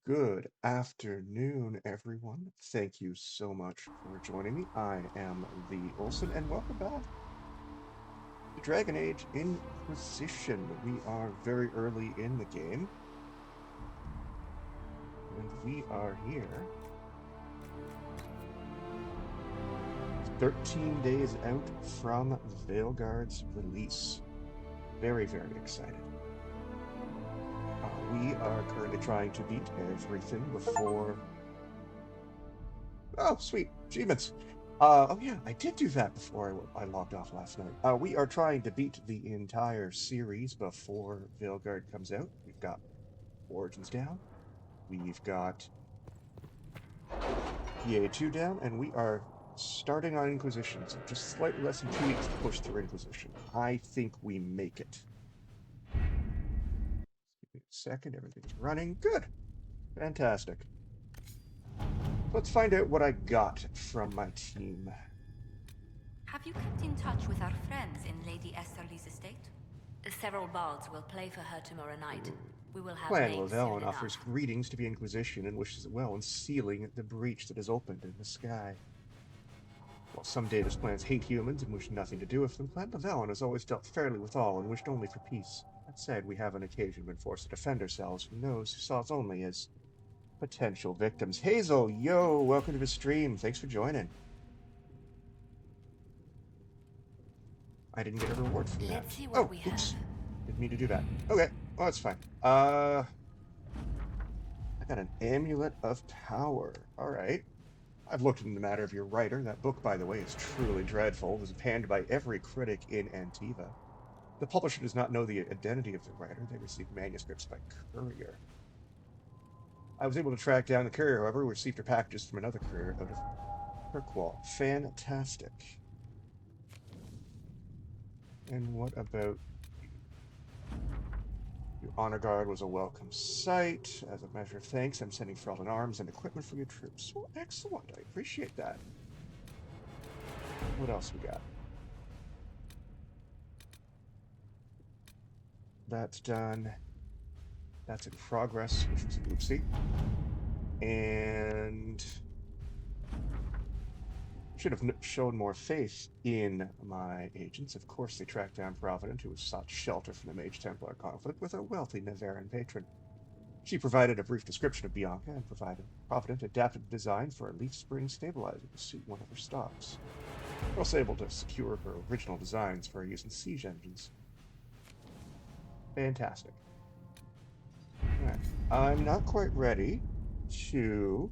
Good afternoon, everyone. Thank you so much for joining me. I am the Olson, and welcome back to Dragon Age Inquisition. We are very early in the game, and we are here 13 days out from Veilguard's release. Very, very excited. We are currently trying to beat everything before... Oh, sweet. Achievements. Oh yeah, I did do that before I logged off last night. We are trying to beat the entire series before Veilguard comes out. We've got Origins down. We've got PA2 down, and we are starting on Inquisition. So just slightly less than 2 weeks to push through Inquisition. I think we make it. Give me a second, everything's running. Good. Fantastic. Let's find out what I got from my team. Have you kept in touch with our friends in Lady Esterly's estate? Several bards will play for her tomorrow night. We will have Clan names soon Lavellan offers enough. greetings to the Inquisition and wishes it well in sealing the breach that has opened in the sky. While some Davis clans hate humans and wish nothing to do with them, Clan Lavellan has always dealt fairly with all and wished only for peace. That said, we have on occasion been forced to defend ourselves from those who saw us only as potential victims. Hazel, yo, welcome to the stream. Thanks for joining. I didn't get a reward from that. Let's see what we Oops. have. Didn't mean to do that. Okay, well, that's fine. I got an Amulet of Power. All right. I've looked into the matter of your writer. That book, by the way, is truly dreadful. It was panned by every critic in Antiva. The publisher does not know the identity of the writer. They received manuscripts by courier. I was able to track down the courier, however, who received her packages from another courier out of Kirkwall. Fantastic. And what about your honor guard was a welcome sight. As a measure of thanks, I'm sending Ferelden arms and equipment for your troops. Well, excellent. I appreciate that. What else we got? That's done. That's in progress, which was a oopsie. And should have shown more faith in my agents. Of course, they tracked down Provident, who sought shelter from the Mage Templar conflict with a wealthy Navarran patron. She provided a brief description of Bianca and Provident adapted the design for a leaf spring stabilizer to suit one of her stocks. We're also able to secure her original designs for use in siege engines. Fantastic. Right. I'm not quite ready to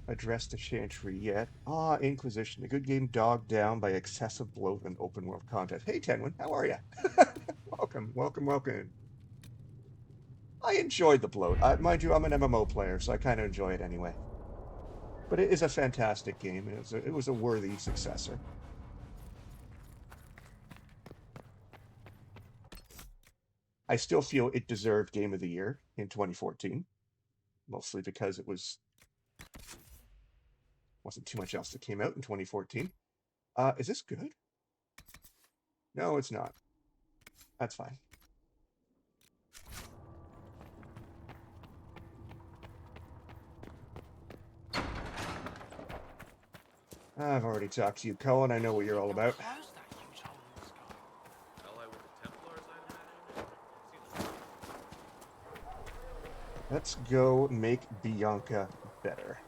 address the chantry yet. Inquisition, a good game dogged down by excessive bloat and open world content. Hey, Tenwin, how are you? Welcome, welcome, welcome. I enjoyed the bloat. Mind you, I'm an MMO player, so I kind of enjoy it anyway. But it is a fantastic game, and it was a worthy successor. I still feel it deserved Game of the Year in 2014, mostly because it wasn't too much else that came out in 2014. Is this good? No, it's not. That's fine. I've already talked to you, Cohen. I know what you're all about. Let's go make Bianca better.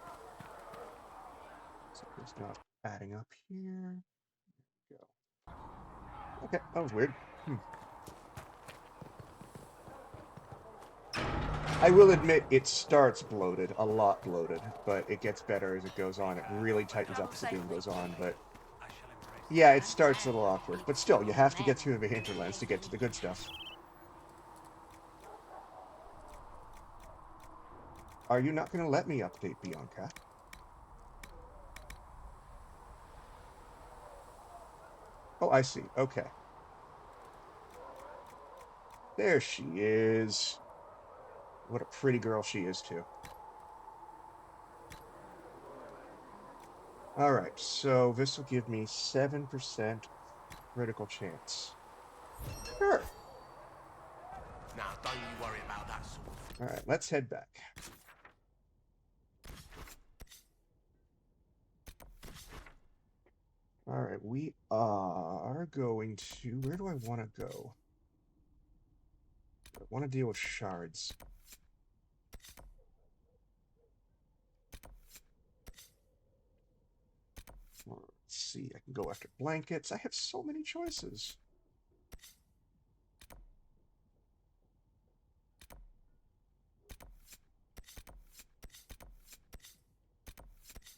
Something's not adding up here. There we go. Okay, that was weird. I will admit it starts bloated, a lot bloated, but it gets better as it goes on. It really tightens up as the game goes on, but yeah, it starts a little awkward. But still, you have to get through the Hinterlands to get to the good stuff. Are you not going to let me update Bianca? Oh, I see. Okay. There she is. What a pretty girl she is, too. All right, so this will give me 7% critical chance. Sure. Now, don't you worry about that sort of thing. Alright, let's head back. Alright, we are going to... Where do I want to go? I want to deal with shards. Let's see, I can go after blankets. I have so many choices.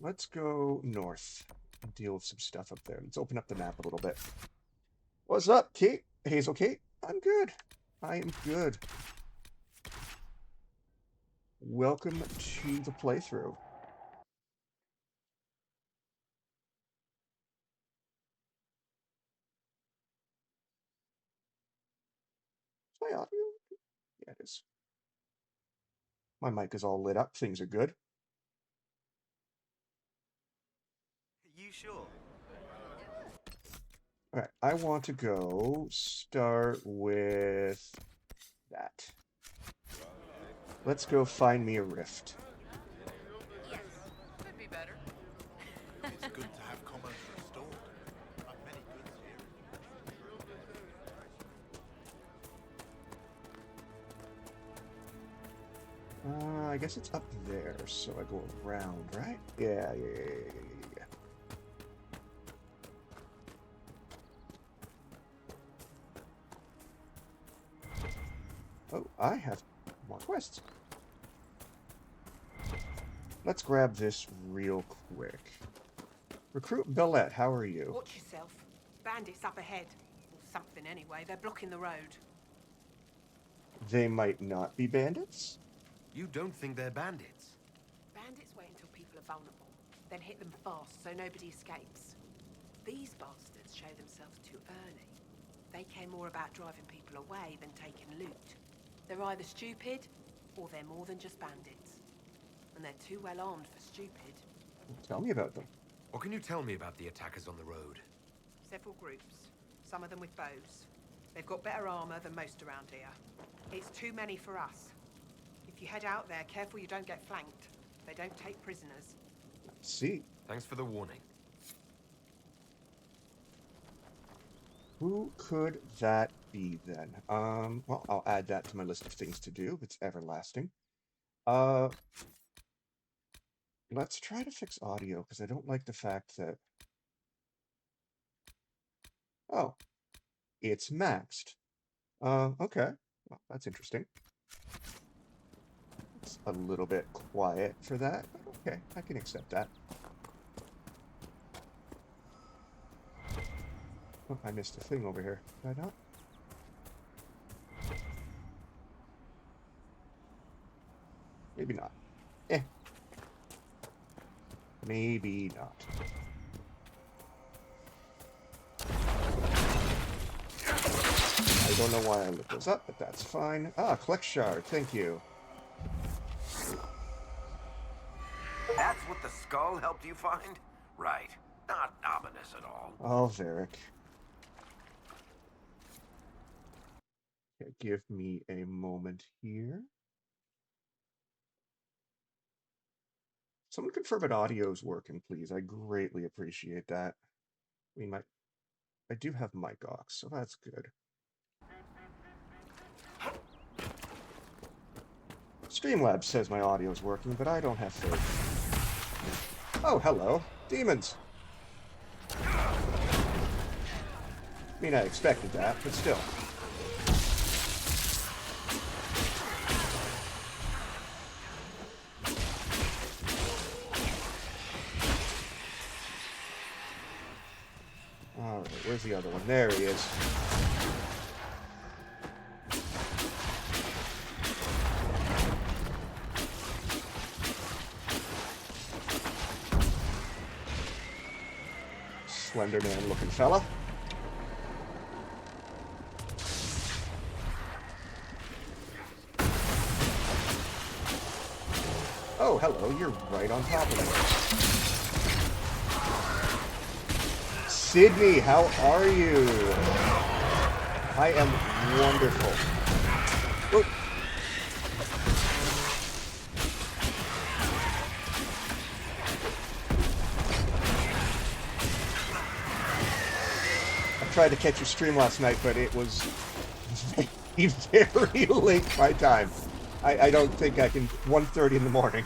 Let's go north and deal with some stuff up there. Let's open up the map a little bit. What's up, Kate? Hazel Kate? I'm good. I am good. Welcome to the playthrough. Is my audio? Yeah, it is. My mic is all lit up. Things are good. You sure? All right, I want to go start with that. Let's go find me a rift. Yes, could be better. It's good to have commerce restored. I've many goods here. I guess it's up there, so I go around, right? Yeah. Oh, I have more quests. Let's grab this real quick. Recruit Billette, how are you? Watch yourself. Bandits up ahead. Or something anyway. They're blocking the road. They might not be bandits? You don't think they're bandits? Bandits wait until people are vulnerable, then hit them fast so nobody escapes. These bastards show themselves too early. They care more about driving people away than taking loot. They're either stupid, or they're more than just bandits. And they're too well armed for stupid. Tell me about them. What can you tell me about the attackers on the road? Several groups, some of them with bows. They've got better armor than most around here. It's too many for us. If you head out there, careful you don't get flanked. They don't take prisoners. See. Thanks for the warning. Who could that be then? Well, I'll add that to my list of things to do. It's everlasting. Let's try to fix audio, because I don't like the fact that... Oh, it's maxed. Okay. Well, that's interesting. It's a little bit quiet for that, but okay, I can accept that. Oh, I missed a thing over here. Did I not? Maybe not. Maybe not. I don't know why I looked those up, but that's fine. Ah, collect shard. Thank you. That's what the skull helped you find? Right. Not ominous at all. Oh, Varric. Okay, give me a moment here. Someone confirm that audio's working, please. I greatly appreciate that. I mean, I do have mic aux, so that's good. Streamlabs says my audio's working, but I don't have faith. Oh, hello. Demons. I mean, I expected that, but still. Alright, where's the other one? There he is. Slender man looking fella. Oh, hello, you're right on top of me. Sydney, how are you? I am wonderful. Whoop. tried to catch your stream last night, but it was very, very late my time. I don't think I can... 1:30 in the morning.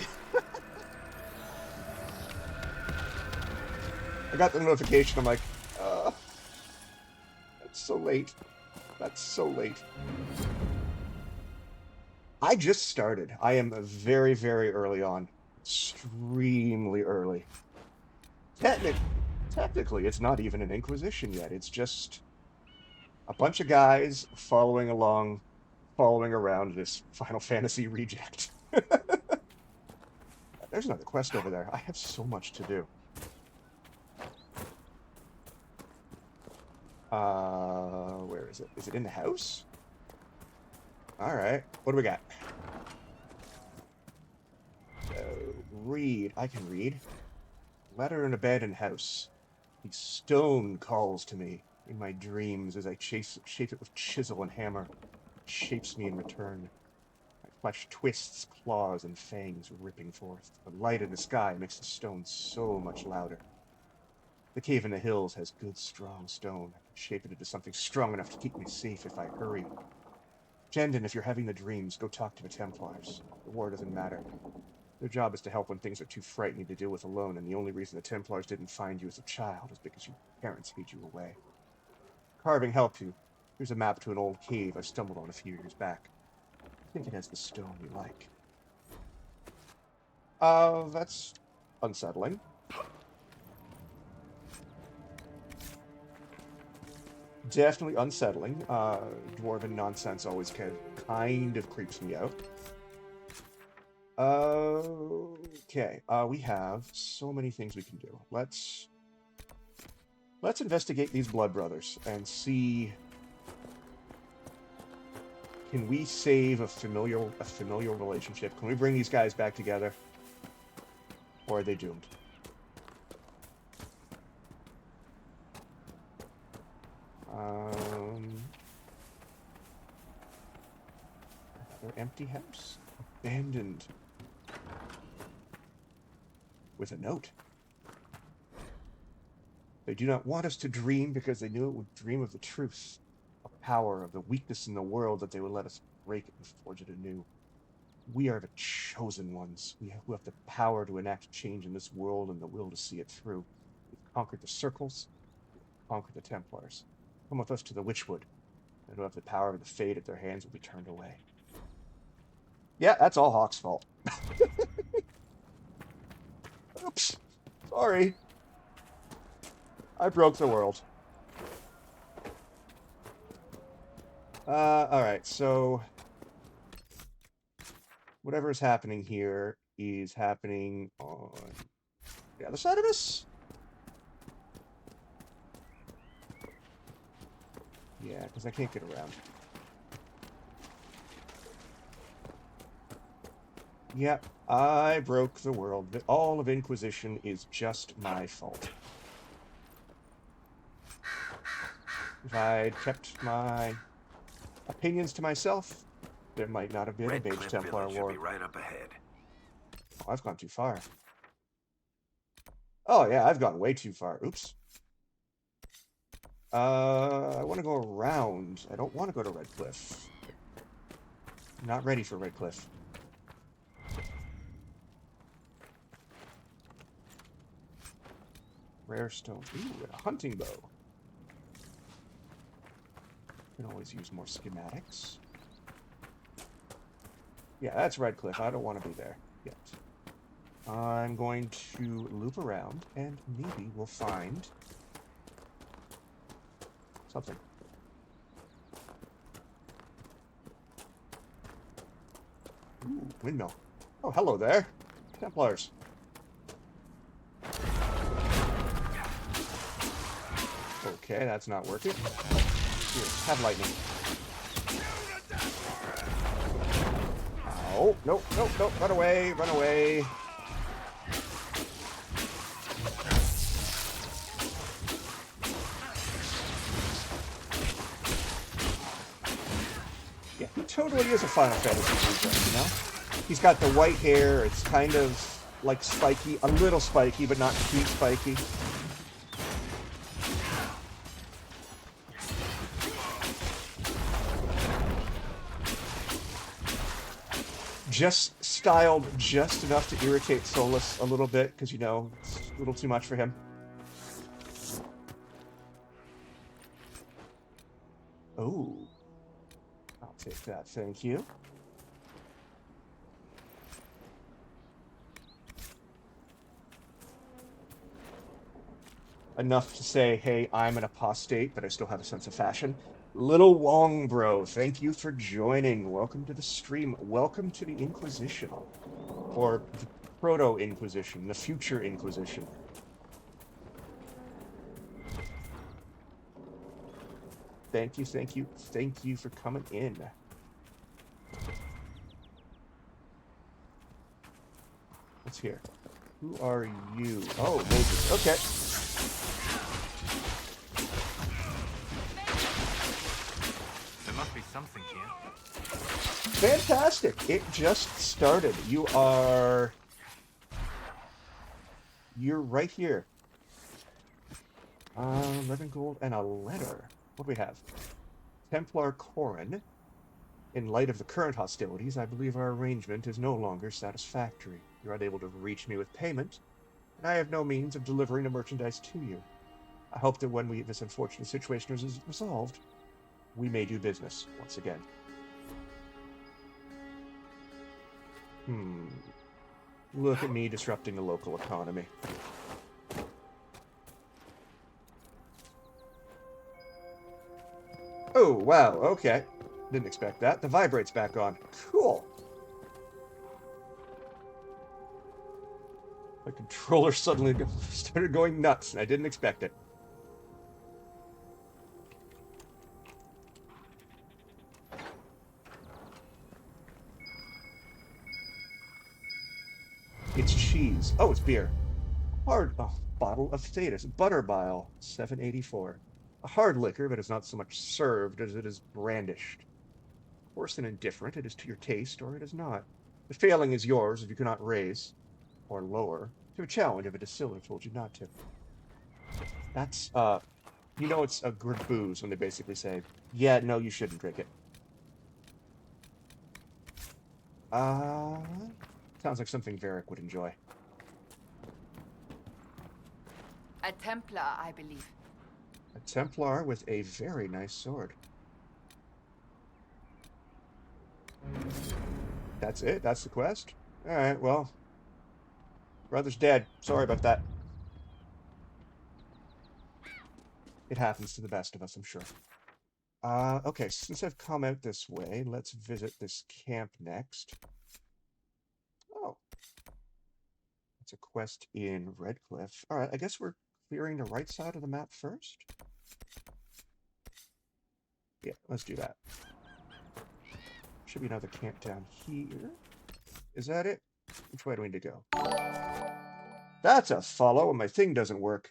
I got the notification, I'm like, that's so late. That's so late. I just started. I am very, very early on. Extremely early. Technically, it's not even an Inquisition yet. It's just a bunch of guys following around this Final Fantasy reject. There's another quest over there. I have so much to do. Where is it? Is it in the house? Alright. What do we got? Read. I can read. Letter in a bed and house. The stone calls to me in my dreams as I shape it with chisel and hammer. It shapes me in return. My flesh twists, claws, and fangs ripping forth. The light in the sky makes the stone so much louder. The cave in the hills has good, strong stone. I can shape it into something strong enough to keep me safe if I hurry. Jendon, if you're having the dreams, go talk to the Templars. The war doesn't matter. Their job is to help when things are too frightening to deal with alone, and the only reason the Templars didn't find you as a child is because your parents hid you away. Carving helped you. Here's a map to an old cave I stumbled on a few years back. I think it has the stone you like. That's unsettling. Definitely unsettling. Dwarven nonsense always kind of creeps me out. Okay. We have so many things we can do. Let's investigate these blood brothers and see, can we save a familial relationship? Can we bring these guys back together? Or are they doomed? Another empty house. Abandoned. With a note. They do not want us to dream because they knew it would dream of the truth, of power, of the weakness in the world that they would let us break it and forge it anew. We are the chosen ones. We have the power to enact change in this world and the will to see it through. We've conquered the circles. We've conquered the Templars. Come with us to the Witchwood, and who have the power of the fate at their hands will be turned away. Yeah, that's all Hawk's fault. Oops. Sorry. I broke the world. Alright, so whatever is happening here is happening on the other side of us? Yeah, because I can't get around. Yep, I broke the world. All of Inquisition is just my fault. If I'd kept my opinions to myself, there might not have been a Mage Templar war. Be right up ahead. Oh, I've gone too far. Oh yeah, I've gone way too far. Oops. I want to go around. I don't want to go to Redcliffe. I'm not ready for Redcliffe. Rare stone. Ooh, and a hunting bow. Can always use more schematics. Yeah, that's Redcliffe. I don't want to be there yet. I'm going to loop around, and maybe we'll find something. Ooh, windmill. Oh, hello there. Templars. Okay, that's not working. Here, have lightning. Oh, nope, nope, nope. Run away, run away. Yeah, he totally is a Final Fantasy reject, you know? He's got the white hair. It's kind of like spiky, a little spiky, but not too spiky. just styled just enough to irritate Solus a little bit, because, you know, it's a little too much for him. Oh. I'll take that, thank you. Enough to say, hey, I'm an apostate, but I still have a sense of fashion. Little Wong Bro, thank you for joining. Welcome to the stream. Welcome to the Inquisition. Or the Proto-Inquisition, the future Inquisition. Thank you, thank you, thank you for coming in. What's here? Who are you? Oh, Moses. Okay. There must be something here. Fantastic. It just started. You're right here. 11 gold and a letter. What do we have? Templar Corin. In light of the current hostilities, I believe our arrangement is no longer satisfactory. You're unable to reach me with payment, and I have no means of delivering the merchandise to you. I hope that when this unfortunate situation is resolved, we may do business once again. Look at me disrupting the local economy. Oh, wow, okay. Didn't expect that. The vibrate's back on. Cool. My controller suddenly started going nuts, and I didn't expect it. It's cheese. Oh, it's beer. Bottle of status. Butter bile. 784. A hard liquor, but it's not so much served as it is brandished. Worse than indifferent, it is to your taste, or it is not. The failing is yours if you cannot raise, or lower, to a challenge if a distiller told you not to. That's, you know it's a good booze when they basically say, yeah, no, you shouldn't drink it. Sounds like something Varric would enjoy. A Templar, I believe. A Templar with a very nice sword. That's it? That's the quest? Alright, well. Brother's dead. Sorry about that. It happens to the best of us, I'm sure. Okay, since I've come out this way, let's visit this camp next. Oh. It's a quest in Redcliffe. Alright, I guess we're clearing the right side of the map first? Yeah, let's do that. Should be another camp down here. Is that it? Which way do we need to go? That's a follow, and my thing doesn't work.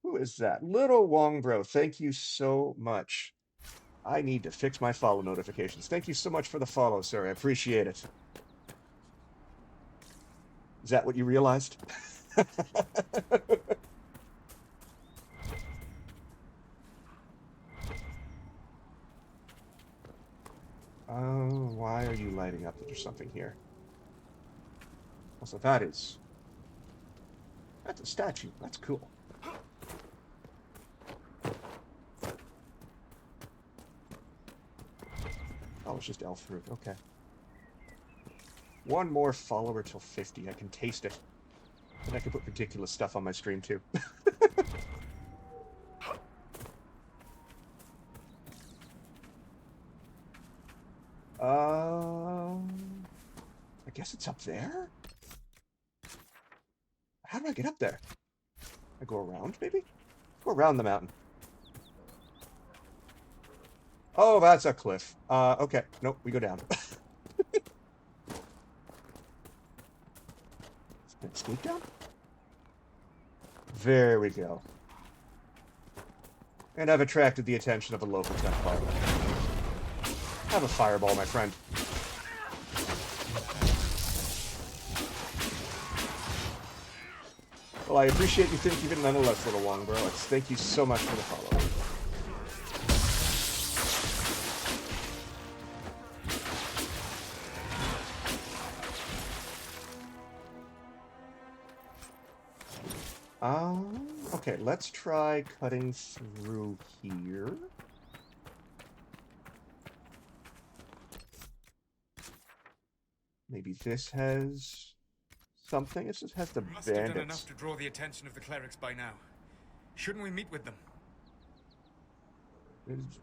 Who is that? Little Wong Bro, thank you so much. I need to fix my follow notifications. Thank you so much for the follow, sir. I appreciate it. Is that what you realized? Oh, why are you lighting up? There's something here. Also, that's a statue. That's cool. Oh, it's just elf fruit. Okay. One more follower till 50. I can taste it. And I can put ridiculous stuff on my stream, too. I guess it's up there? How do I get up there? I go around, maybe? Go around the mountain. Oh, that's a cliff. Okay. Nope, we go down. Sneak down? There we go. And I've attracted the attention of a local Templar. Have a fireball, my friend. Well, I appreciate you thinking of it nonetheless, Little Wong Bro. Thank you so much for the follow. Okay, let's try cutting through here. Maybe this has something. It just has the Must have done enough bandits. to draw the attention of the clerics by now. Shouldn't we meet with them?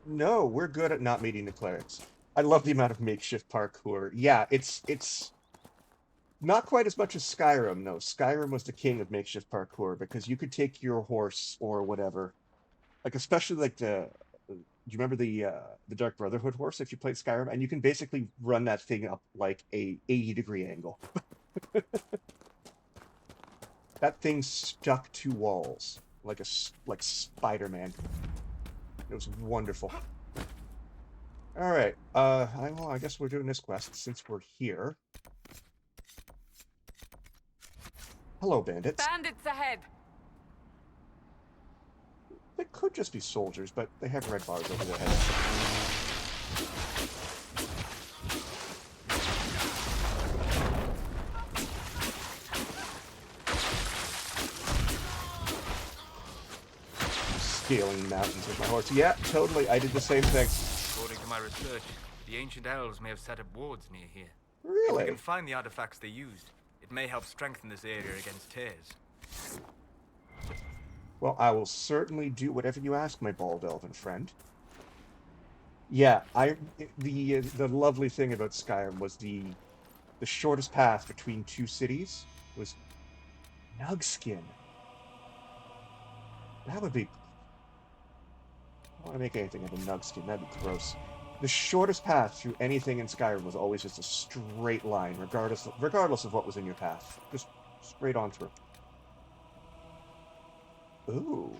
No, we're good at not meeting the clerics. I love the amount of makeshift parkour. Yeah, it's not quite as much as Skyrim, no. Skyrim was the king of makeshift parkour because you could take your horse or whatever. Like especially like do you remember the Dark Brotherhood horse if you played Skyrim? And you can basically run that thing up like a 80-degree angle. That thing stuck to walls like Spider-Man. It was wonderful. All right. Well, I guess we're doing this quest since we're here. Hello, bandits. Bandits ahead! They could just be soldiers, but they have red bars over their heads. Scaling mountains with my horse. Yeah, totally. I did the same thing. According to my research, the ancient elves may have set up wards near here. If we Really? can find the artifacts they used, it may help strengthen this area against tears. Well, I will certainly do whatever you ask, my bald elven friend. Yeah, the lovely thing about Skyrim was the shortest path between two cities was Nugskin. That would be. I don't want to make anything out of Nugskin. That'd be gross. The shortest path through anything in Skyrim was always just a straight line, regardless of what was in your path. Just straight on through. Ooh.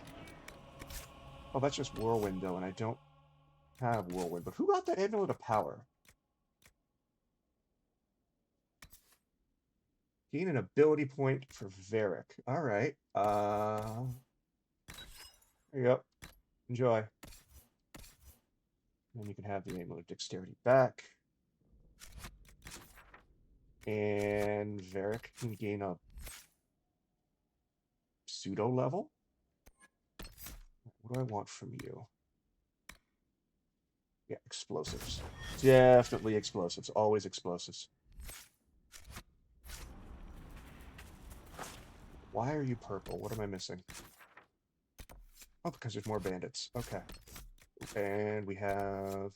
Oh, that's just Whirlwind, though, and I don't have Whirlwind. But who got the Amulet of Power? Gain an ability point for Varric. All right. There you go. Enjoy. Then you can have the Amulet of Dexterity back. And Varric can gain a pseudo level. What do I want from you? Yeah, explosives. Definitely explosives. Always explosives. Why are you purple? What am I missing? Oh, because there's more bandits. Okay. And we have...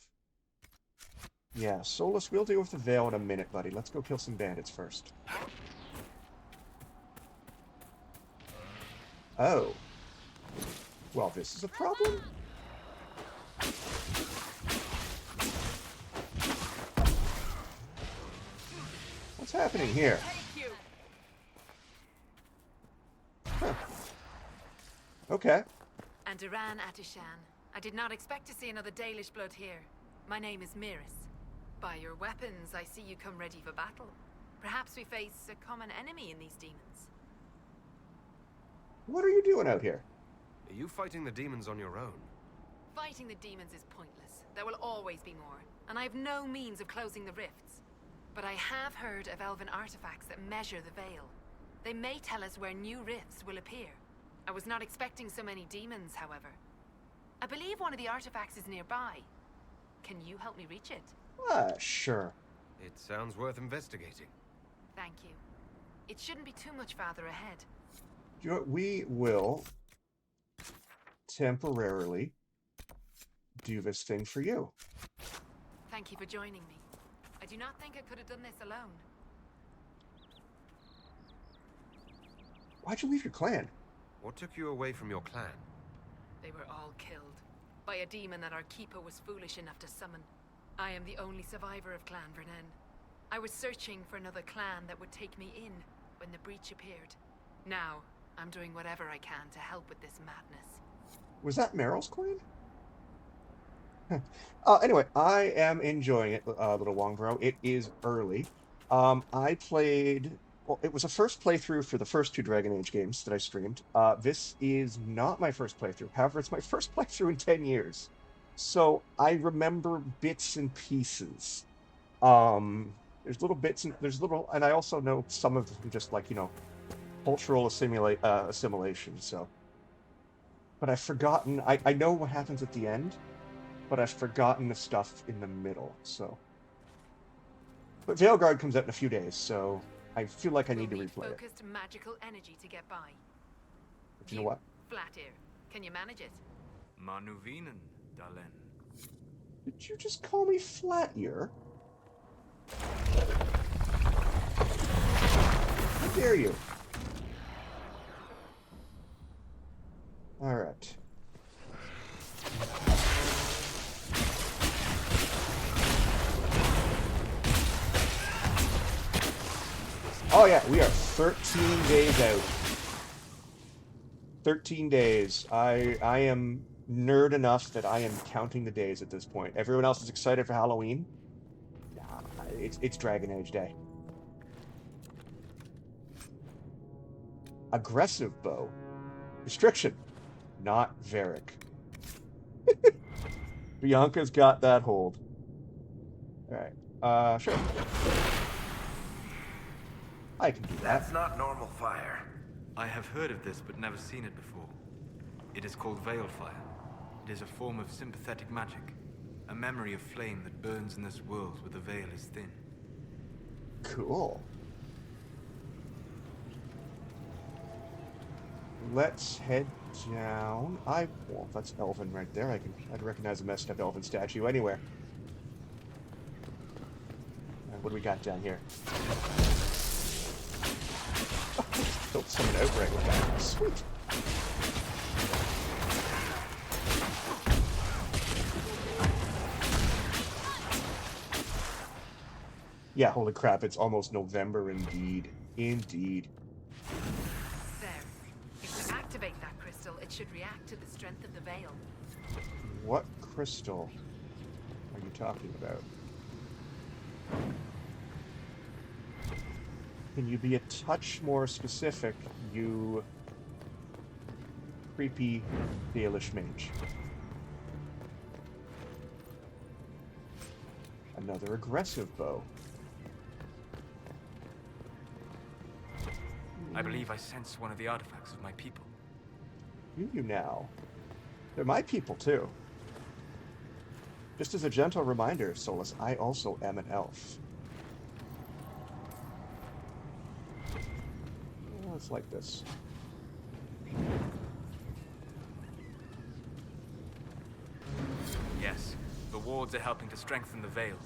Yeah, Solus, we'll deal with the Veil in a minute, buddy. Let's go kill some bandits first. Oh. Well, this is a problem. What's happening here? Huh. Okay. And Duran Atishan. I did not expect to see another Dalish blood here. My name is Miris. By your weapons, I see you come ready for battle. Perhaps we face a common enemy in these demons. What are you doing out here? Are you fighting the demons on your own? Fighting the demons is pointless. There will always be more, and I have no means of closing the rifts. But I have heard of elven artifacts that measure the veil. They may tell us where new rifts will appear. I was not expecting so many demons, however. I believe one of the artifacts is nearby. Can you help me reach it? Sure. It sounds worth investigating. Thank you. It shouldn't be too much farther ahead. You know what? We will temporarily do this thing for you. Thank you for joining me. I do not think I could have done this alone. Why'd you leave your clan? What took you away from your clan? They were all killed by a demon that our keeper was foolish enough to summon. I am the only survivor of Clan Vernen. I was searching for another clan that would take me in when the breach appeared. Now, I'm doing whatever I can to help with this madness. Was that Meryl's clan? Anyway, I am enjoying it, little Wongbro. It is early. I played... Well, it was a first playthrough for the first two Dragon Age games that I streamed. This is not my first playthrough. However, it's my first playthrough in 10 years. So I remember bits and pieces. There's little bits and and I also know some of them just like, cultural assimilation, so. But I've forgotten, I know what happens at the end, but I've forgotten the stuff in the middle, so. But Veilguard comes out in a few days, so I feel like I need to replay it. Focused magical energy to get by. But you know what? Flat ear. Can you manage it? Manuvinen, Dalen. Did you just call me Flat Ear? How dare you? Alright. Oh yeah, we are 13 days out. 13 days. I am nerd enough that I am counting the days at this point. Everyone else is excited for Halloween. Nah, it's Dragon Age Day. Aggressive bow. Restriction. Not Varric. Bianca's got that hold. Alright. Sure. I can do that. That's not normal fire. I have heard of this, but never seen it before. It is called Veil Fire. It is a form of sympathetic magic. A memory of flame that burns in this world where the veil is thin. Cool. Let's head down. Well, that's Elven right there. I'd recognize a messed up Elven statue anywhere. What do we got down here? Killed someone outright with that. Sweet. Yeah, holy crap, it's almost November indeed. Indeed. There. If you activate that crystal, it should react to the strength of the veil. What crystal are you talking about? Can you be a touch more specific, you creepy Baelish mage? Another aggressive bow. I believe I sense one of the artifacts of my people. You now. They're my people, too. Just as a gentle reminder, Solus, I also am an elf. It's like this. Yes, the wards are helping to strengthen the veil.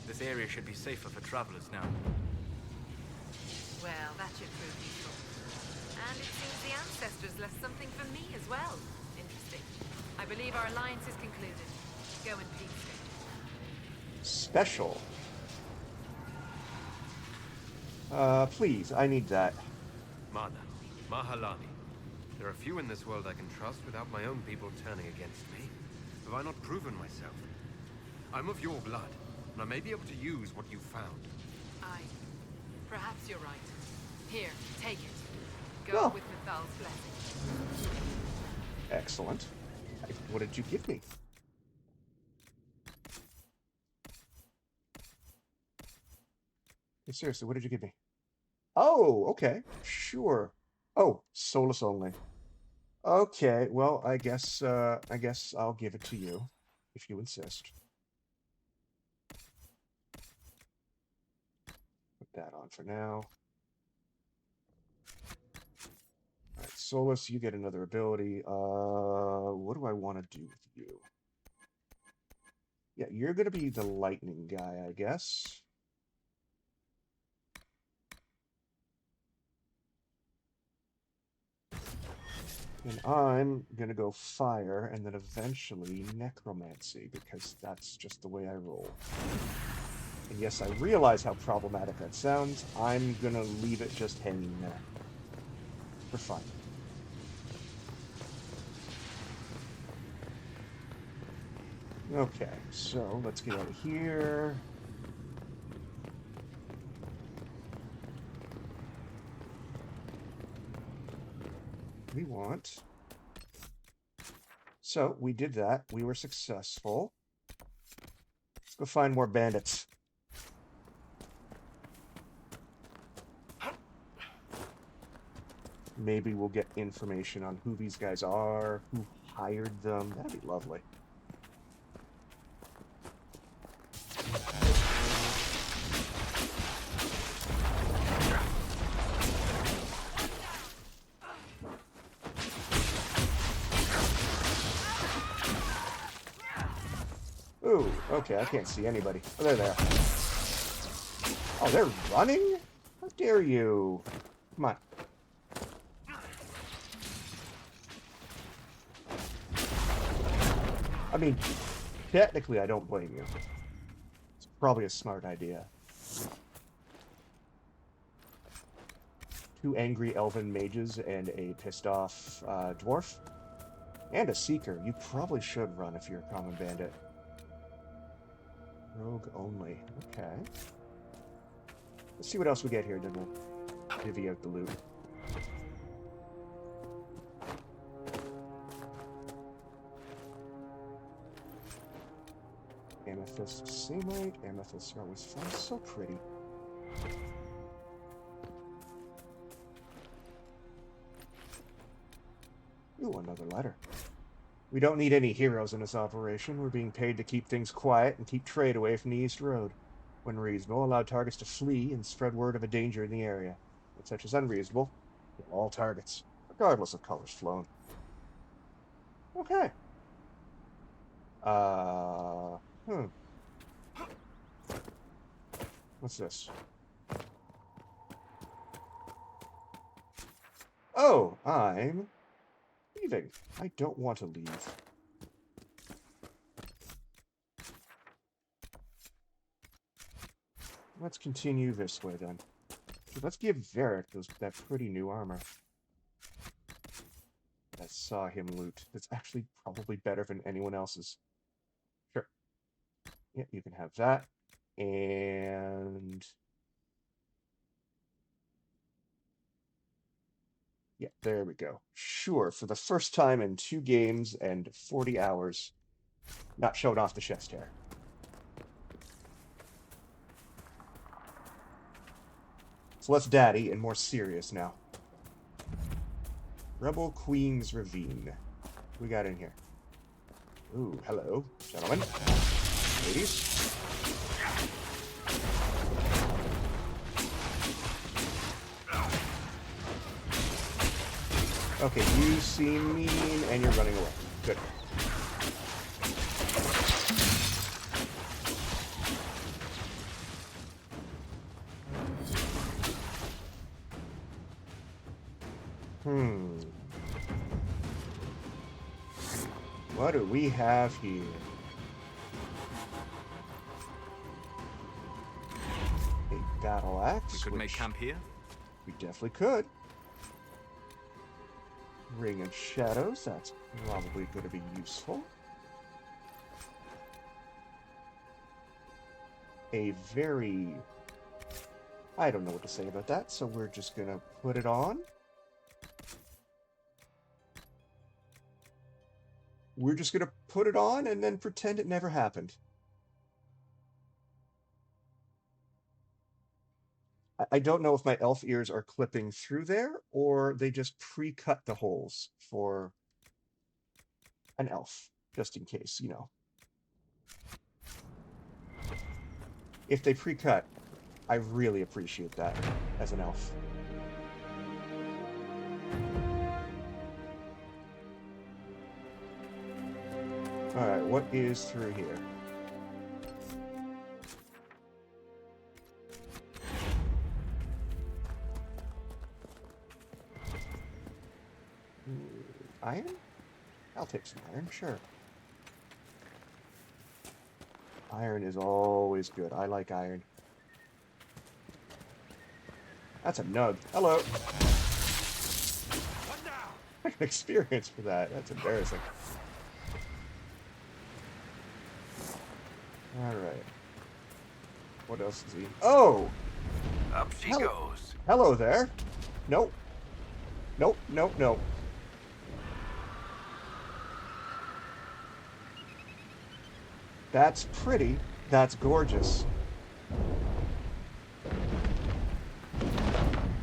This area should be safer for travelers now. Well, that should prove useful. And it seems the ancestors left something for me as well. Interesting. I believe our alliance is concluded. Go in peace. Special. Please, I need that. Mana, Mahalani. There are few in this world I can trust without my own people turning against me. Have I not proven myself? I'm of your blood, and I may be able to use what you found. Perhaps you're right. Here, take it. Go with Mithal's blessing. Excellent. What did you give me? Hey, seriously, what did you give me? Oh, okay. Sure. Oh, Solus only. Okay, well, I guess I'll give it to you, if you insist. Put that on for now. Alright, Solus, you get another ability. What do I want to do with you? Yeah, you're gonna be the lightning guy, I guess. And I'm gonna go fire, and then eventually necromancy, because that's just the way I roll. And yes, I realize how problematic that sounds. I'm gonna leave it just hanging there. For fun. Okay, so let's get out of here. We want. So we did that. We were successful. Let's go find more bandits. Maybe we'll get information on who these guys are, who hired them. That'd be lovely. Ooh, okay, I can't see anybody. Oh, there they are. Oh, they're running? How dare you? Come on. I mean, technically, I don't blame you. It's probably a smart idea. 2 angry elven mages and a pissed off dwarf. And a seeker. You probably should run if you're a common bandit. Rogue only. Okay. Let's see what else we get here, then we'll divvy out the loot. Amethyst Seamite. Amethysts are always fun. So pretty. Ooh, another letter. We don't need any heroes in this operation. We're being paid to keep things quiet and keep trade away from the East Road. When reasonable, allow targets to flee and spread word of a danger in the area. When such is unreasonable, kill all targets, regardless of colors flown. Okay. What's this? Oh, I'm leaving. I don't want to leave. Let's continue this way then. Let's give Varric that pretty new armor. I saw him loot. That's actually probably better than anyone else's. Sure. Yeah, you can have that. And yeah, there we go. Sure, for the first time in 2 games and 40 hours, not showing off the chest hair. So less daddy and more serious now. Rebel Queen's Ravine. What we got in here? Ooh, hello, gentlemen. Ladies. Okay, you seem mean and you're running away. Good. What do we have here? A battle axe. We could make camp here? We definitely could. Ring of Shadows, that's probably going to be useful. A very... I don't know what to say about that, so we're just going to put it on. We're just going to put it on and then pretend it never happened. I don't know if my elf ears are clipping through there, or they just pre-cut the holes for an elf, just in case, you know. If they pre-cut, I really appreciate that as an elf. Alright, what is through here? Iron? I'll take some iron, sure. Iron is always good. I like iron. That's a nug. Hello. I got experience for that. That's embarrassing. Alright. What else is he? Oh! Up she goes. Hello there. Nope. Nope, nope, nope. That's pretty. That's gorgeous.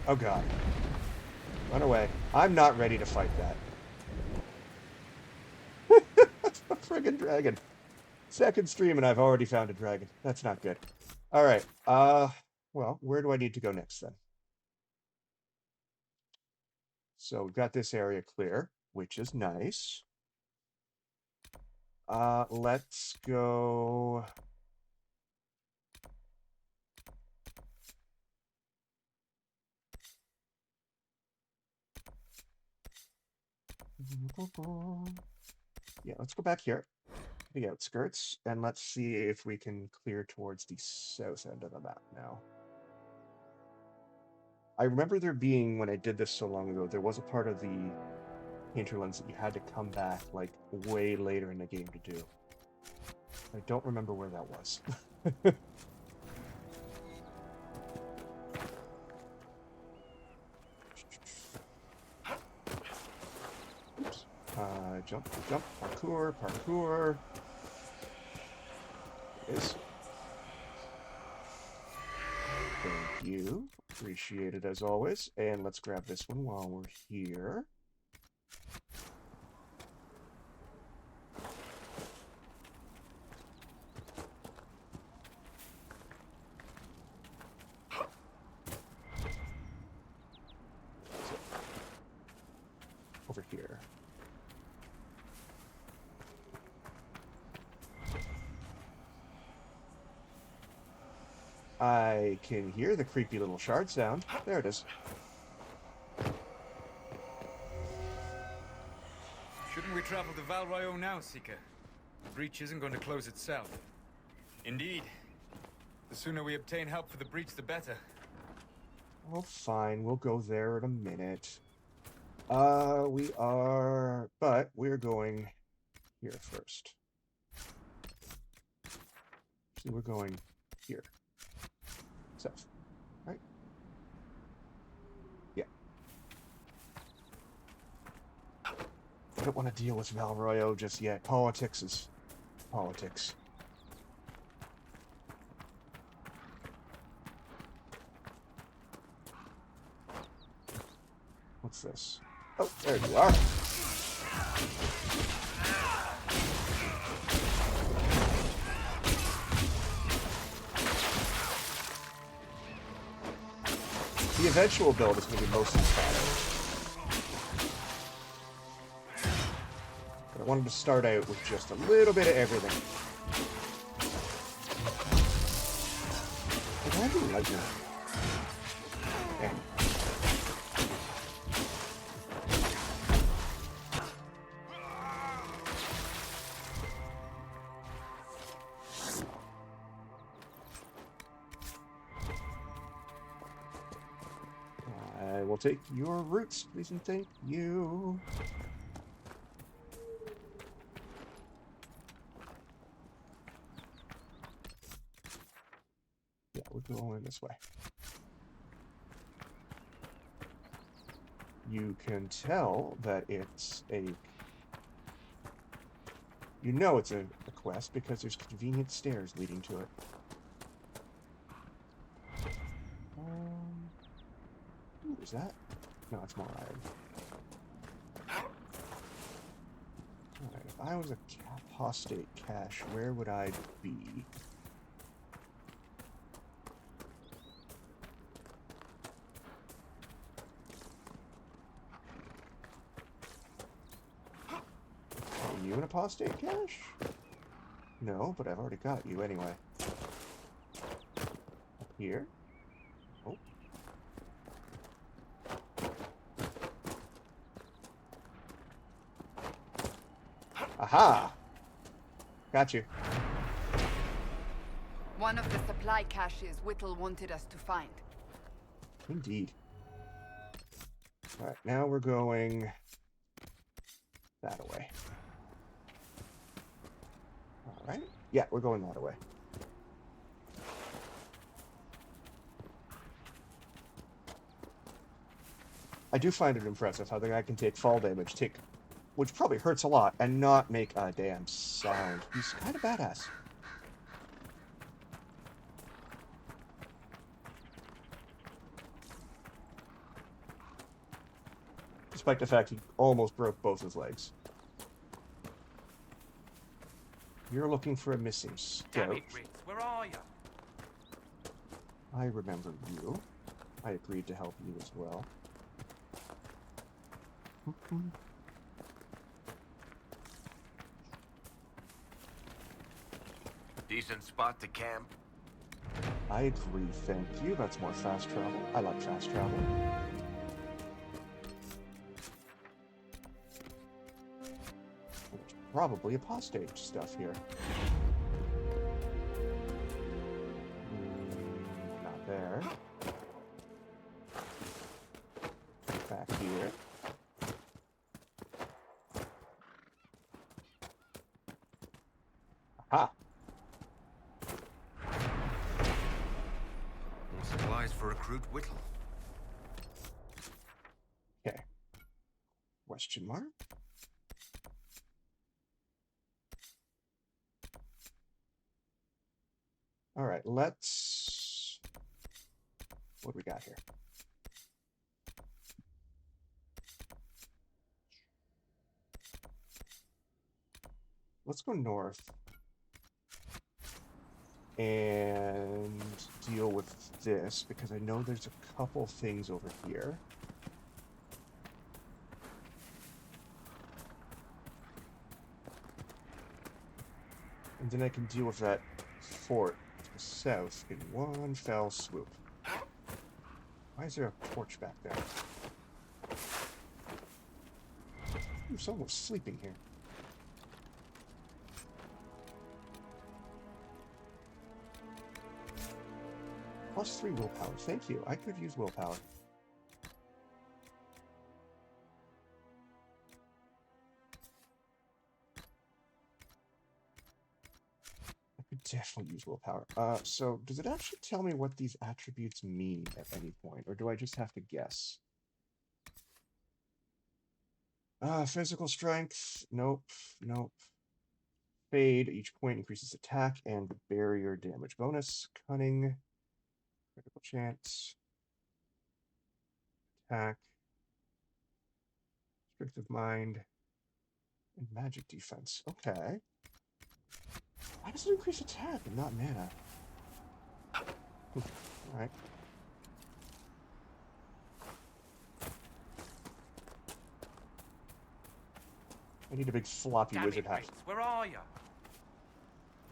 Oh god. Run away. I'm not ready to fight that. A friggin' dragon. Second stream and I've already found a dragon. That's not good. Alright, well, where do I need to go next then? So we've got this area clear, which is nice. Let's go... Yeah, let's go back here, the outskirts, and let's see if we can clear towards the south end of the map now. I remember there being, when I did this so long ago, there was a part of the Hinterlands that you had to come back, like, way later in the game to do. I don't remember where that was. Oops. Jump, jump, parkour, parkour. There it is. Thank you. Appreciate it as always. And let's grab this one while we're here. Over here. I can hear the creepy little shard sound. There it is. Shouldn't we travel to Val Royeaux now, Seeker? The breach isn't going to close itself. Indeed. The sooner we obtain help for the breach, the better. Oh, fine. We'll go there in a minute. We're going here first. See, we're going here. South, right? Yeah. I don't want to deal with Val Royeaux just yet. Politics is politics. What's this? Oh, there you are. The eventual build is going to be mostly static. But I wanted to start out with just a little bit of everything. Why do you like that? Okay. I will take your roots, please and thank you. Yeah, we're going this way. You can tell that it's a... You know it's a quest because there's convenient stairs leading to it. Ooh, is that? No, it's more iron. Alright, if I was a apostate cache, where would I be? Are you an apostate cache? No, but I've already got you anyway. Up here? Oh. Aha! Got you. One of the supply caches Whittle wanted us to find. Indeed. Alright, now we're going that way. Alright. Yeah, we're going that way. I do find it impressive how the guy can take fall damage, which probably hurts a lot, and not make a damn sound. He's kind of badass. despite the fact he almost broke both his legs. You're looking for a missing Damn scout. it, Ritz, where are you? I remember you. I agreed to help you as well. Decent spot to camp. I agree, thank you. That's more fast travel. I like fast travel. There's probably apostate stuff here. Not there. Back here. Aha! More supplies for recruit Whittle. Okay. Question mark? All right, let's... What do we got here? Let's go north and deal with this, because I know there's a couple things over here. And then I can deal with that fort to the south in one fell swoop. Why is there a porch back there? Ooh, someone was sleeping here. +3 willpower. Thank you. I could use willpower. I could definitely use willpower. So does it actually tell me what these attributes mean at any point, or do I just have to guess? Physical strength. Nope. Nope. Fade. Each point increases attack and barrier damage bonus. Cunning. Critical chance. Attack. Strength of mind. And magic defense. Okay. Why does it increase attack and not mana? Alright. I need a big floppy Damn wizard it, hat. Ritz, where are you?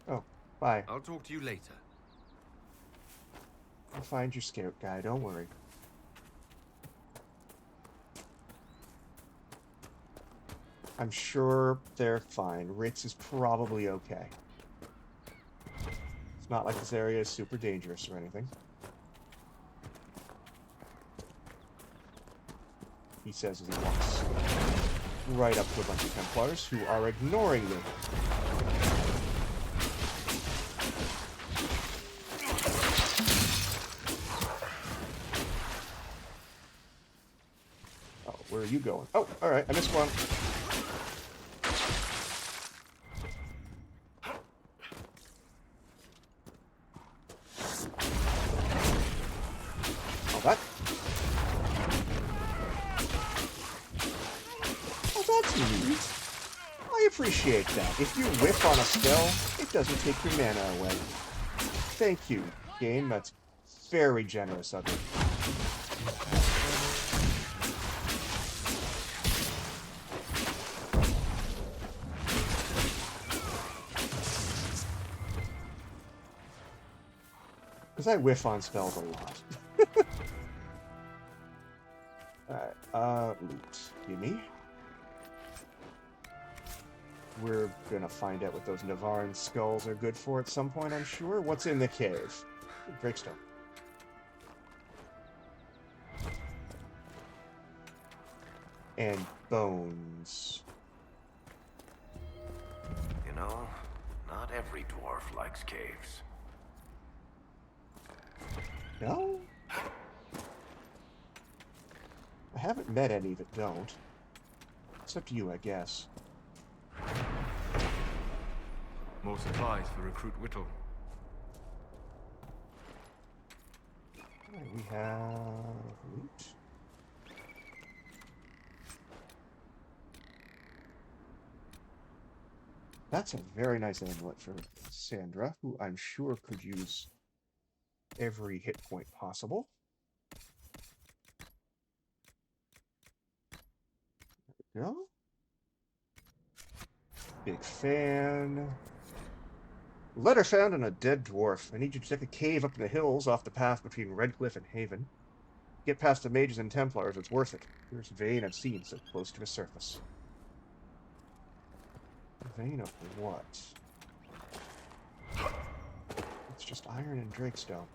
Oh, bye. I'll talk to you later. I'll find your scout guy, don't worry. I'm sure they're fine. Ritz is probably okay. It's not like this area is super dangerous or anything. He says as he walks right up to a bunch of Templars who are ignoring me. Oh, where are you going? Oh, alright, I missed one. Oh, that... Oh, that's neat. I appreciate that. If you whiff on a spell, it doesn't take your mana away. Thank you, game. That's very generous of you. Because I whiff on spells a lot. Alright, loot. Gimme. We're gonna find out what those Navarran skulls are good for at some point, I'm sure. What's in the cave? Breakstone. And bones. You know, not every dwarf likes caves. No? I haven't met any that don't. Except you, I guess. More supplies for recruit Whittle. Alright, we have loot. That's a very nice amulet for Sandra, who I'm sure could use every hit point possible. There we go. Big fan. Letter found on a dead dwarf. I need you to check a cave up in the hills off the path between Redcliffe and Haven. Get past the mages and Templars, it's worth it. Here's a vein I've seen so close to the surface. A vein of what? It's just iron and drakestone.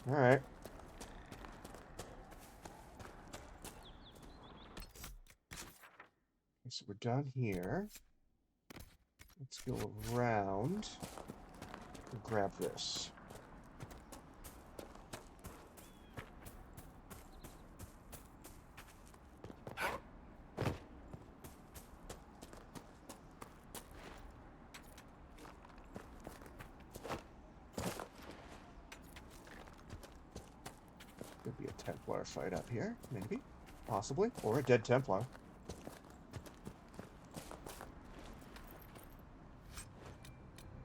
Alright. So we're done here. Let's go around and grab this. Could be a Templar fight up here, maybe, possibly, or a dead Templar.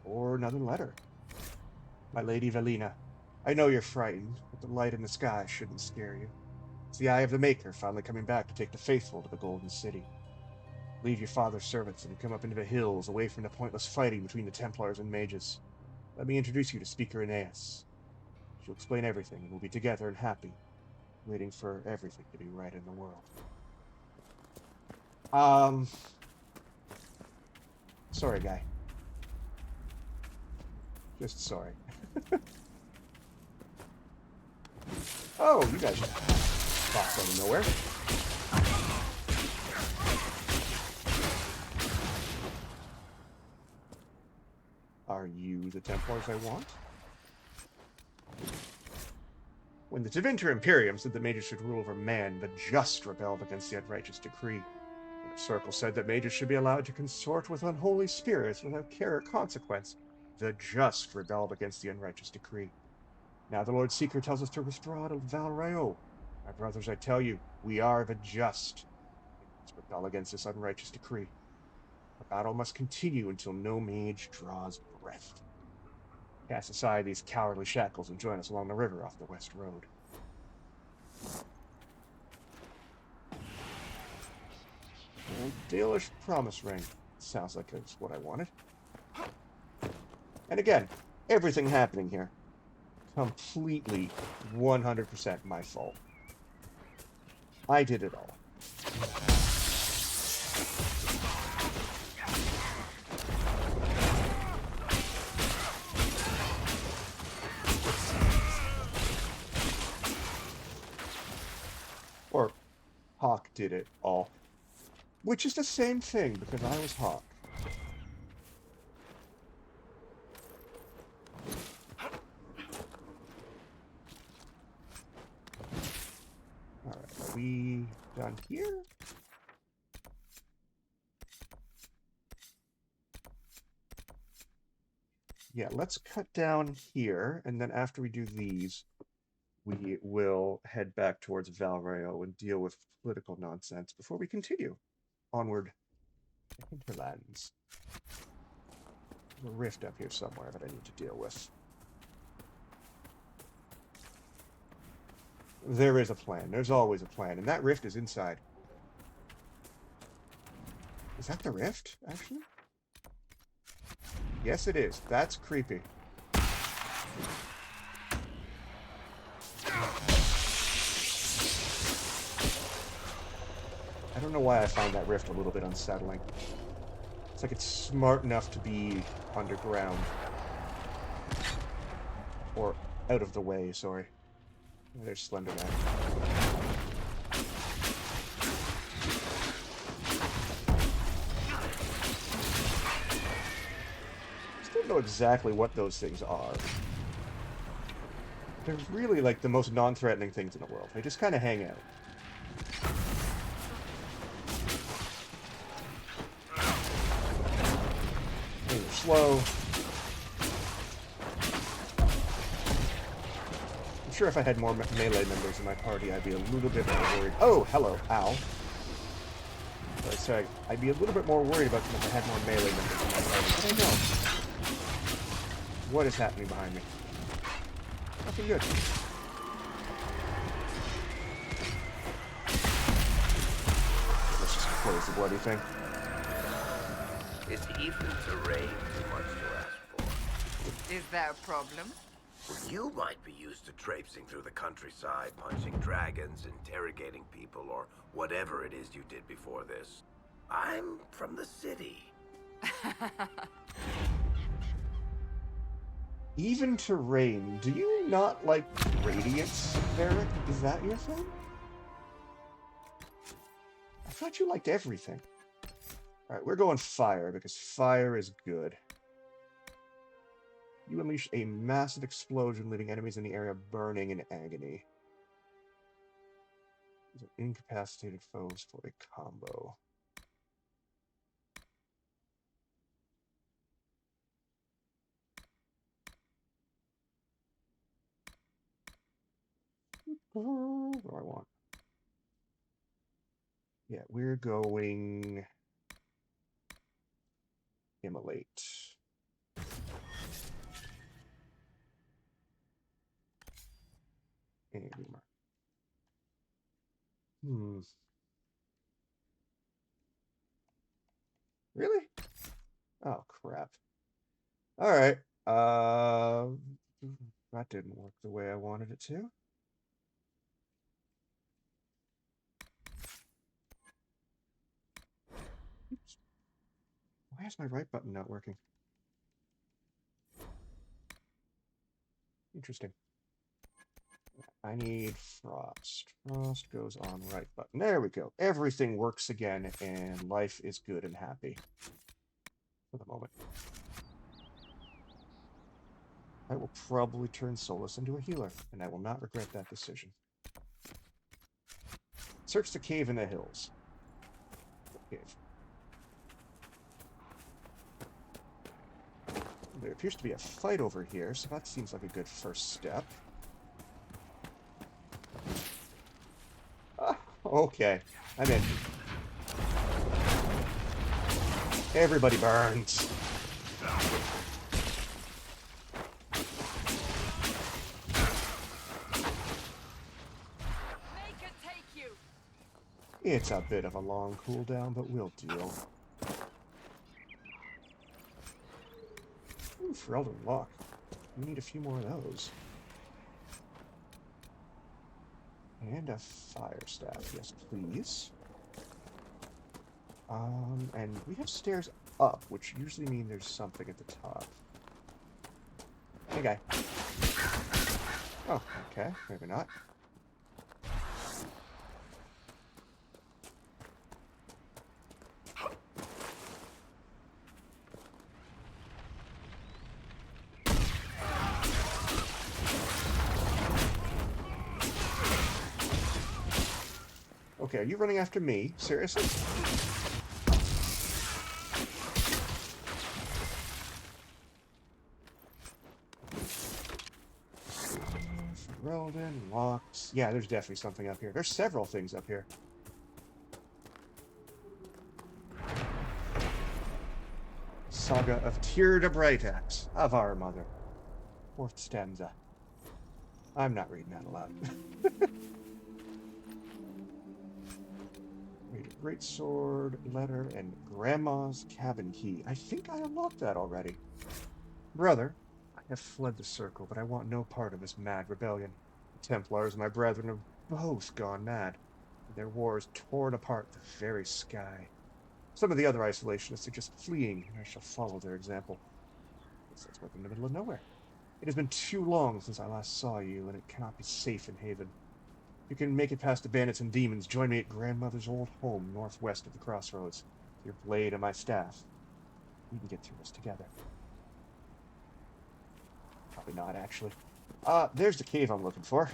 Or another letter. My Lady Valina, I know you're frightened, but the light in the sky shouldn't scare you. It's the Eye of the Maker finally coming back to take the faithful to the Golden City. Leave your father's servants and come up into the hills, away from the pointless fighting between the Templars and mages. Let me introduce you to Speaker Aeneas. She'll explain everything, and we'll be together and happy, waiting for everything to be right in the world. Sorry, guy. Just sorry. Oh, you guys popped out of nowhere. Are you the Templars I want? When the Tevinter Imperium said the mages should rule over man, the just rebelled against the unrighteous decree. When the Circle said that mages should be allowed to consort with unholy spirits without care or consequence, the just rebelled against the unrighteous decree. Now the Lord Seeker tells us to withdraw to Val Royeaux. My brothers, I tell you, we are the just. Let's rebel against this unrighteous decree. The battle must continue until no mage draws breath. Cast aside these cowardly shackles and join us along the river off the West Road. A Dalish promise ring. Sounds like it's what I wanted. And again, everything happening here, completely 100% my fault. I did it all. Or Hawk did it all. Which is the same thing, because I was Hawk. Alright, are we done here? Yeah, let's cut down here, and then after we do these, we will head back towards Val Royeaux and deal with political nonsense before we continue onward to Hinterlands. There's a rift up here somewhere that I need to deal with. There is a plan. There's always a plan, and that rift is inside. Is that the rift, actually? Yes, it is. That's creepy. I don't know why I find that rift a little bit unsettling. It's like it's smart enough to be underground. Or out of the way, sorry. There's Slender Man. Still don't know exactly what those things are. They're really like the most non-threatening things in the world. They just kind of hang out. They're slow. I'm sure if I had more melee members in my party, I'd be a little bit more worried. Oh, hello, ow. Sorry, I'd be a little bit more worried about them if I had more melee members in my party, but I don't. What is happening behind me? Nothing good. Let's just close the bloody thing. Is even terrain too much to ask for? Is there a problem? You might be used to traipsing through the countryside, punching dragons, interrogating people, or whatever it is you did before this. I'm from the city. Even terrain. Do you not like radiance, Varric? Is that your thing? I thought you liked everything. Alright, we're going fire, because fire is good. You unleash a massive explosion, leaving enemies in the area burning in agony. These are incapacitated foes for a combo. What do I want? Yeah, we're going immolate. And really? Oh crap. Alright. That didn't work the way I wanted it to. Oops. Why is my right button not working? Interesting. I need frost. Frost goes on right button. There we go. Everything works again, and life is good and happy. For the moment. I will probably turn Solus into a healer, and I will not regret that decision. Search the cave in the hills. Cave. There appears to be a fight over here, so that seems like a good first step. Ah, okay. I'm in. Everybody burns. It's a bit of a long cooldown, but we'll deal. Ooh, Ferelden Lock. We need a few more of those. And a fire staff, yes please. And we have stairs up, which usually mean there's something at the top. Hey guy. Oh, okay, maybe not. Okay, are you running after me? Seriously? Ferelden, locks. Yeah, there's definitely something up here. There's several things up here. Saga of Tyr the Brightaxe of our mother. 4th stanza. I'm not reading that aloud. Great sword, letter, and Grandma's cabin key. I think I unlocked that already. Brother, I have fled the circle, but I want no part of this mad rebellion. The Templars and my brethren have both gone mad. Their war has torn apart the very sky. Some of the other isolationists are just fleeing, and I shall follow their example. Guess that's working in the middle of nowhere. It has been too long since I last saw you, and it cannot be safe in Haven. You can make it past the bandits and demons. Join me at grandmother's old home northwest of the crossroads. Your blade and my staff. We can get through this together. Probably not, actually. There's the cave I'm looking for.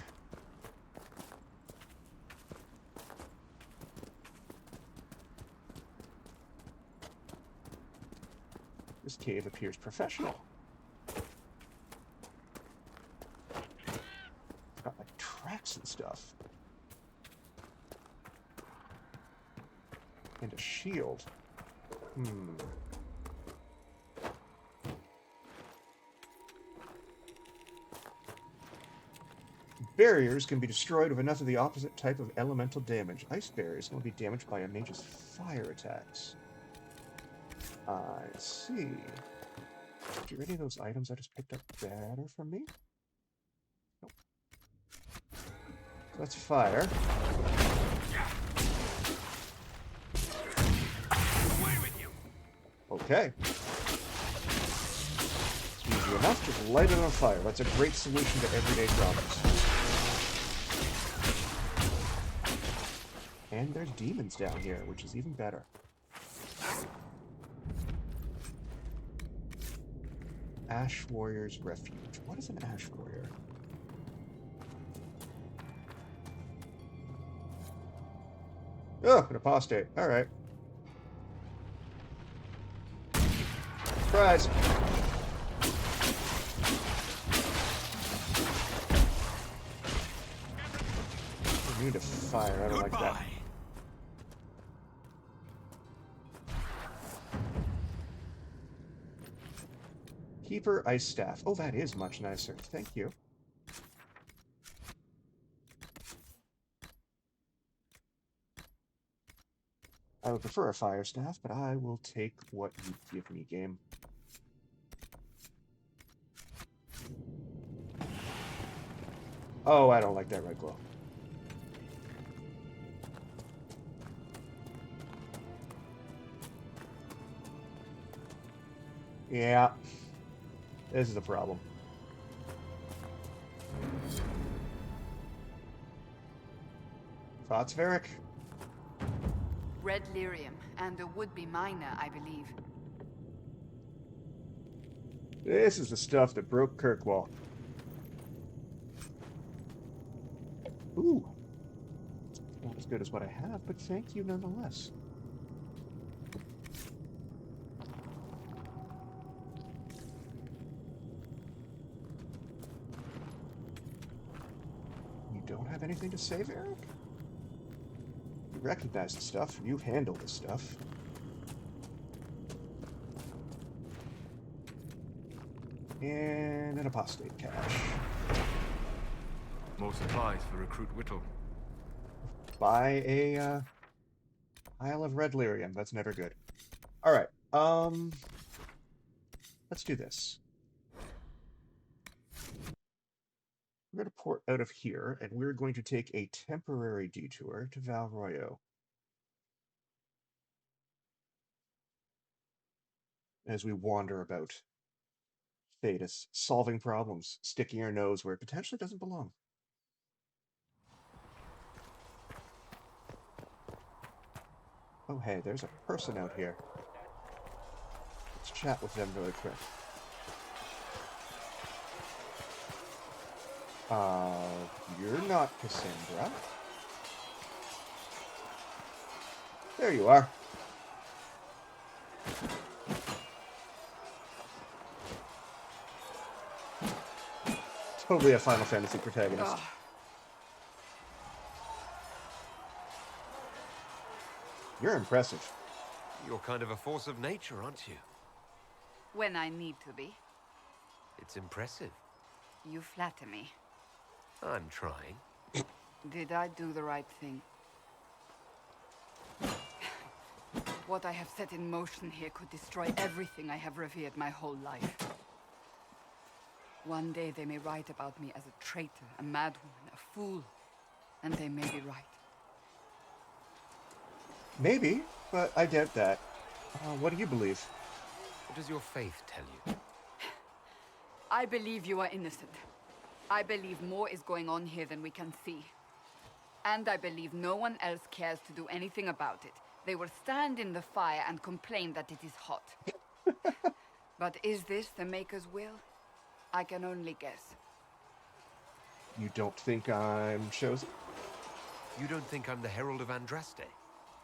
This cave appears professional. Got like tracks and stuff. And a shield. Barriers can be destroyed with enough of the opposite type of elemental damage. Ice barriers can only be damaged by a mage's fire attacks. I see. Do any of those items I just picked up better from me? Nope. So that's fire. Okay. Easy enough, just light it on fire. That's a great solution to everyday problems. And there's demons down here, which is even better. Ash Warrior's Refuge. What is an Ash Warrior? Oh, an apostate. Alright. Surprise! Immune to fire. I don't like that. Keeper Ice Staff. Oh, that is much nicer. Thank you. I would prefer a Fire Staff, but I will take what you give me, game. Oh, I don't like that red glow. Yeah. This is a problem. Thoughts, Varric? Red lyrium, and a would-be miner, I believe. This is the stuff that broke Kirkwall. Ooh. Not as good as what I have, but thank you nonetheless. You don't have anything to say, Varric? You recognize the stuff. You handle the stuff. And an apostate cache. More supplies for Recruit Whittle. Buy a pile of red lyrium. That's never good. All right. Let's do this. We're going to port out of here, and we're going to take a temporary detour to Val Royeaux. As we wander about Thedas, solving problems, sticking our nose where it potentially doesn't belong. Oh, hey, there's a person out here. Let's chat with them really quick. You're not Cassandra. There you are. Totally a Final Fantasy protagonist. Ugh. You're impressive. You're kind of a force of nature, aren't you? When I need to be. It's impressive. You flatter me. I'm trying. Did I do the right thing? What I have set in motion here could destroy everything I have revered my whole life. One day they may write about me as a traitor, a madwoman, a fool. And they may be right. Maybe, but I doubt that. What do you believe? What does your faith tell you? I believe you are innocent. I believe more is going on here than we can see. And I believe no one else cares to do anything about it. They will stand in the fire and complain that it is hot. But is this the Maker's will? I can only guess. You don't think I'm chosen? You don't think I'm the Herald of Andraste?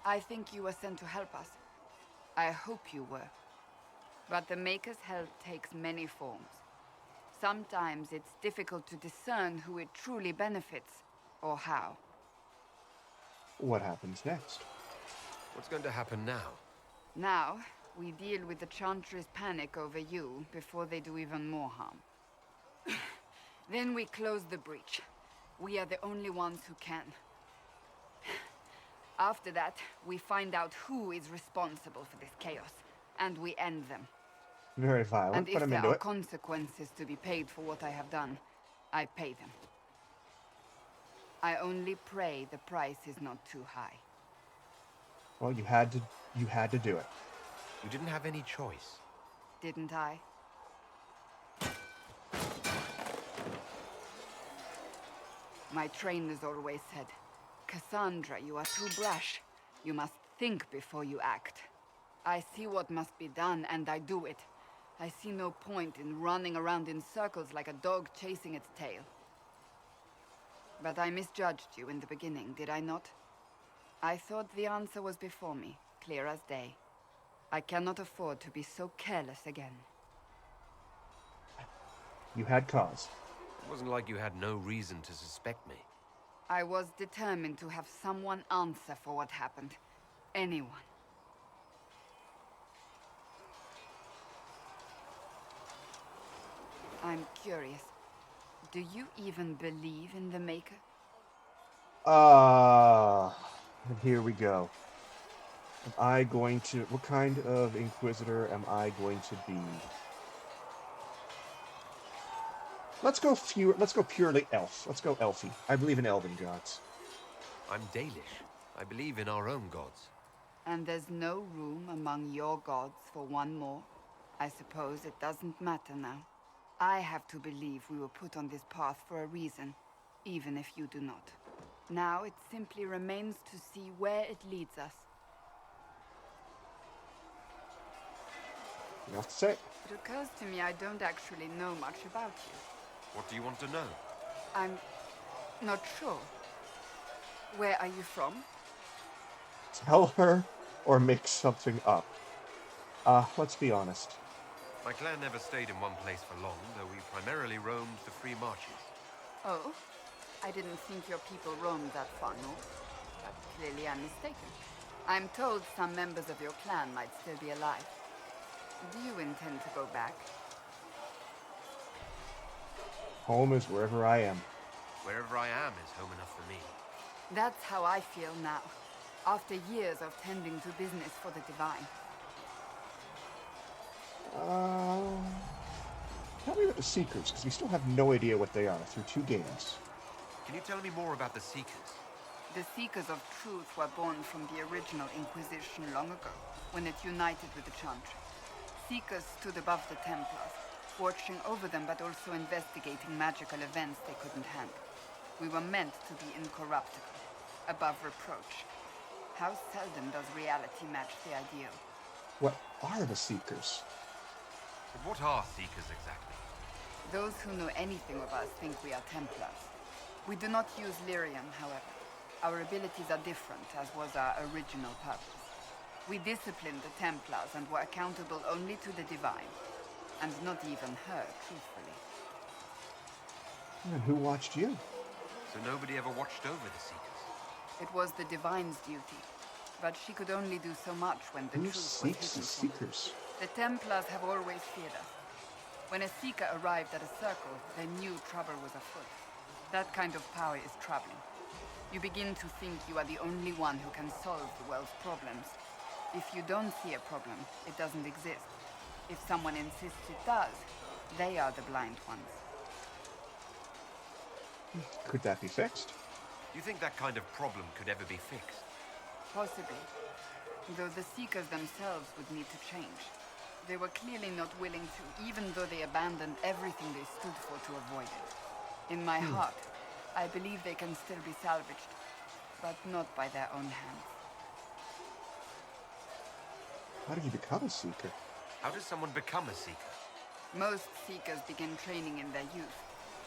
I think you were sent to help us. I hope you were. But the Maker's help takes many forms. Sometimes it's difficult to discern who it truly benefits, or how. What happens next? What's going to happen now? Now, we deal with the chantry's panic over you before they do even more harm. Then we close the breach. We are the only ones who can. After that, we find out who is responsible for this chaos, and we end them. Very violent, And but if I'm there into are it. consequences to be paid for what I have done, I pay them. I only pray the price is not too high. Well, you had to do it. You didn't have any choice. Didn't I? My trainers always said, Cassandra, you are too brash. You must think before you act. I see what must be done, and I do it. I see no point in running around in circles like a dog chasing its tail. But I misjudged you in the beginning, did I not? I thought the answer was before me, clear as day. I cannot afford to be so careless again. You had cause. It wasn't like you had no reason to suspect me. I was determined to have someone answer for what happened. Anyone. I'm curious. Do you even believe in the Maker? And here we go. Am I going to... What kind of Inquisitor am I going to be? Let's go purely elf. Let's go elfy. I believe in elven gods. I'm Dalish. I believe in our own gods. And there's no room among your gods for one more? I suppose it doesn't matter now. I have to believe we were put on this path for a reason, even if you do not. Now it simply remains to see where it leads us. Enough to say. It occurs to me I don't actually know much about you. What do you want to know? I'm not sure. Where are you from? Tell her or make something up. Let's be honest. My clan never stayed in one place for long, though we primarily roamed the free marches. Oh? I didn't think your people roamed that far north. But clearly I'm mistaken. I'm told some members of your clan might still be alive. Do you intend to go back? Home is wherever I am. Wherever I am is home enough for me. That's how I feel now, after years of tending to business for the Divine. Tell me about the Seekers, because we still have no idea what they are through 2 games. Can you tell me more about the Seekers? The Seekers of Truth were born from the original Inquisition long ago, when it united with the Chantry. Seekers stood above the Templars, watching over them but also investigating magical events they couldn't handle. We were meant to be incorruptible, above reproach. How seldom does reality match the ideal? What are the Seekers? But what are Seekers exactly? Those who know anything of us think we are Templars. We do not use lyrium, however. Our abilities are different, as was our original purpose. We disciplined the Templars and were accountable only to the Divine. And not even her, truthfully. And who watched you? So nobody ever watched over the Seekers? It was the Divine's duty. But she could only do so much when the Who truth was seeks hidden the from her. Seekers? The Templars have always feared us. When a Seeker arrived at a circle, they knew trouble was afoot. That kind of power is troubling. You begin to think you are the only one who can solve the world's problems. If you don't see a problem, it doesn't exist. If someone insists it does, they are the blind ones. Could that be fixed? Do you think that kind of problem could ever be fixed? Possibly. Though the Seekers themselves would need to change. They were clearly not willing to, even though they abandoned everything they stood for to avoid it. In my heart, I believe they can still be salvaged, but not by their own hands. How did you become a Seeker? How does someone become a Seeker? Most Seekers begin training in their youth.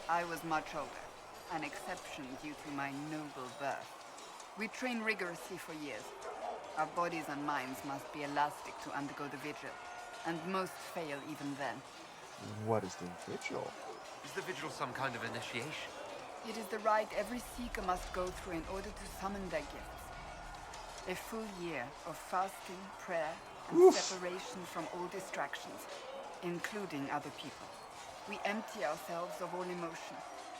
I was much older, an exception due to my noble birth. We train rigorously for years. Our bodies and minds must be elastic to undergo the vigil, and most fail even then. What is the Vigil? Is the Vigil some kind of initiation? It is the rite every Seeker must go through in order to summon their gifts. A full year of fasting, prayer, and separation from all distractions, including other people. We empty ourselves of all emotion,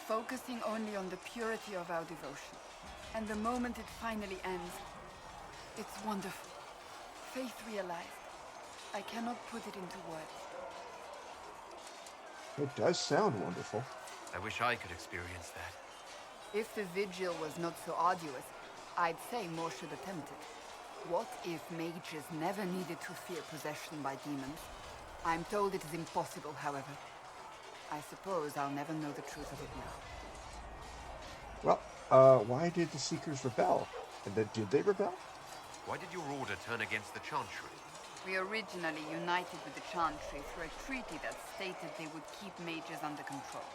focusing only on the purity of our devotion. And the moment it finally ends, it's wonderful. Faith realized. I cannot put it into words. It does sound wonderful. I wish I could experience that. If the vigil was not so arduous, I'd say more should attempt it. What if mages never needed to fear possession by demons? I'm told it is impossible, however. I suppose I'll never know the truth of it now. Well, why did the Seekers rebel? And then did they rebel? Why did your order turn against the chantry? We originally united with the chantry through a treaty that stated they would keep mages under control.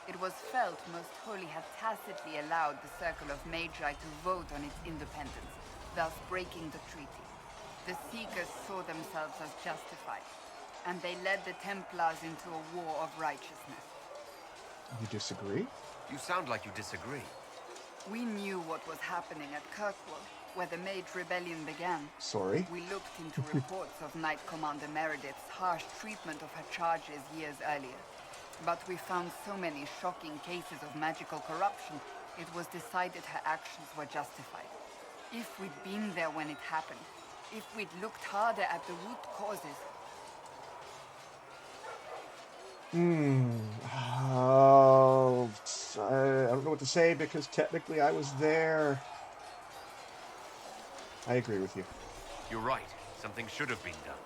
It was felt Most Holy had tacitly allowed the Circle of Magi to vote on its independence, thus breaking the treaty. The Seekers saw themselves as justified, and they led the Templars into a war of righteousness. You disagree? You sound like you disagree. We knew what was happening at Kirkwall, where the Mage Rebellion began. Sorry? We looked into reports of Knight Commander Meredith's harsh treatment of her charges years earlier. But we found so many shocking cases of magical corruption, it was decided her actions were justified. If we'd been there when it happened, if we'd looked harder at the root causes... Oh, I don't know what to say because technically I was there. I agree with you. You're right. Something should have been done.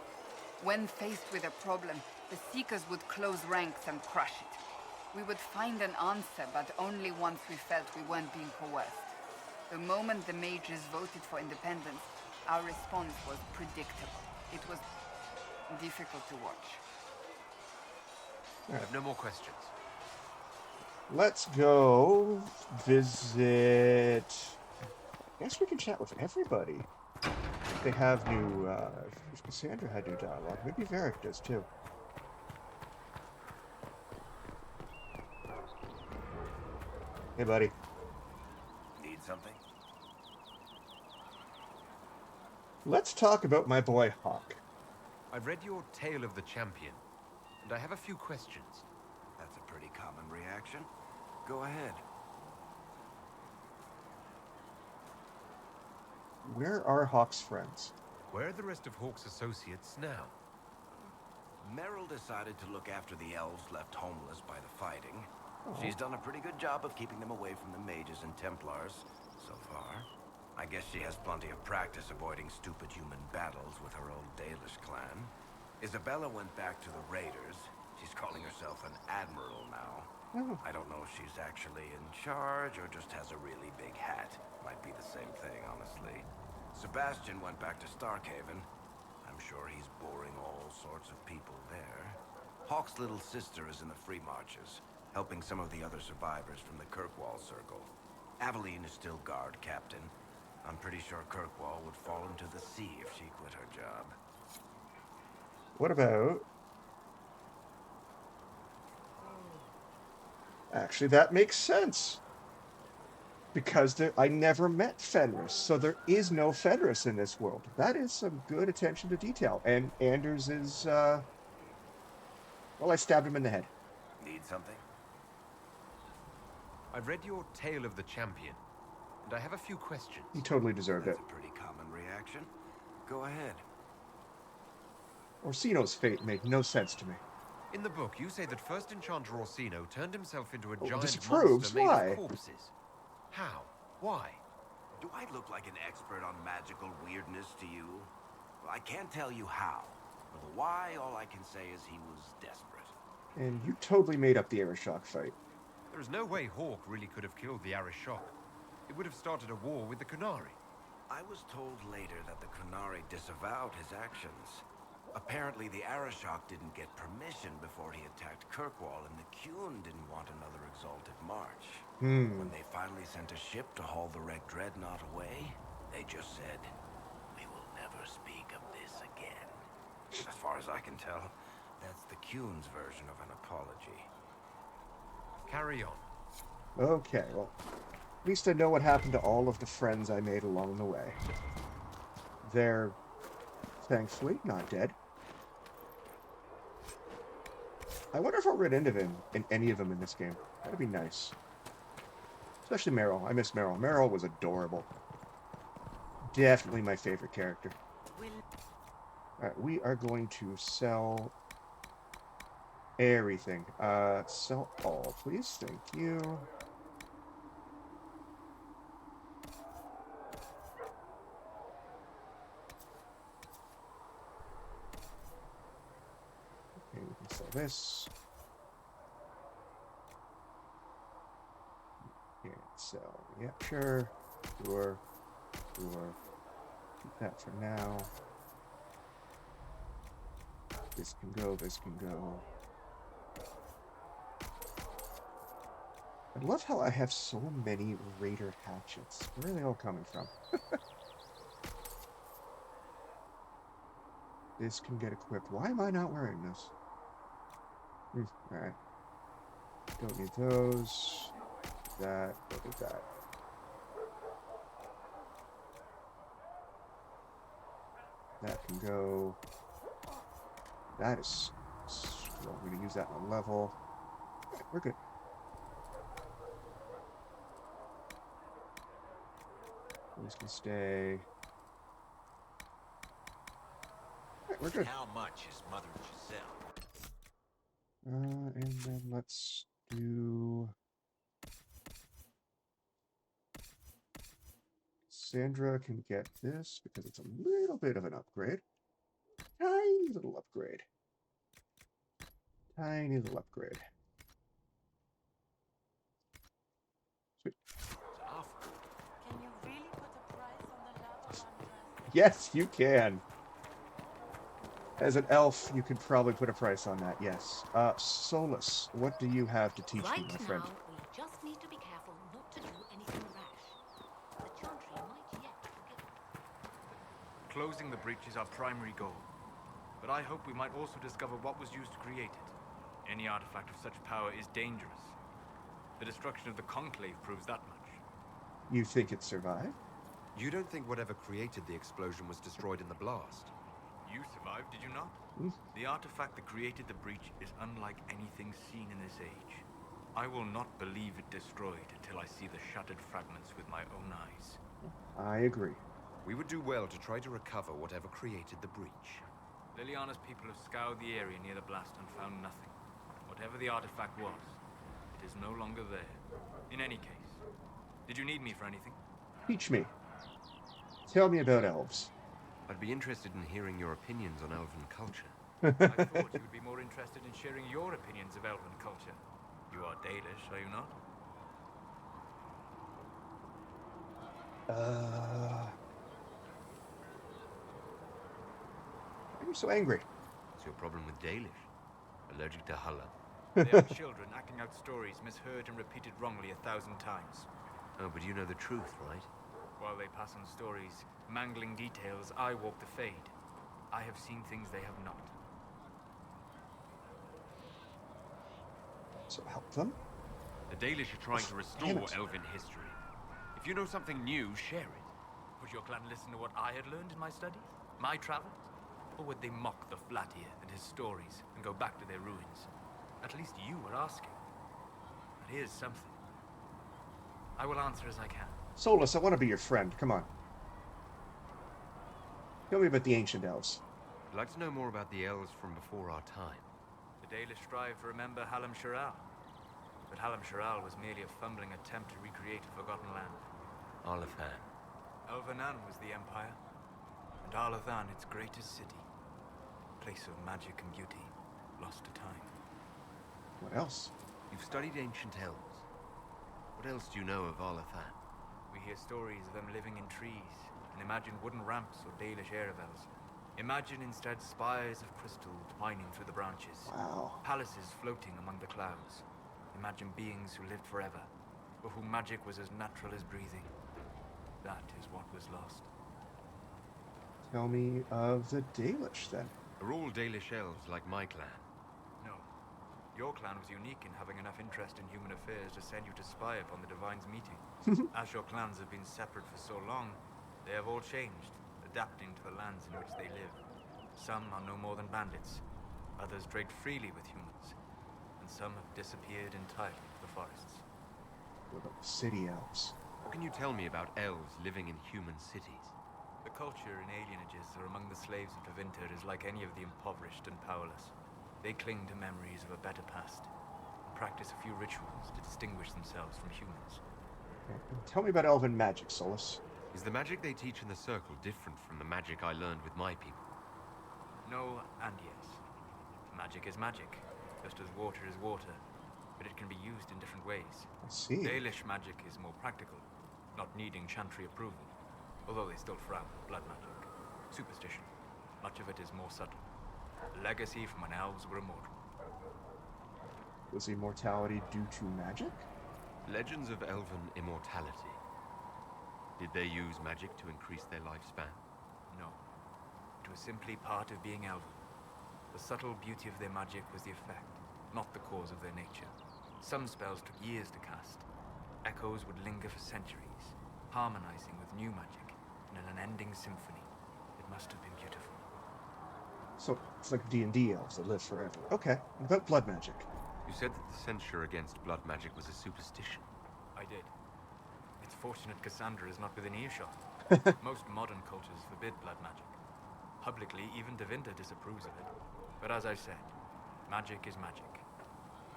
When faced with a problem, the Seekers would close ranks and crush it. We would find an answer, but only once we felt we weren't being coerced. The moment the mages voted for independence, our response was predictable. It was difficult to watch. I have no more questions. Let's go visit... I guess we can chat with everybody. If they have new... if Cassandra had new dialogue. Maybe Varric does too. Hey, buddy. Need something? Let's talk about my boy Hawk. I've read your Tale of the Champion, and I have a few questions. That's a pretty common reaction. Go ahead. Where are Hawk's friends? Where are the rest of Hawk's associates now? Merrill decided to look after the elves left homeless by the fighting. Oh. She's done a pretty good job of keeping them away from the mages and Templars, so far. I guess she has plenty of practice avoiding stupid human battles with her old Dalish clan. Isabella went back to the Raiders. She's calling herself an admiral now. Oh. I don't know if she's actually in charge or just has a really big hat. Might be the same thing, honestly. Sebastian went back to Starkhaven. I'm sure he's boring all sorts of people there. Hawk's little sister is in the Free Marches, helping some of the other survivors from the Kirkwall Circle. Aveline is still guard captain. I'm pretty sure Kirkwall would fall into the sea if she quit her job. What about... Actually, that makes sense. Because I never met Fenris, so there is no Fenris in this world. That is some good attention to detail. And Anders is, well, I stabbed him in the head. Need something? I've read your Tale of the Champion, and I have a few questions. He totally deserved it. That's a pretty common reaction. Go ahead. Orsino's fate made no sense to me. In the book, you say that first Enchanter Orsino turned himself into a giant disapproves. monster made Why? of corpses. How? Why? Do I look like an expert on magical weirdness to you? Well, I can't tell you how. For the why, all I can say is he was desperate. And you totally made up the Arishok fight. There is no way Hawk really could have killed the Arishok. It would have started a war with the Qunari. I was told later that the Qunari disavowed his actions. Apparently, the Arishok didn't get permission before he attacked Kirkwall, and the Qun didn't want another exalted march. When they finally sent a ship to haul the wrecked dreadnought away, they just said, "We will never speak of this again." As far as I can tell, that's the Qun's version of an apology. Carry on. Okay, well, at least I know what happened to all of the friends I made along the way. They're thankfully not dead. I wonder if I'll run into them in any of them in this game. That'd be nice. Especially Meryl. I miss Meryl. Meryl was adorable. Definitely my favorite character. Alright, we are going to sell everything. Sell all, please. Thank you. Okay, we can sell this. Can't sell. Yeah, sure. Sure. Sure. Keep that for now. This can go, this can go. I love how I have so many Raider hatchets. Where are they all coming from? This can get equipped. Why am I not wearing this? Alright. Don't need those. That. Don't need that. That can go. That is strong. We're going to use that on level. Right, we're good. These can stay. Right, we're good. How much is Mother Giselle? And then let's do... Sandra can get this because it's a little bit of an upgrade. Tiny little upgrade. Tiny little upgrade. Sweet. Can you really put a price on the love of undressed? Yes, you can. As an elf, you could probably put a price on that, yes. Solus, what do you have to teach me, my friend? Right now, we just need to be careful not to do anything rash. The chantry might yet forgive. Closing the breach is our primary goal. But I hope we might also discover what was used to create it. Any artifact of such power is dangerous. The destruction of the Conclave proves that much. You think it survived? You don't think whatever created the explosion was destroyed in the blast? You survived, did you not? The artifact that created the breach is unlike anything seen in this age. I will not believe it destroyed until I see the shattered fragments with my own eyes. I agree. We would do well to try to recover whatever created the breach. Liliana's people have scoured the area near the blast and found nothing. Whatever the artifact was, it is no longer there. In any case, did you need me for anything? Teach me. Tell me about elves. I'd be interested in hearing your opinions on elven culture. I thought you would be more interested in sharing your opinions of elven culture. You are Dalish, are you not? Why are you so angry? What's your problem with Dalish? Allergic to Hulla? They are children acting out stories misheard and repeated wrongly 1,000 times. Oh, but you know the truth, right? While they pass on stories, mangling details, I walk the Fade. I have seen things they have not. So help them? The Dalish are trying to restore elven history. If you know something new, share it. Would your clan listen to what I had learned in my studies? My travels? Or would they mock the Flatir and his stories and go back to their ruins? At least you were asking. But here's something. I will answer as I can. Solus, I want to be your friend. Come on. Tell me about the ancient elves. I'd like to know more about the elves from before our time. The Dalish strive to remember Hallam Sharal. But Hallam Sharal was merely a fumbling attempt to recreate a forgotten land. Arlathan. Elvanan was the empire, and Arlathan its greatest city. Place of magic and beauty, lost to time. What else? You've studied ancient elves. What else do you know of Arlathan? We hear stories of them living in trees, and imagine wooden ramps or Dalish Erebels. Imagine instead spires of crystal twining through the branches. Wow. Palaces floating among the clouds. Imagine beings who lived forever, for whom magic was as natural as breathing. That is what was lost. Tell me of the Dalish, then. Are all Dalish elves like my clan? No. Your clan was unique in having enough interest in human affairs to send you to spy upon the Divine's meeting. As your clans have been separate for so long, they have all changed, adapting to the lands in which they live. Some are no more than bandits, others trade freely with humans, and some have disappeared entirely into the forests. What about city elves? What can you tell me about elves living in human cities? The culture in alienages or among the slaves of Tevinter is like any of the impoverished and powerless. They cling to memories of a better past, and practice a few rituals to distinguish themselves from humans. Okay. Tell me about elven magic, Solus. Is the magic they teach in the Circle different from the magic I learned with my people? No and yes. Magic is magic, just as water is water, but it can be used in different ways. I see. Dalish magic is more practical, not needing chantry approval, although they still frown on blood magic. Superstition. Much of it is more subtle. A legacy from when elves were immortal. Was immortality due to magic? Legends of elven immortality. Did they use magic to increase their lifespan? No. It was simply part of being elven. The subtle beauty of their magic was the effect, not the cause of their nature. Some spells took years to cast. Echoes would linger for centuries, harmonizing with new magic in an unending symphony. It must have been beautiful. So it's like D&D elves that live forever. Okay. What about blood magic? You said that the censure against blood magic was a superstition. I did. It's fortunate Cassandra is not within earshot. Most modern cultures forbid blood magic. Publicly, even Tevinter disapproves of it. But as I said, magic is magic.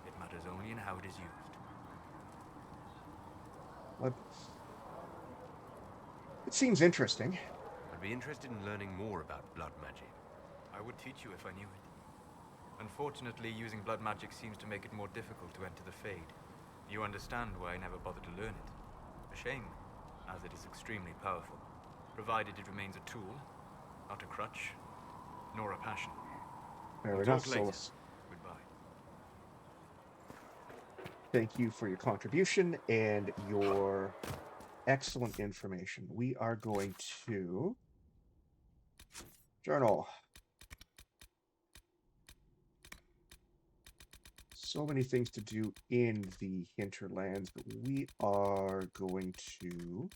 It matters only in how it is used. What? It seems interesting. I'd be interested in learning more about blood magic. I would teach you if I knew it. Unfortunately, using blood magic seems to make it more difficult to enter the Fade. You understand why I never bothered to learn it. A shame, as it is extremely powerful, provided it remains a tool, not a crutch, nor a passion. Fair We'll enough, talk later. Solus. Goodbye. Thank you for your contribution and your excellent information. We are going to journal. So many things to do in the Hinterlands, but we are going to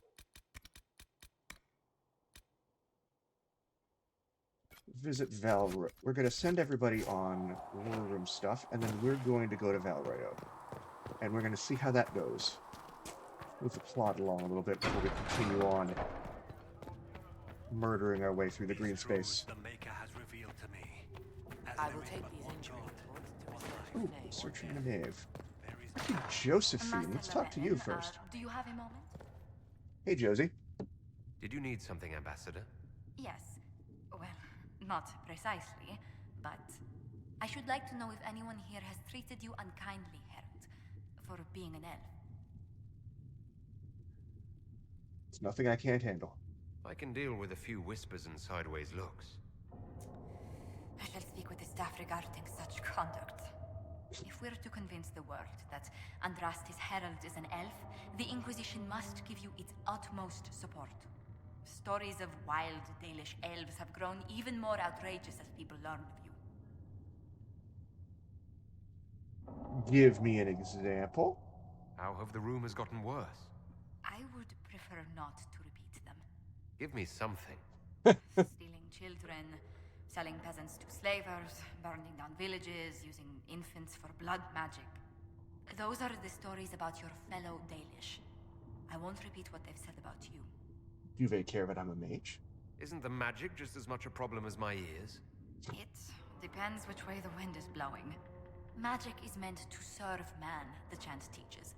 visit Val Royeaux. We're going to send everybody on war room stuff, and then we're going to go to Val Royeaux. And we're going to see how that goes. Move the plot along a little bit before we continue on murdering our way through the green space. The Maker has revealed to me. I will take these injury reports to a certain Ooh, name. searching the nave. Hey, Josephine, let's talk to you first. Do you have a moment? Hey, Josie. Did you need something, Ambassador? Yes. Well, not precisely, but I should like to know if anyone here has treated you unkindly, Herald, for being an elf. It's nothing I can't handle. I can deal with a few whispers and sideways looks. I shall speak with the staff regarding such conduct. If we're to convince the world that Andraste's herald is an elf, the Inquisition must give you its utmost support. Stories of wild Dalish elves have grown even more outrageous as people learn of you. Give me an example. How have the rumors gotten worse? I would prefer not to repeat them. Give me something. Stealing children, selling peasants to slavers, burning down villages, using infants for blood magic. Those are the stories about your fellow Dalish. I won't repeat what they've said about you. Do they care that I'm a mage? Isn't the magic just as much a problem as my ears? It depends which way the wind is blowing. Magic is meant to serve man, the chant teaches.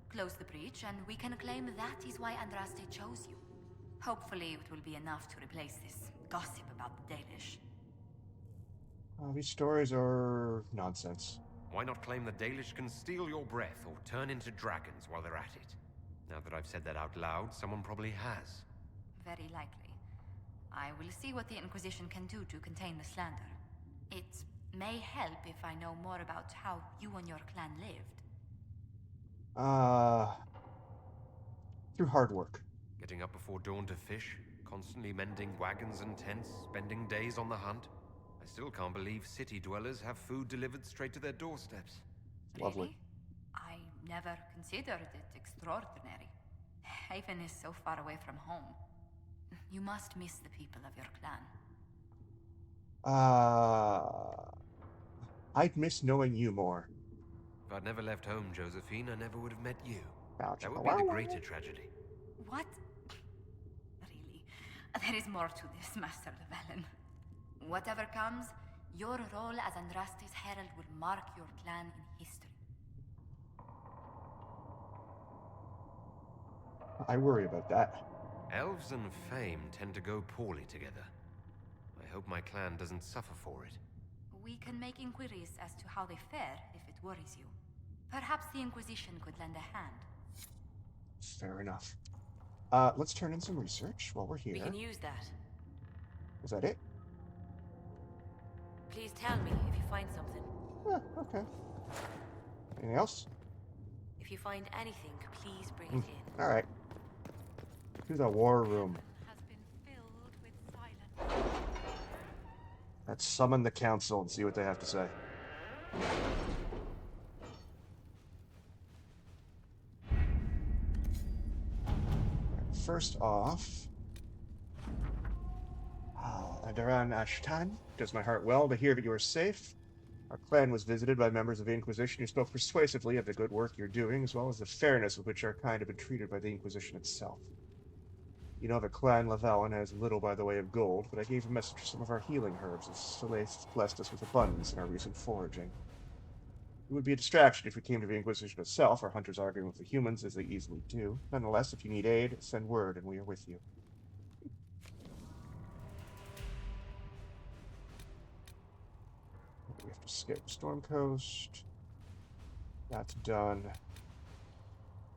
Close the breach, and we can claim that is why Andraste chose you. Hopefully it will be enough to replace this gossip about the Dalish. These stories are nonsense. Why not claim the Dalish can steal your breath or turn into dragons while they're at it? Now that I've said that out loud, someone probably has. Very likely. I will see what the Inquisition can do to contain the slander. It may help if I know more about how you and your clan lived. Through hard work. Getting up before dawn to fish, constantly mending wagons and tents, spending days on the hunt. I still can't believe city dwellers have food delivered straight to their doorsteps. Lovely. Really? I never considered it extraordinary. Haven is so far away from home. You must miss the people of your clan. I'd miss knowing you more. If I'd never left home, Josephine, I never would have met you. Ouch. That would be the greater tragedy. What? Really? There is more to this, Master Llewellyn. Whatever comes, your role as Andraste's herald will mark your clan in history. I worry about that. Elves and fame tend to go poorly together. I hope my clan doesn't suffer for it. We can make inquiries as to how they fare if it worries you. Perhaps the Inquisition could lend a hand. Fair enough. Let's turn in some research while we're here. We can use that. Was that it? Please tell me if you find something. Okay. Anything else? If you find anything, please bring it in. Alright. To the war room. Has been filled with silence. Let's summon the council and see what they have to say. First off, Adaran Ashtan, does my heart well to hear that you are safe. Our clan was visited by members of the Inquisition who spoke persuasively of the good work you're doing, as well as the fairness with which our kind have been treated by the Inquisition itself. You know the clan Lavalin has little by the way of gold, but I gave a message to some of our healing herbs, as Celeste blessed us with abundance in our recent foraging. It would be a distraction if we came to the Inquisition itself, our hunters arguing with the humans as they easily do. Nonetheless, if you need aid, send word and we are with you. We have to skip Storm Coast. That's done.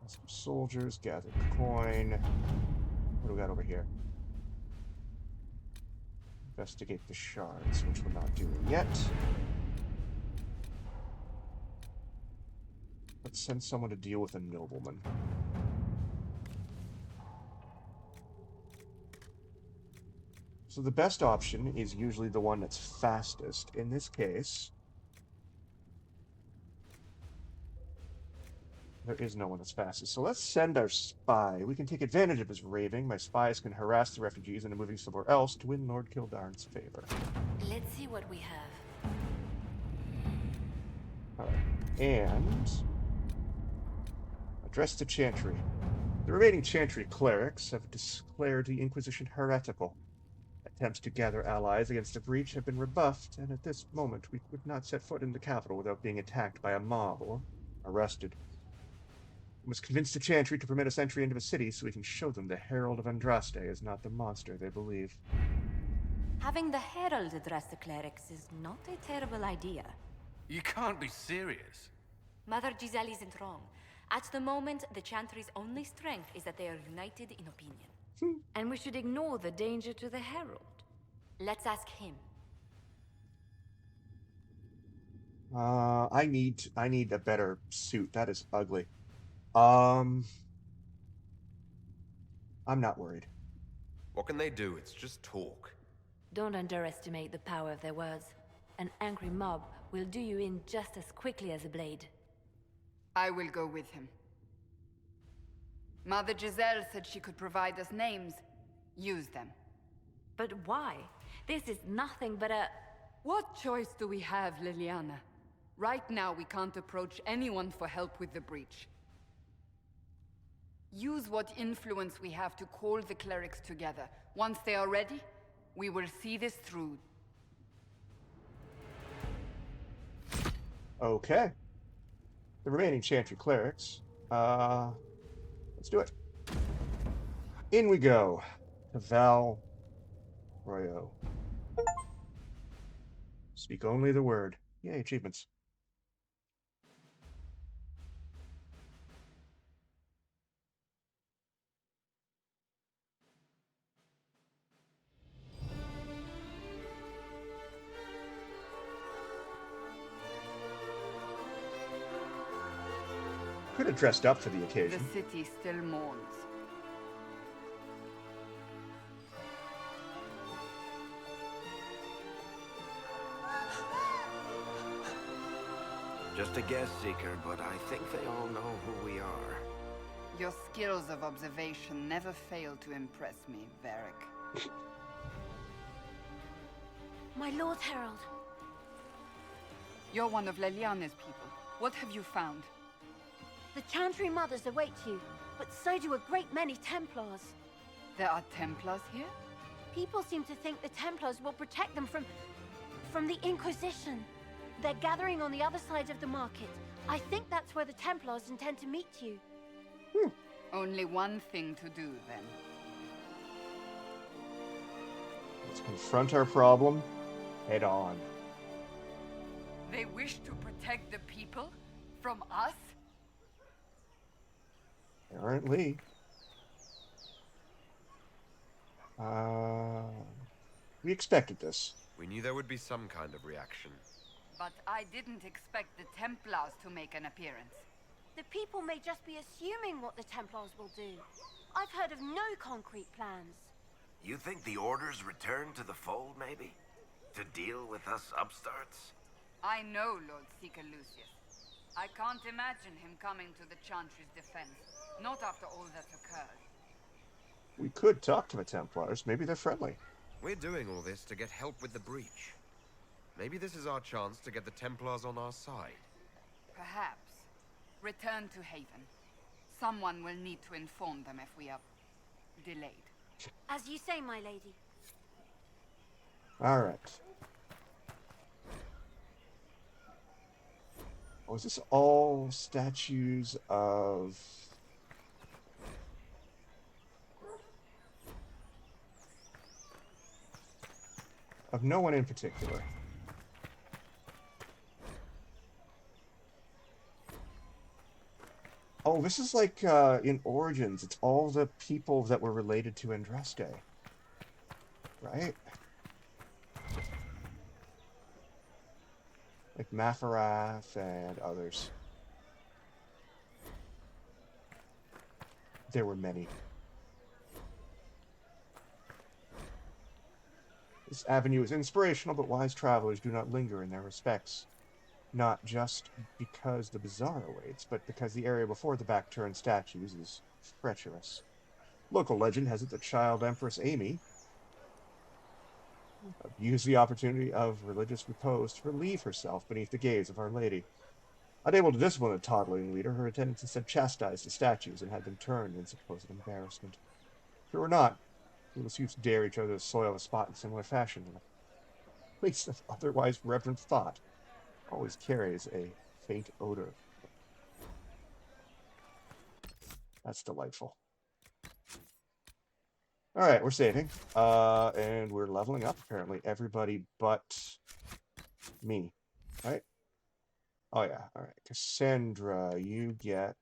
Some soldiers, gather the coin. What do we got over here? Investigate the shards, which we're not doing yet. Let's send someone to deal with a nobleman. So the best option is usually the one that's fastest. In this case, there is no one that's fastest. So let's send our spy. We can take advantage of his raving. My spies can harass the refugees into moving somewhere else to win Lord Kildarn's favor. Let's see what we have. Alright. And address the chantry. The remaining chantry clerics have declared the Inquisition heretical. Attempts to gather allies against the breach have been rebuffed, and at this moment we would not set foot in the capital without being attacked by a mob or arrested. We must convince the chantry to permit us entry into the city so we can show them the Herald of Andraste is not the monster they believe. Having the herald address the clerics is not a terrible idea. You can't be serious. Mother Giselle isn't wrong. At the moment, the chantry's only strength is that they are united in opinion. And we should ignore the danger to the Herald. Let's ask him. I need a better suit. That is ugly. I'm not worried. What can they do? It's just talk. Don't underestimate the power of their words. An angry mob will do you in just as quickly as a blade. I will go with him. Mother Giselle said she could provide us names. Use them. But why? This is nothing but a... What choice do we have, Liliana? Right now, we can't approach anyone for help with the breach. Use what influence we have to call the clerics together. Once they are ready, we will see this through. Okay. The remaining chantry clerics. Let's do it. In we go. To Val Royeaux. Speak only the word. Yay, achievements. Could have dressed up for the occasion. The city still mourns. Just a guess, Seeker, but I think they all know who we are. Your skills of observation never fail to impress me, Varric. My Lord Herald. You're one of Leliane's people. What have you found? The Chantry mothers await you, but so do a great many Templars. There are Templars here? People seem to think the Templars will protect them from the Inquisition. They're gathering on the other side of the market. I think that's where the Templars intend to meet you. Only one thing to do, then. Let's confront our problem head on. They wish to protect the people from us? Apparently. We expected this. We knew there would be some kind of reaction. But I didn't expect the Templars to make an appearance. The people may just be assuming what the Templars will do. I've heard of no concrete plans. You think the Order's return to the fold, maybe? To deal with us upstarts? I know Lord Seeker Lucius. I can't imagine him coming to the Chantry's defense. Not after all that's occurred. We could talk to the Templars. Maybe they're friendly. We're doing all this to get help with the breach. Maybe this is our chance to get the Templars on our side. Perhaps. Return to Haven. Someone will need to inform them if we are delayed. As you say, my lady. Alright. Oh, is this all statues of... of no one in particular? Oh, this is like in Origins. It's all the people that were related to Andraste. Right? Like Mafarath and others. There were many. This avenue is inspirational, but wise travelers do not linger in their respects. Not just because the bazaar awaits, but because the area before the back-turned statues is treacherous. Local legend has it that Child Empress Amy used the opportunity of religious repose to relieve herself beneath the gaze of Our Lady. Unable to discipline a toddling leader, her attendants instead chastised the statues and had them turned in supposed embarrassment. True or not, little suits dare each other to soil a spot in similar fashion, in a place of otherwise reverent thought always carries a faint odor. That's delightful. Alright, we're saving. And we're leveling up, apparently. Everybody but me. Right? Oh yeah, alright. Cassandra, you get...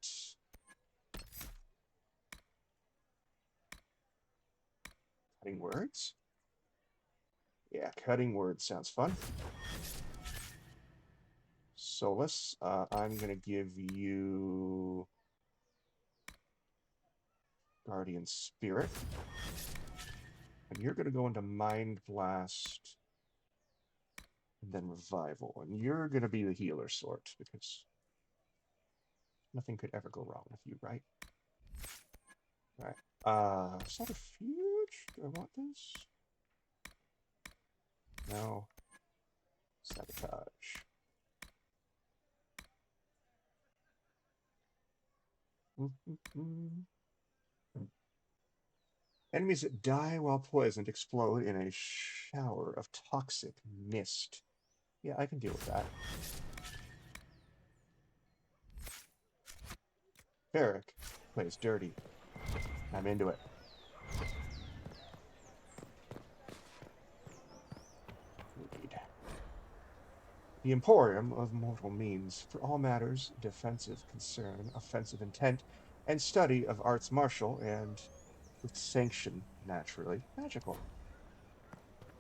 cutting words? Yeah, cutting words sounds fun. Solus, I'm going to give you Guardian Spirit. And you're going to go into Mind Blast and then Revival. And you're going to be the healer sort, because nothing could ever go wrong with you, right? Alright. Subterfuge? Do I want this? No. Sabotage. Enemies that die while poisoned explode in a shower of toxic mist. Yeah, I can deal with that. Varric plays dirty. I'm into it. The Emporium of Mortal Means, for all matters, defensive concern, offensive intent, and study of arts martial, and with sanction, naturally, magical.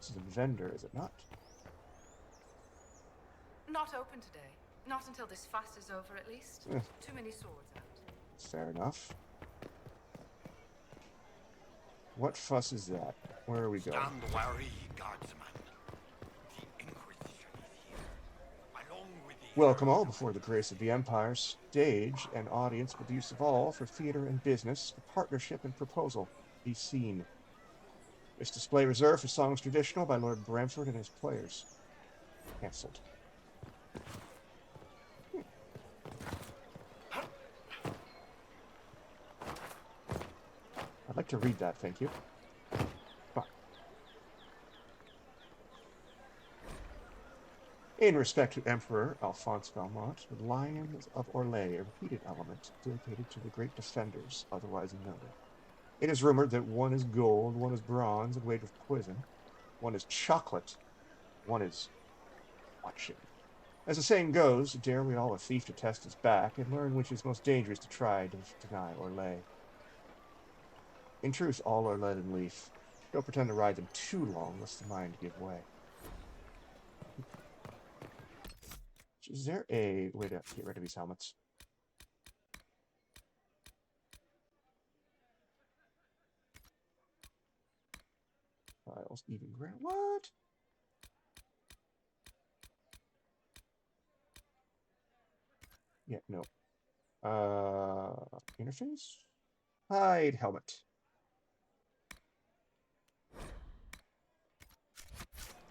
This is a vendor, is it not? Not open today. Not until this fast is over, at least. Too many swords out. Fair enough. What fuss is that? Where are we going? Stand wary, guardsman. The Inquisition is here. Along with the Welcome all before the grace of the Empire. Stage and audience with use of all for theater and business, partnership and proposal. Be seen. This display reserved for songs traditional by Lord Bramford and his players. Cancelled. I'd like to read that, thank you. Fine. In respect to Emperor Alphonse Valmont, the Lions of Orlais, a repeated element dedicated to the great defenders, otherwise known. It is rumored that one is gold, one is bronze, and weighed with poison. One is chocolate, one is watching. As the saying goes, dare we all a thief to test his back, and learn which is most dangerous to try to deny Orlais. In truth, all are lead and leaf. Don't pretend to ride them too long, lest the mind give way. Is there a way to get rid of these helmets? Files, even ground. What? Yeah, no. Interface? Hide helmet.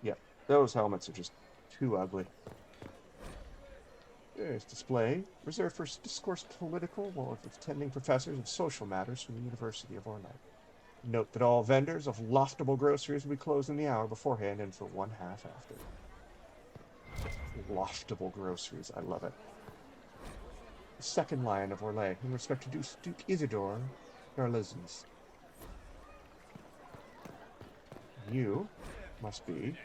Yeah, those helmets are just too ugly. There's display, reserved for discourse political while attending professors of social matters from the University of Orlais. Note that all vendors of loftable groceries will be closed in the hour beforehand and for 1/2 after. Loftable groceries, I love it. The second Lion of Orlais, in respect to Duke Isidore Garlizens. You must be.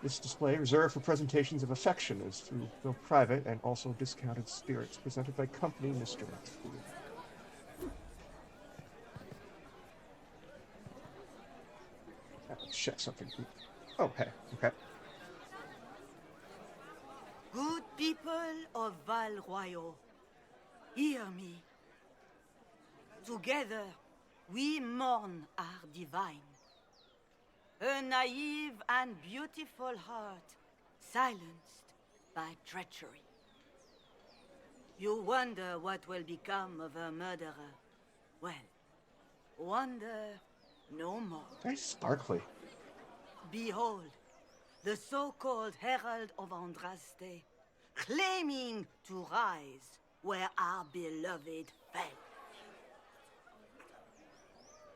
This display, reserved for presentations of affection, is through both private and also discounted spirits, presented by company Mr. Let's check something. Oh, hey, okay. Good people of Val Royeaux, hear me. Together, we mourn our divine. A naive and beautiful heart, silenced by treachery. You wonder what will become of a murderer. Well, wonder no more. Very sparkly. Behold, the so-called Herald of Andraste, claiming to rise where our beloved fell.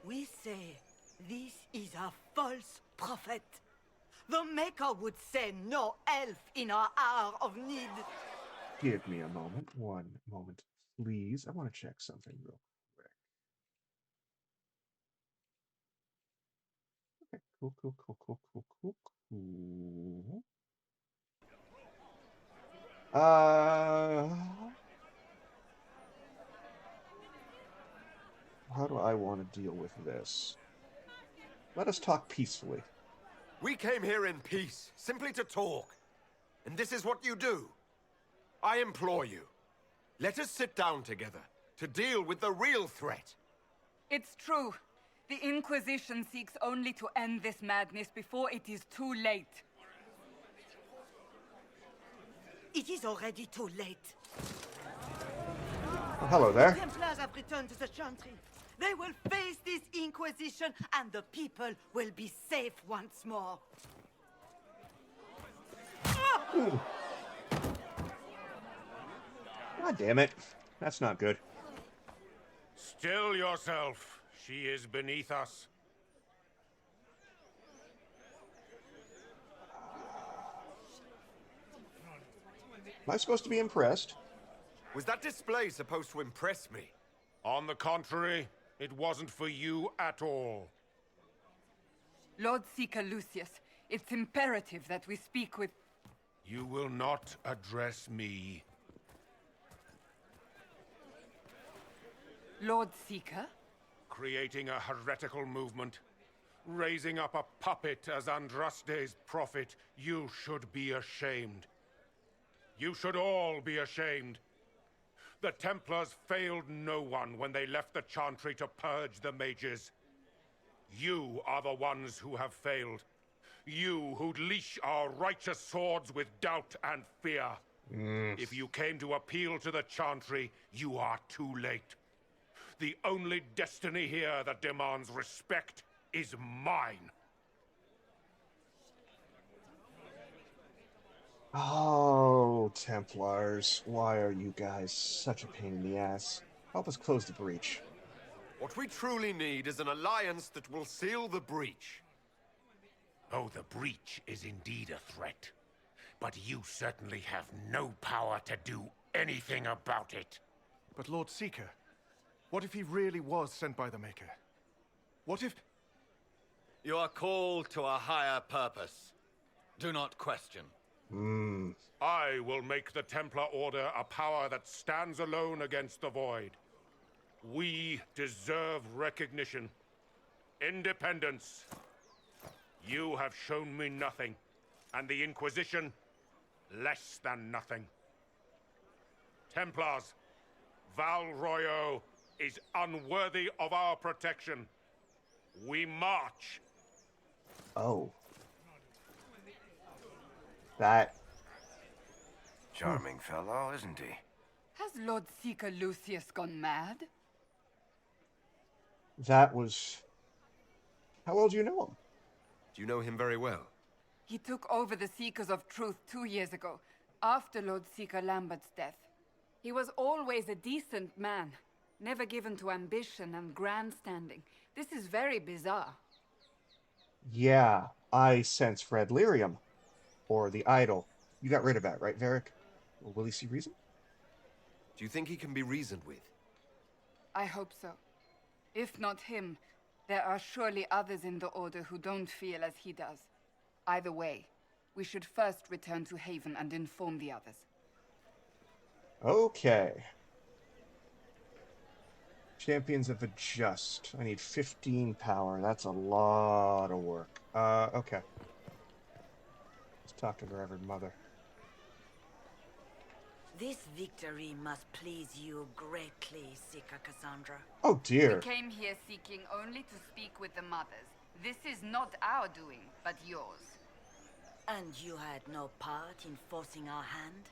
We say this is a false prophet. The Maker would send no elf in our hour of need. Give me a moment. One moment, please. I want to check something real quick. Okay, cool. How do I want to deal with this? Let us talk peacefully. We came here in peace, simply to talk. And this is what you do. I implore you, let us sit down together to deal with the real threat. It's true. The Inquisition seeks only to end this madness before it is too late. It is already too late. Oh, hello there. The Templars have returned to the chantry. They will face this Inquisition, and the people will be safe once more. Ooh. God damn it. That's not good. Still yourself. She is beneath us. Am I supposed to be impressed? Was that display supposed to impress me? On the contrary, it wasn't for you at all. Lord Seeker Lucius, it's imperative that we speak with... You will not address me. Lord Seeker? Creating a heretical movement. Raising up a puppet as Andraste's prophet. You should be ashamed. You should all be ashamed. The Templars failed no one when they left the Chantry to purge the mages. You are the ones who have failed. You who'd leash our righteous swords with doubt and fear. If you came to appeal to the Chantry, you are too late. The only destiny here that demands respect is mine. Oh, Templars, why are you guys such a pain in the ass? Help us close the breach. What we truly need is an alliance that will seal the breach. Oh, the breach is indeed a threat. But you certainly have no power to do anything about it. But Lord Seeker, what if he really was sent by the Maker? What if... You are called to a higher purpose. Do not question. I will make the Templar Order a power that stands alone against the Void. We deserve recognition. Independence. You have shown me nothing, and the Inquisition, less than nothing. Templars, Val Royeaux is unworthy of our protection. We march. Oh. That... Charming fellow, isn't he? Has Lord Seeker Lucius gone mad? That was... How well do you know him? Do you know him very well? He took over the Seekers of Truth 2 years ago, after Lord Seeker Lambert's death. He was always a decent man, never given to ambition and grandstanding. This is very bizarre. Yeah, I sense Red Lyrium. Or the Idol. You got rid of that, right, Varric? Or will he see reason? Do you think he can be reasoned with? I hope so. If not him, there are surely others in the Order who don't feel as he does. Either way, we should first return to Haven and inform the others. Okay. Champions of Adjust. I need 15 power. That's a lot of work. Okay. Let's talk to the Reverend Mother. This victory must please you greatly, Seeker Cassandra. Oh dear. We came here seeking only to speak with the mothers. This is not our doing, but yours. And you had no part in forcing our hand?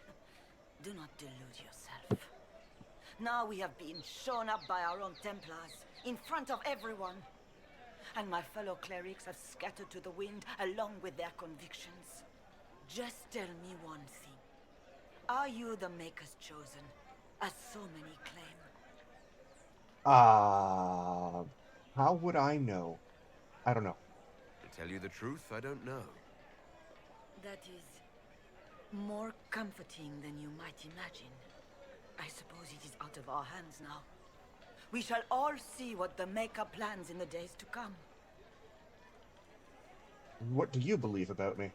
Do not delude yourself. Now we have been shown up by our own Templars, in front of everyone. And my fellow clerics have scattered to the wind along with their convictions. Just tell me one thing. Are you the Maker's chosen, as so many claim? How would I know? I don't know. To tell you the truth, I don't know. That is more comforting than you might imagine. I suppose it is out of our hands now. We shall all see what the Maker plans in the days to come. What do you believe about me?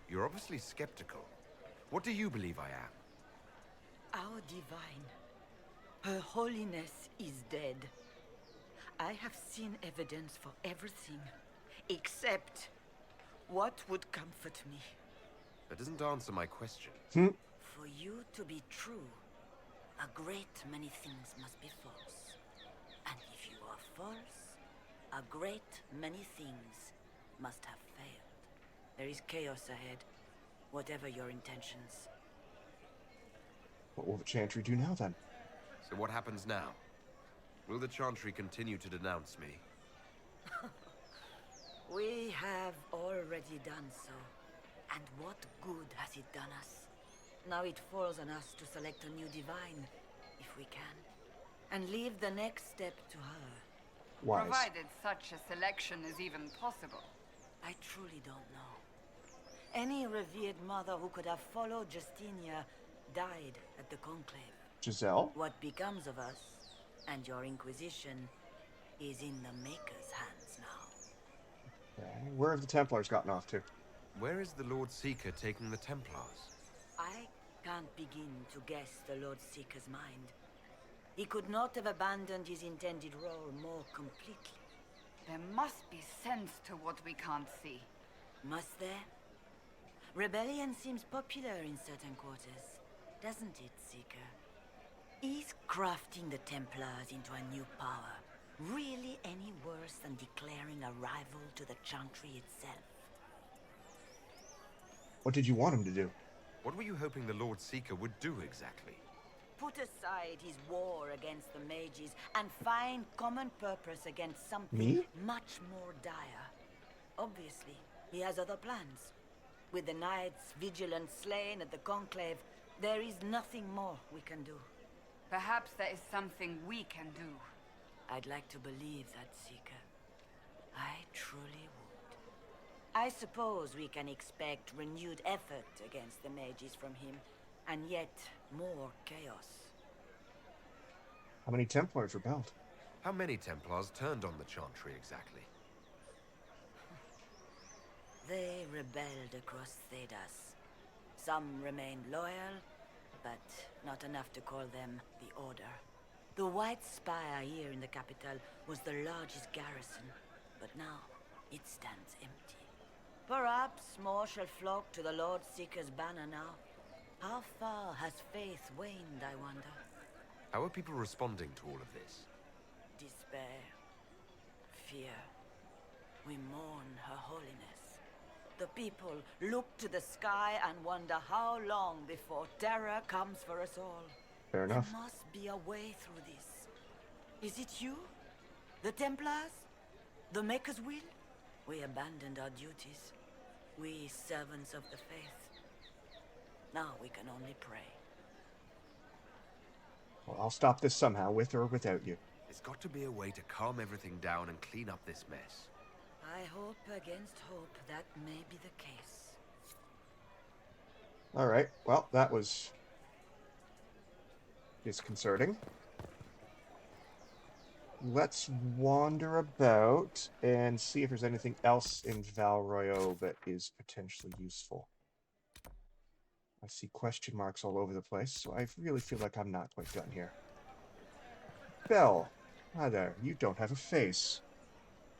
You're obviously skeptical. What do you believe I am? Our divine. Her holiness is dead. I have seen evidence for everything, except what would comfort me. That doesn't answer my question. For you to be true, a great many things must be false. And if you are false, a great many things must have failed. There is chaos ahead, whatever your intentions. What will the chantry do now, then? So what happens now? Will the chantry continue to denounce me? We have already done so. And what good has it done us? Now it falls on us to select a new divine, if we can. And leave the next step to her. Wise. Provided such a selection is even possible. I truly don't know. Any revered mother who could have followed Justinia died at the Conclave. Giselle? What becomes of us, and your Inquisition, is in the Maker's hands now. Okay. Where have the Templars gotten off to? Where is the Lord Seeker taking the Templars? I can't begin to guess the Lord Seeker's mind. He could not have abandoned his intended role more completely. There must be sense to what we can't see. Must there? Rebellion seems popular in certain quarters, doesn't it, Seeker? Is crafting the Templars into a new power really any worse than declaring a rival to the chantry itself? What did you want him to do? What were you hoping the Lord Seeker would do exactly? put aside his war against the mages and find common purpose against something Me? much more dire. Obviously, he has other plans. With the knights vigilant slain at the conclave, there is nothing more we can do. Perhaps there is something we can do. I'd like to believe that, Seeker. I truly would. I suppose we can expect renewed effort against the mages from him, and yet more chaos. How many Templars rebelled? How many Templars turned on the chantry exactly? They rebelled across Thedas. Some remained loyal, but not enough to call them the Order. The White Spire here in the capital was the largest garrison, but now it stands empty. Perhaps more shall flock to the Lord Seeker's banner now. How far has faith waned, I wonder? How are people responding to all of this? Despair. Fear. We mourn Her Holiness. The people look to the sky and wonder how long before terror comes for us all. Fair enough. There must be a way through this. Is it you? The Templars? The Maker's will? We abandoned our duties. We servants of the faith. Now we can only pray. Well, I'll stop this somehow, with or without you. There's got to be a way to calm everything down and clean up this mess. I hope against hope that may be the case. Alright, well, that was disconcerting. Let's wander about and see if there's anything else in Val Royeaux that is potentially useful. I see question marks all over the place, so I really feel like I'm not quite done here. Belle, hi there. You don't have a face.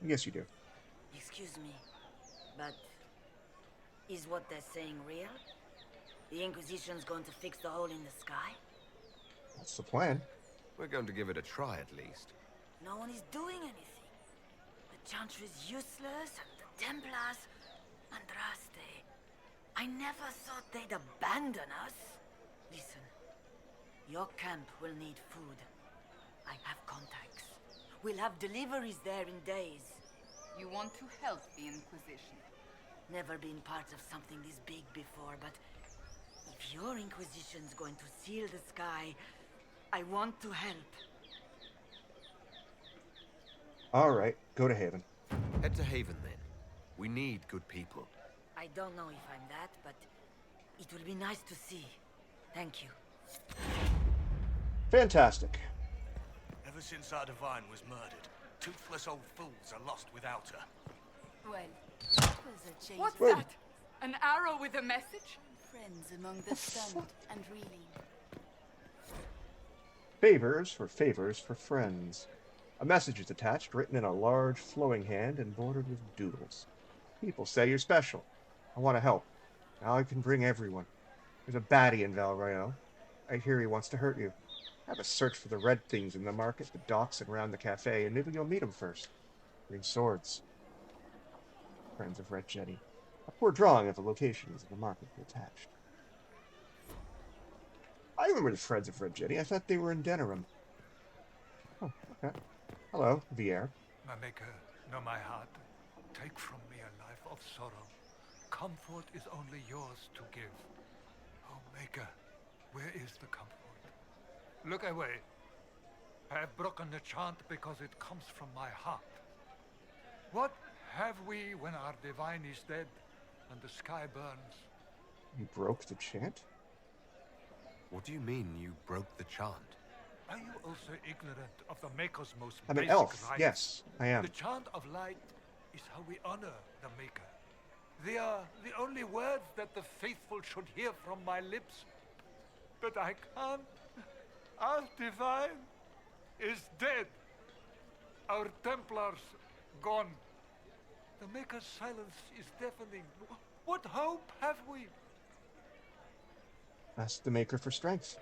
Yes, you do. Excuse me, but is what they're saying real? The Inquisition's going to fix the hole in the sky? That's the plan. We're going to give it a try at least. No one is doing anything. The chantry's useless, and the Templars... Andraste. I never thought they'd abandon us. Listen, your camp will need food. I have contacts. We'll have deliveries there in days. You want to help the Inquisition? Never been part of something this big before, but if your Inquisition's going to seal the sky, I want to help. Alright, go to Haven. Head to Haven then. We need good people. I don't know if I'm that, but it will be nice to see. Thank you. Fantastic. Ever since our divine was murdered, toothless old fools are lost without her. Well, that was a change. What's Wait. that? An arrow with a message? Friends among the stunned and reeling. Favors for friends. A message is attached, written in a large, flowing hand and bordered with doodles. People say you're special. I want to help. Now I can bring everyone. There's a baddie in Val Royeaux. I hear he wants to hurt you. Have a search for the red things in the market, the docks, and around the cafe, and maybe you'll meet him first. Bring swords. Friends of Red Jetty. A poor drawing of the locations of the market attached. I remember the Friends of Red Jetty. I thought they were in Denerim. Oh, okay. Hello, Vier. My Maker, know my heart. Take from me a life of sorrow. Comfort is only yours to give. Oh, Maker, where is the comfort? Look away. I have broken the chant because it comes from my heart. What have we when our divine is dead and the sky burns? You broke the chant? What do you mean you broke the chant? Are you also ignorant of the Maker's most I'm an basic elf. rites? Yes, I am. The chant of light is how we honor the Maker. They are the only words that the faithful should hear from my lips. But I can't. Our divine is dead. Our Templars gone. The Maker's silence is deafening. What hope have we? Ask the Maker for strength.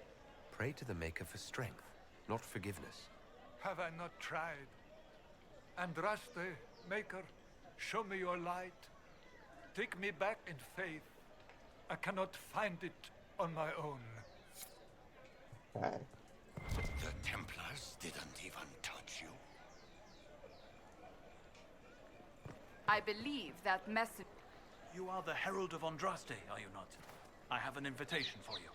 Pray to the Maker for strength, not forgiveness. Have I not tried? Andraste, Maker, show me your light. Take me back in faith. I cannot find it on my own. Okay. The Templars didn't even touch you. I believe that message... You are the Herald of Andraste, are you not? I have an invitation for you.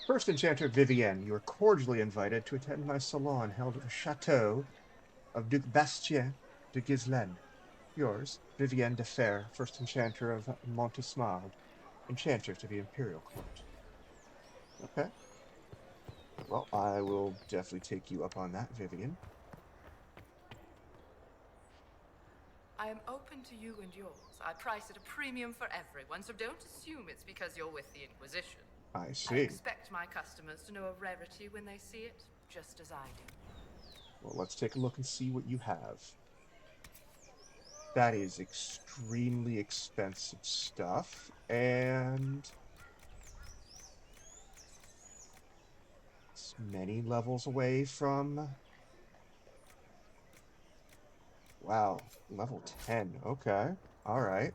First Enchanter Vivienne, you are cordially invited to attend my salon held at the Chateau of Duc Bastien de Ghislaine. Yours, Vivienne de Fer, First Enchanter of Montesmard, Enchanter to the Imperial Court. Okay. Well, I will definitely take you up on that, Vivienne. I am open to you and yours. I price at a premium for everyone, so don't assume it's because you're with the Inquisition. I see. I expect my customers to know a rarity when they see it, just as I do. Well, let's take a look and see what you have. That is extremely expensive stuff, and it's many levels away from... Wow, level 10. Okay, all right.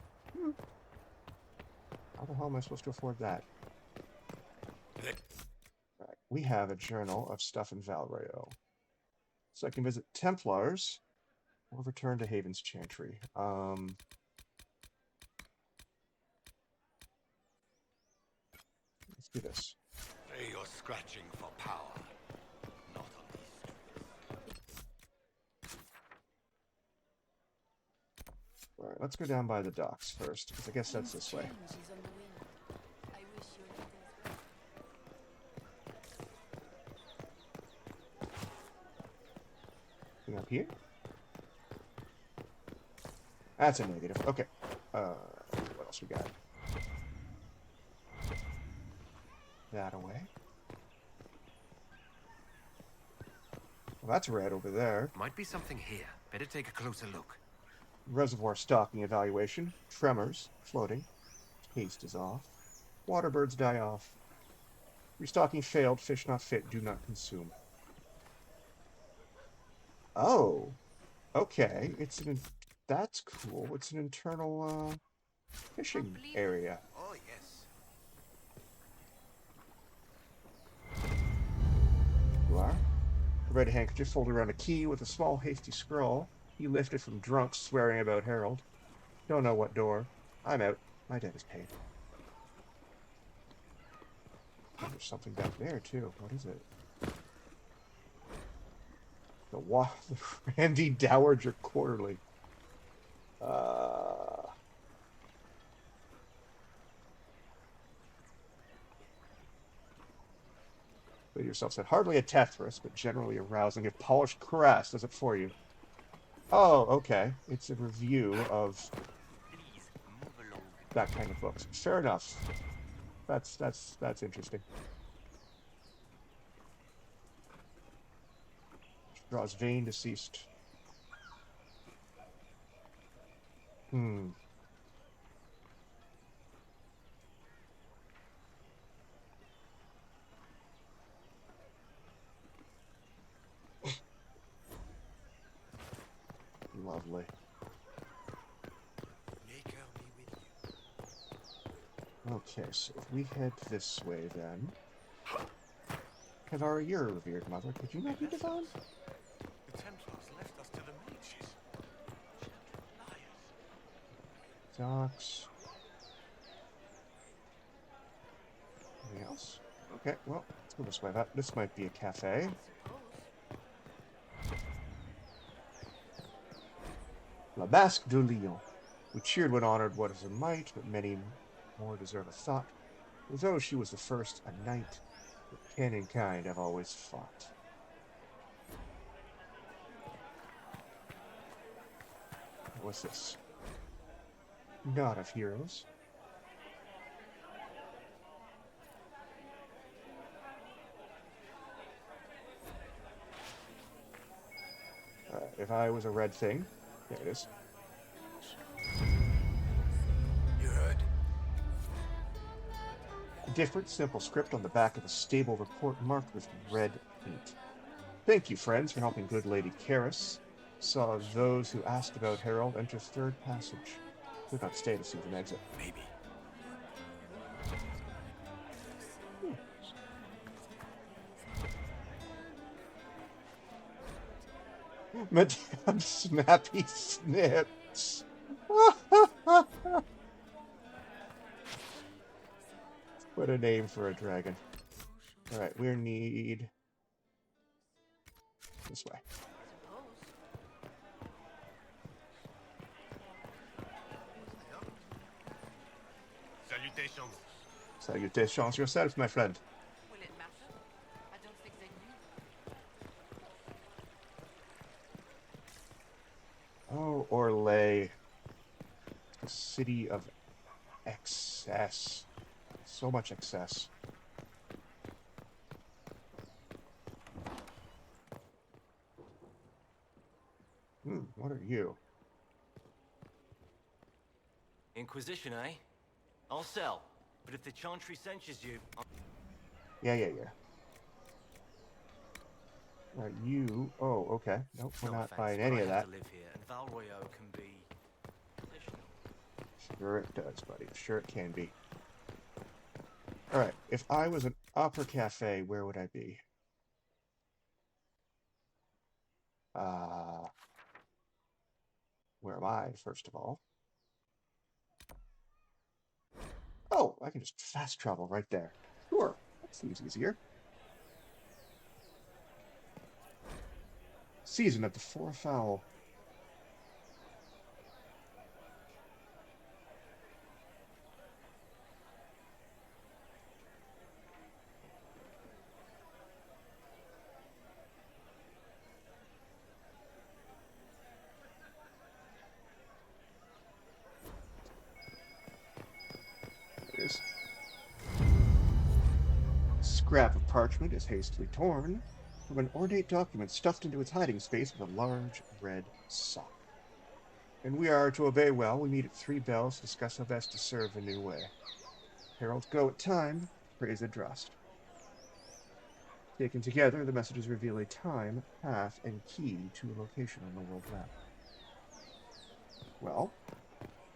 How the hell am I supposed to afford that? Right. We have a journal of stuff in Val Royeaux. So I can visit Templars or return to Haven's Chantry. Let's do this. Say you're scratching for power. Not on these streets. All right, let's go down by the docks first, because I guess that's this way. Up here? That's a negative. Okay. What else we got? That away. Well, that's red over there. Might be something here. Better take a closer look. Reservoir stocking evaluation. Tremors. Floating. Haste is off. Waterbirds die off. Restocking failed. Fish not fit. Do not consume. Oh, okay. That's cool. It's an internal fishing area. Oh, yes. You are? A red handkerchief folded around a key with a small hasty scroll. He lifted from drunks swearing about Harold. Don't know what door. I'm out. My debt is paid. Oh, there's something back there too. What is it? The Randy Dowager Quarterly. But yourself said, hardly a Tethras, but generally arousing. If polished crass does it for you. Oh, okay. It's a review of that kind of books. Fair enough. That's interesting. Draws vein deceased. Lovely. Okay, so if we head this way then. Kavara, you're a revered mother. Could you not be divine? The Templars left us to the mages. Docks. Anything else? Okay, well, let's go this way. This might be a cafe. La Basque du Lion. We cheered when honored what is a might, but many more deserve a thought. Although she was the first, a knight, the kin and kind have always fought. What's this? God of Heroes. If I was a red thing, there it is. You heard? A different, simple script on the back of a stable report marked with red paint. Thank you, friends, for helping good Lady Karis. Saw those who asked about Harold enter third passage. Could not stay to see an exit. Maybe. Madame Snappy Snips. What a name for a dragon. Alright, we need this way. Salutations. Salutations yourself, my friend. Will it matter? I don't think they knew. Oh, Orlais. The city of excess. So much excess. What are you? Inquisition, eh? I'll sell. But if the chantry censures you... Yeah. Are you... Oh, okay. Nope, we're No not offense, buying but any I of have that. to live here, and Val Royeaux can be... additional. Sure it does, buddy. Sure it can be. Alright, if I was an opera cafe, where would I be? Where am I, first of all? Oh, I can just fast travel right there. Sure, that seems easier. Season of the Four Fowl. Scrap of parchment is hastily torn from an ornate document stuffed into its hiding space with a large red sock. And we are to obey well. We meet at 3 bells to discuss how best to serve a new way. Heralds go at time, praise Adrast. Taken together, the messages reveal a time, path, and key to a location on the world map. Well,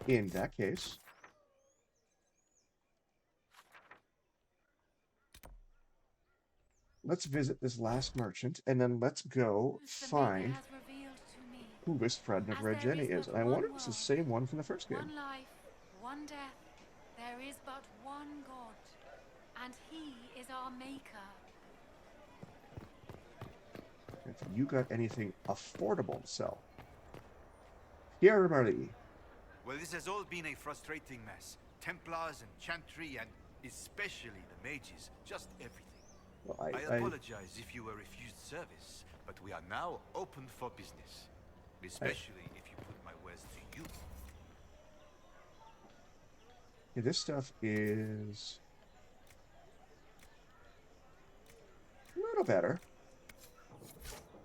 in that case... let's visit this last merchant, and then let's go find who this Fredden of Red Jenny is. And I wonder if it's the same one from the first game. One life, one death. There is but one God, and He is our Maker. If you got anything affordable to sell. Pierre Marie. Well, this has all been a frustrating mess. Templars and chantry, and especially the mages. Just everything. Well, I apologize if you were refused service, but we are now open for business. Especially if you put my wares to use. Yeah, this stuff is a little better.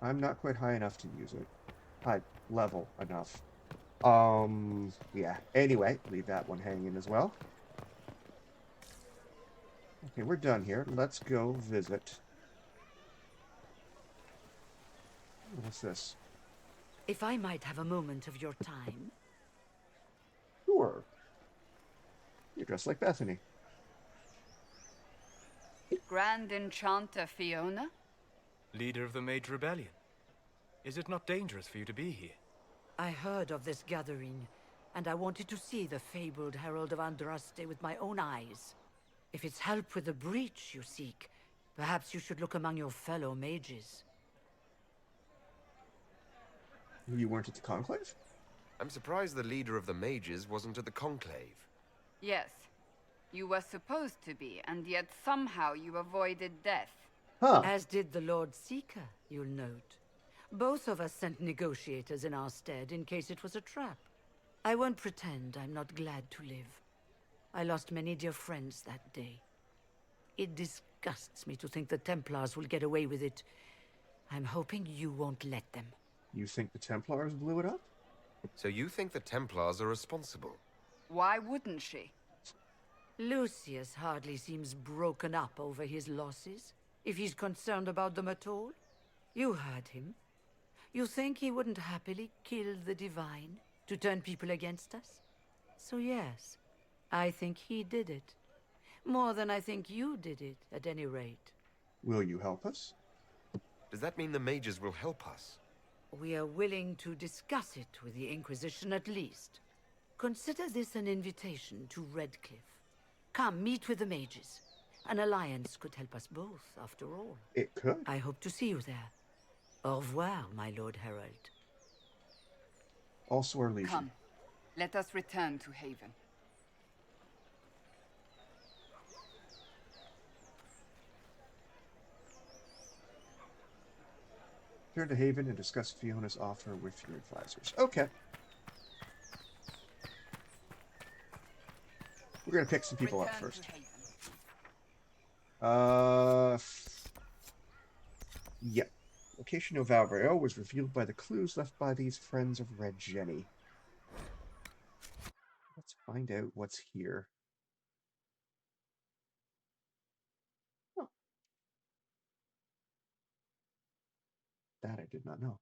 I'm not quite high enough to use it. High level enough. Yeah. Anyway, leave that one hanging as well. Okay, we're done here. Let's go visit. What's this? If I might have a moment of your time. Sure. You're dressed like Bethany. Grand Enchanter Fiona? Leader of the Mage Rebellion. Is it not dangerous for you to be here? I heard of this gathering, and I wanted to see the fabled Herald of Andraste with my own eyes. If it's help with the breach you seek, perhaps you should look among your fellow mages. You weren't at the Conclave? I'm surprised the leader of the mages wasn't at the Conclave. Yes. You were supposed to be, and yet somehow you avoided death. Huh. As did the Lord Seeker, you'll note. Both of us sent negotiators in our stead in case it was a trap. I won't pretend I'm not glad to live. I lost many dear friends that day. It disgusts me to think the Templars will get away with it. I'm hoping you won't let them. You think the Templars blew it up? So you think the Templars are responsible? Why wouldn't she? Lucius hardly seems broken up over his losses, if he's concerned about them at all. You heard him. You think he wouldn't happily kill the Divine to turn people against us? So yes, I think he did it. More than I think you did it, at any rate. Will you help us? Does that mean the mages will help us? we are willing to discuss it with the Inquisition at least. Consider this an invitation to Redcliffe. Come, meet with the mages. An alliance could help us both, after all. It could. I hope to see you there. Au revoir, my Lord Herald. Also our legion. Come, let us return to Haven. Return to Haven and discuss Fiona's offer with your advisors. Okay. We're gonna pick some people up first. Yeah. Location of Val Royeaux was revealed by the clues left by these friends of Red Jenny. Let's find out what's here. Oh. That I did not know.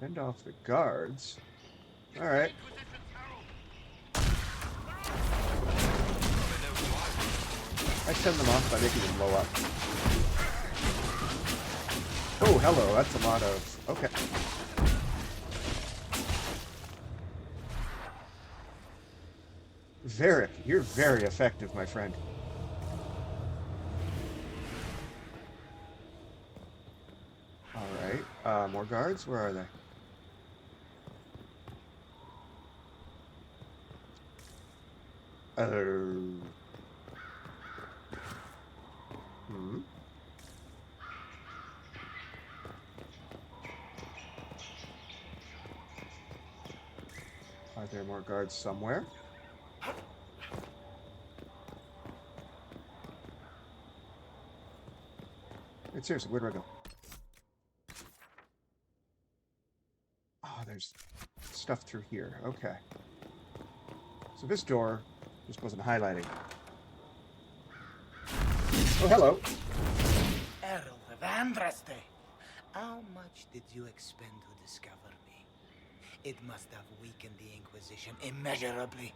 Fend off the guards. All right. I send them off by making them blow up. Oh, hello. That's a lot of... Okay. Varric, you're very effective, my friend. Alright. More guards? Where are they? Are there more guards somewhere? Wait, seriously, where do I go? Oh, there's stuff through here. Okay. So this door just wasn't highlighting. Oh, hello. Herald of Andraste. How much did you expend to discover me? It must have weakened the Inquisition immeasurably.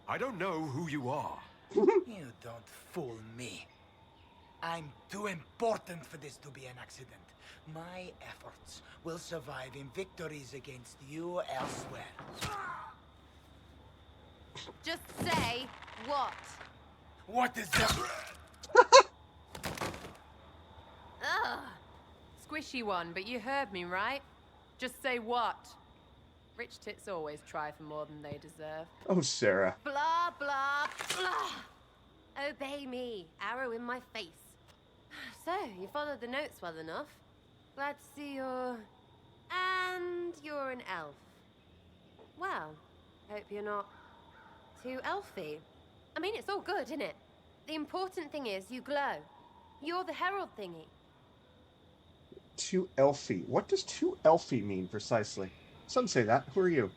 I don't know who you are. You don't fool me. I'm too important for this to be an accident. My efforts will survive in victories against you elsewhere. Just say what? What is that? Ugh. Squishy one, but you heard me, right? Just say what? Rich tits always try for more than they deserve. Oh, Sarah. Blah, blah, blah. Obey me. Arrow in my face. So, you followed the notes well enough. Glad to see you're... And you're an elf. Well, hope you're not too elfy. I mean, it's all good, isn't it? The important thing is you glow. You're the herald thingy. Too elfy. What does too elfy mean precisely? Some say that. Who are you?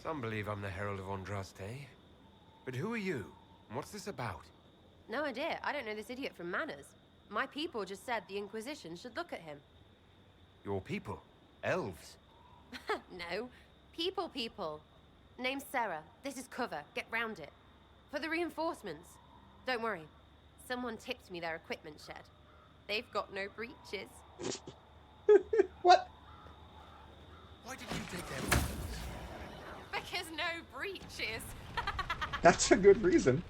Some believe I'm the Herald of Andraste. But who are you? And what's this about? No idea. I don't know this idiot from Manners. My people just said the Inquisition should look at him. Your people? Elves? No. People. Name's Sarah. This is cover. Get round it. For the reinforcements. Don't worry. Someone tipped me their equipment shed. They've got no breaches. What? Why did you take their weapons? Because no breaches. That's a good reason.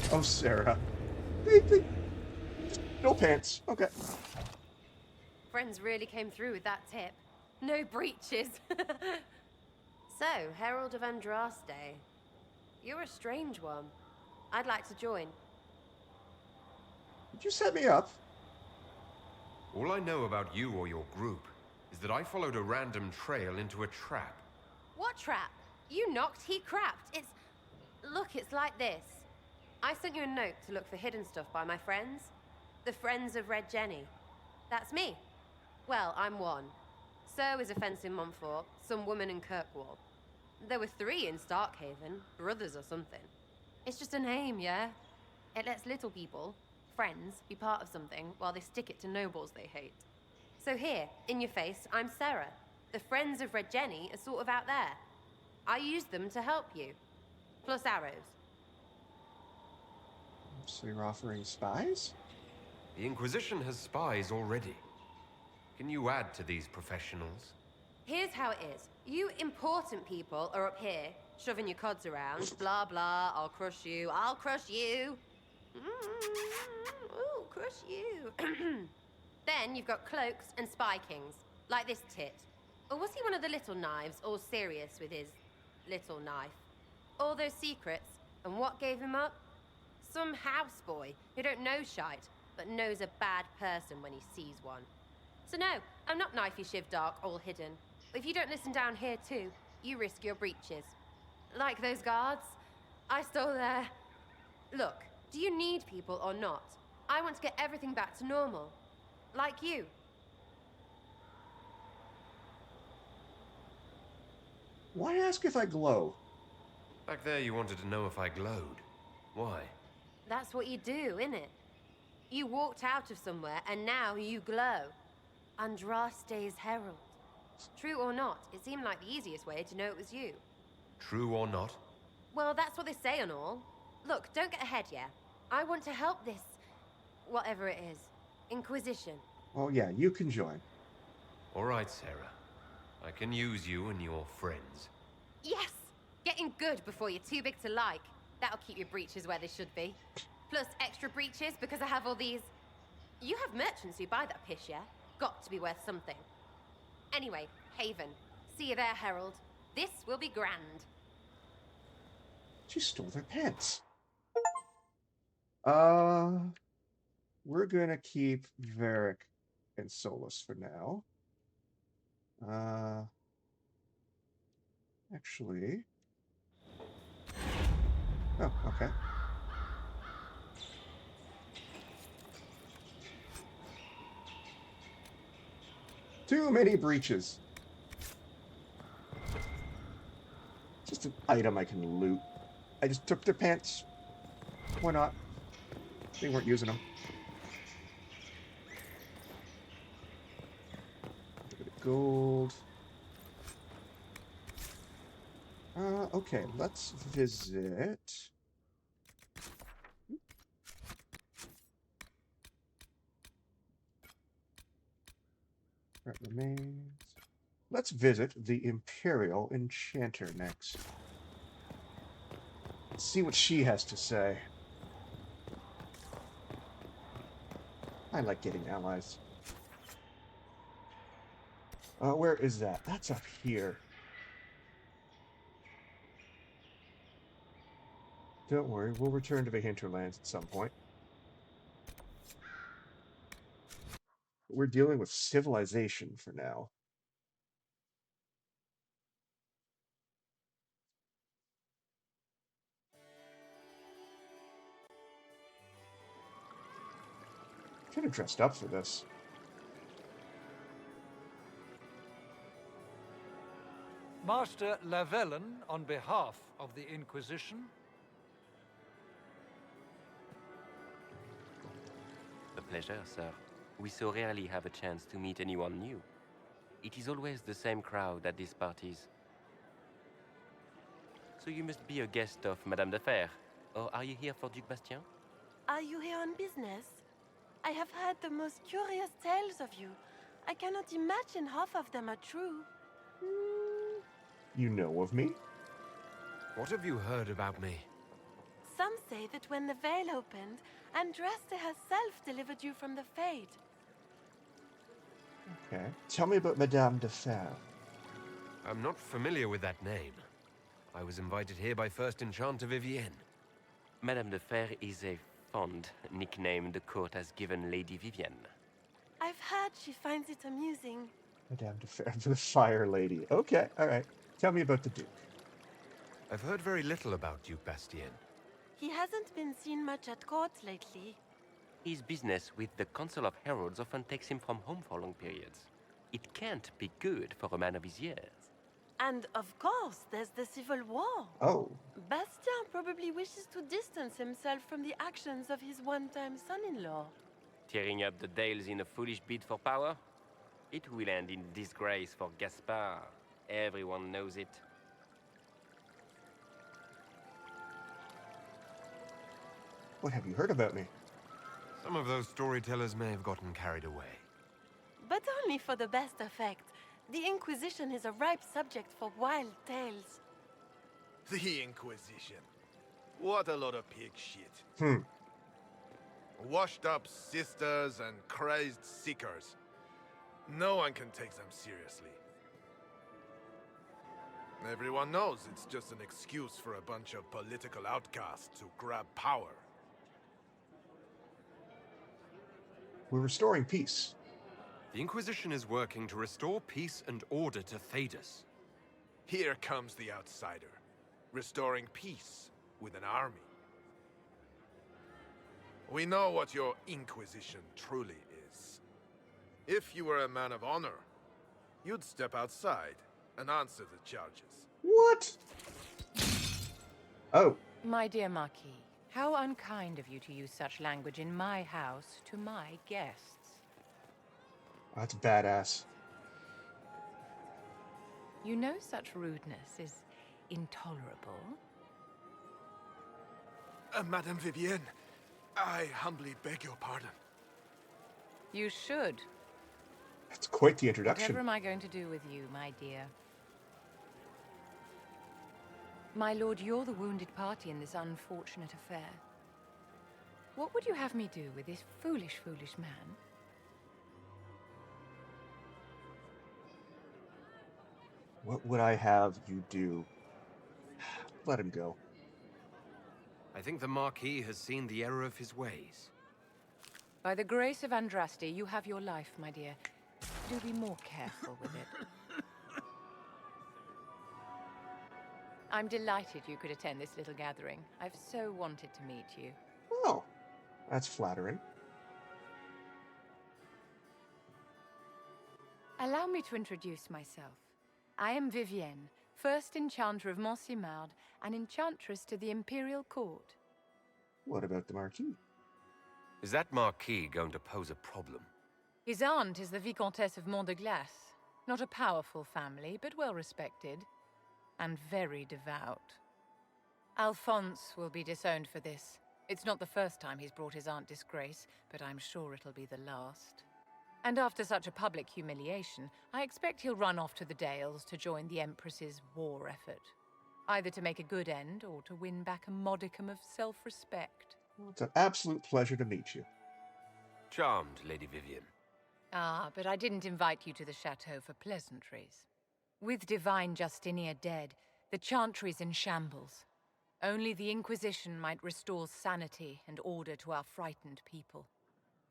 Oh, Sarah. No pants. Okay. Friends really came through with that tip. No breaches. So, Herald of Andraste. You're a strange one. I'd like to join. Did you set me up? All I know about you or your group is that I followed a random trail into a trap. What trap? You knocked, he crapped. It's... Look, it's like this. I sent you a note to look for hidden stuff by my friends. The Friends of Red Jenny. That's me. Well, I'm one. So is a fence in Montfort, some woman in Kirkwall. There were 3 in Starkhaven, brothers or something. It's just a name, yeah? It lets little people, friends, be part of something while they stick it to nobles they hate. So here, in your face, I'm Sarah. The friends of Red Jenny are sort of out there. I used them to help you. Plus arrows. So you're offering spies? The Inquisition has spies already. Can you add to these professionals? Here's how it is. You important people are up here, shoving your cods around. Blah, blah, I'll crush you, I'll crush you. Ooh, crush you. Then you've got cloaks and spy kings, like this tit. Or was he one of the little knives, all serious with his little knife? All those secrets, and what gave him up? Some houseboy who don't know shite, but knows a bad person when he sees one. So no, I'm not knifey shiv dark, all hidden. If you don't listen down here too, you risk your breeches. Like those guards, I stole their... Look, do you need people or not? I want to get everything back to normal. Like you. Why ask if I glow? Back there you wanted to know if I glowed. Why? That's what you do, innit? You walked out of somewhere and now you glow. Andraste's herald. True or not, it seemed like the easiest way to know it was you. True or not? Well, that's what they say and all. Look, don't get ahead, yeah? I want to help this... whatever it is. Inquisition. Oh yeah, you can join. All right, Sarah. I can use you and your friends. Yes! Getting good before you're too big to like. That'll keep your breeches where they should be. Plus extra breeches because I have all these... You have merchants who buy that piss, yeah? Got to be worth something. Anyway, Haven. See you there, Herald. This will be grand. She stole their pants. We're gonna keep Varric and Solus for now. Actually... Oh, okay. Too many breaches. Just an item I can loot. I just took their pants. Why not? They weren't using them. A bit of gold. Okay, let's visit. That remains. Let's visit the Imperial Enchanter next. Let's see what she has to say. I like getting allies. Where is that? That's up here. Don't worry, we'll return to the Hinterlands at some point. We're dealing with civilization for now. Kind of dressed up for this. Master Lavellen, on behalf of the Inquisition. A pleasure, sir. We so rarely have a chance to meet anyone new. It is always the same crowd at these parties. So you must be a guest of Madame de Fer, or are you here for Duc Bastien? Are you here on business? I have heard the most curious tales of you. I cannot imagine half of them are true. You know of me? What have you heard about me? Some say that when the veil opened, Andraste herself delivered you from the Fade. Okay. Tell me about Madame de Fer. I'm not familiar with that name. I was invited here by First Enchanter Vivienne. Madame de Fer is a fond nickname the court has given Lady Vivienne. I've heard she finds it amusing. Madame de Fer, the Fire Lady. Okay, alright. Tell me about the Duke. I've heard very little about Duke Bastien. He hasn't been seen much at court lately. His business with the Council of Heralds often takes him from home for long periods. It can't be good for a man of his years. And of course, there's the civil war. Oh. Bastien probably wishes to distance himself from the actions of his one-time son-in-law. Tearing up the Dales in a foolish bid for power? It will end in disgrace for Gaspard. Everyone knows it. What have you heard about me? Some of those storytellers may have gotten carried away. But only for the best effect. The Inquisition is a ripe subject for wild tales. The Inquisition. What a lot of pig shit. Hmm. Washed up sisters and crazed seekers. No one can take them seriously. Everyone knows it's just an excuse for a bunch of political outcasts to grab power. We're restoring peace. The Inquisition is working to restore peace and order to Thedas. Here comes the outsider, restoring peace with an army. We know what your Inquisition truly is. If you were a man of honor, you'd step outside and answer the charges. What? Oh. My dear Marquis, how unkind of you to use such language in my house to my guests. That's badass. You know such rudeness is intolerable. Madame Vivienne, I humbly beg your pardon. You should. That's quite the introduction. Whatever am I going to do with you, my dear? My lord, you're the wounded party in this unfortunate affair. What would you have me do with this foolish, foolish man? What would I have you do? Let him go. I think the Marquis has seen the error of his ways. By the grace of Andraste, you have your life, my dear. Do be more careful with it. I'm delighted you could attend this little gathering. I've so wanted to meet you. Oh, that's flattering. Allow me to introduce myself. I am Vivienne, first enchanter of Montsimard and enchantress to the Imperial Court. What about the Marquis? Is that Marquis going to pose a problem? His aunt is the Vicomtesse of Mont de Glace. Not a powerful family, but well respected. And very devout. Alphonse will be disowned for this. It's not the first time he's brought his aunt disgrace, but I'm sure it'll be the last. And after such a public humiliation, I expect he'll run off to the Dales to join the Empress's war effort. Either to make a good end, or to win back a modicum of self-respect. It's an absolute pleasure to meet you. Charmed, Lady Vivienne. Ah, but I didn't invite you to the chateau for pleasantries. With divine Justinia dead, the chantry's in shambles. Only the Inquisition might restore sanity and order to our frightened people.